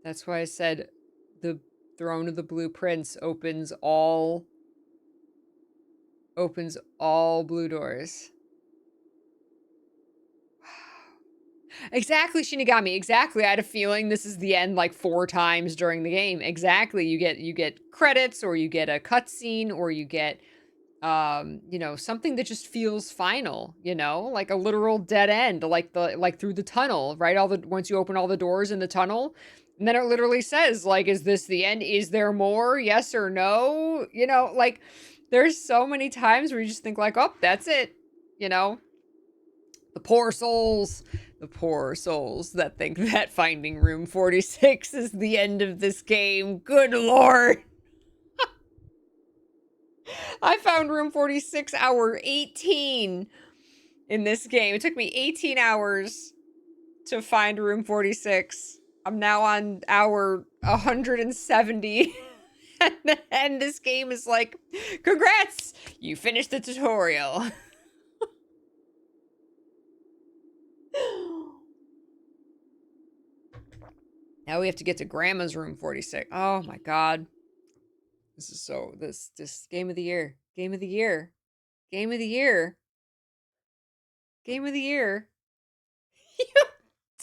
That's why I said the Throne of the Blue Prince opens all blue doors. Exactly, Shinigami. Exactly. I had a feeling this is the end like 4 times during the game. Exactly. You get credits or you get a cutscene or you get something that just feels final, like a literal dead end, like through the tunnel, right? Once you open all the doors in the tunnel, and then it literally says, like, is this the end? Is there more? Yes or no? Like there's so many times where you just think like, oh, that's it, you know? The poor souls. The poor souls that think that finding room 46 is the end of this game. Good lord. I found room 46 hour 18 in this game. It took me 18 hours to find room 46. I'm now on hour 170. And this game is like, congrats, you finished the tutorial. Now we have to get to Grandma's room 46. Oh my god. This game of the year. Game of the year. Game of the year. Game of the year. You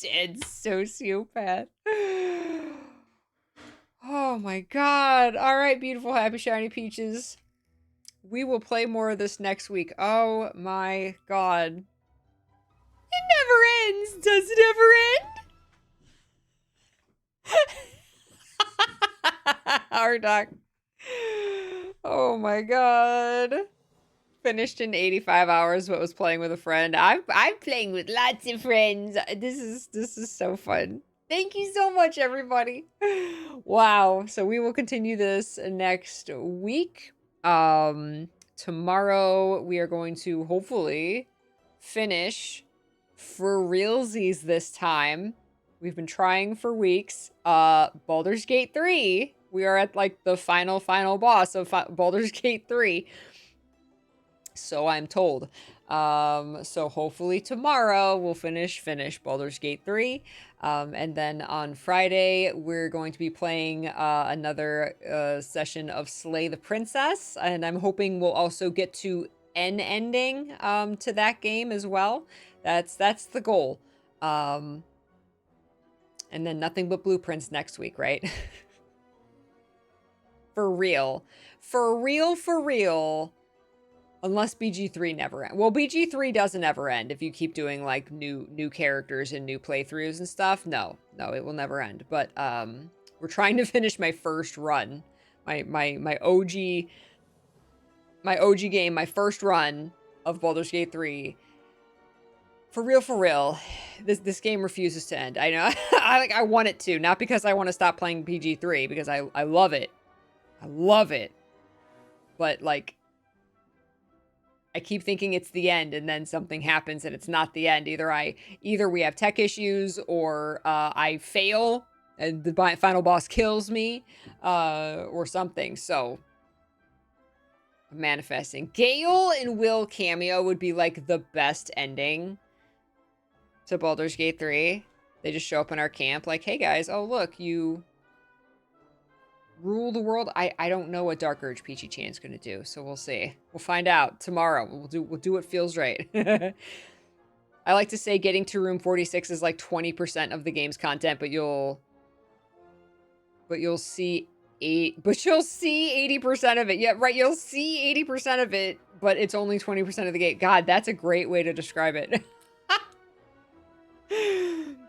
dead sociopath. Oh my god. All right, beautiful, happy, shiny peaches. We will play more of this next week. Oh my god. It never ends. Does it ever end? Our doc. Oh my god. Finished in 85 hours, but was playing with a friend. I'm playing with lots of friends. This is so fun. Thank you so much, everybody. Wow. So we will continue this next week. Tomorrow we are going to hopefully finish for realsies this time. We've been trying for weeks. Baldur's Gate 3. We are at like the final boss of Baldur's Gate 3. So I'm told. So hopefully tomorrow we'll finish Baldur's Gate 3. And then on Friday, we're going to be playing another session of Slay the Princess. And I'm hoping we'll also get to an ending to that game as well. That's the goal. And then nothing but blueprints next week, right? For real. For real, for real. Unless BG3 never ends. Well, BG3 doesn't ever end if you keep doing like new characters and new playthroughs and stuff. No, it will never end. But we're trying to finish my first run, my OG game, my first run of Baldur's Gate 3. For real, this game refuses to end. I know. I want it to, not because I want to stop playing BG3, because I love it. I love it. But like, I keep thinking it's the end, and then something happens and it's not the end. Either we have tech issues, or I fail and the final boss kills me, or something. So I'm manifesting. Gale and Will cameo would be like the best ending to Baldur's Gate 3. They just show up in our camp like, hey guys, oh look, you rule the world. I don't know what Dark Urge Peachy Chan's gonna do, so we'll see. We'll find out tomorrow. We'll do what feels right. I like to say getting to room 46 is like 20% of the game's content, but you'll see 80% of it. Yeah, right. You'll see 80% of it, but it's only 20% of the game. God, that's a great way to describe it.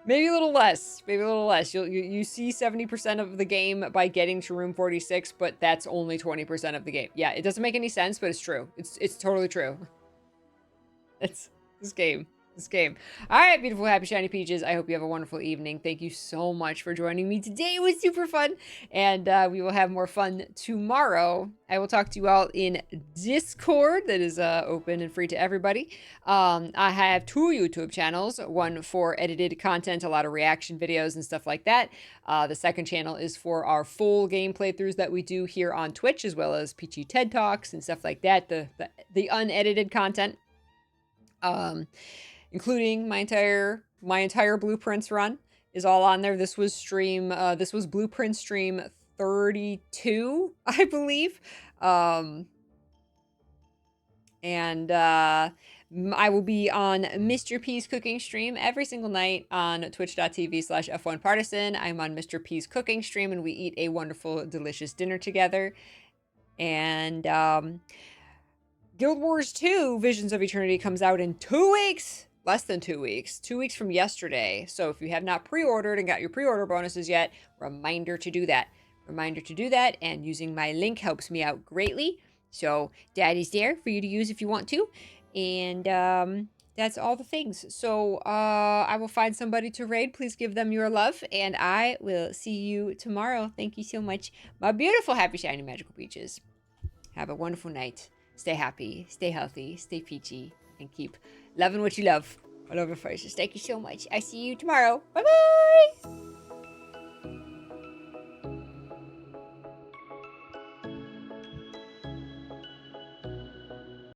Maybe a little less. You see 70% of the game by getting to room 46, but that's only 20% of the game. Yeah, it doesn't make any sense, but it's true. It's totally true. It's this game. All right, beautiful, happy, shiny peaches. I hope you have a wonderful evening. Thank you so much for joining me today. It was super fun, and we will have more fun tomorrow. I will talk to you all in Discord that is open and free to everybody. I have 2 YouTube channels, one for edited content, a lot of reaction videos and stuff like that. The second channel is for our full game playthroughs that we do here on Twitch, as well as Peachy TED Talks and stuff like that, the unedited content. Including my entire blueprints run is all on there. This was blueprint stream 32, I believe. And I will be on Mr. P's cooking stream every single night on twitch.tv/F1Partisan. I'm on Mr. P's cooking stream, and we eat a wonderful, delicious dinner together. And Guild Wars 2 Visions of Eternity comes out in 2 weeks. Less than 2 weeks. 2 weeks from yesterday. So if you have not pre-ordered and got your pre-order bonuses yet, reminder to do that. And using my link helps me out greatly. So that is there for you to use if you want to. And that's all the things. So I will find somebody to raid. Please give them your love. And I will see you tomorrow. Thank you so much, my beautiful, happy, shiny, magical peaches. Have a wonderful night. Stay happy, stay healthy, stay peachy, and keep loving what you love. I love your faces. Thank you so much. I see you tomorrow. Bye-bye.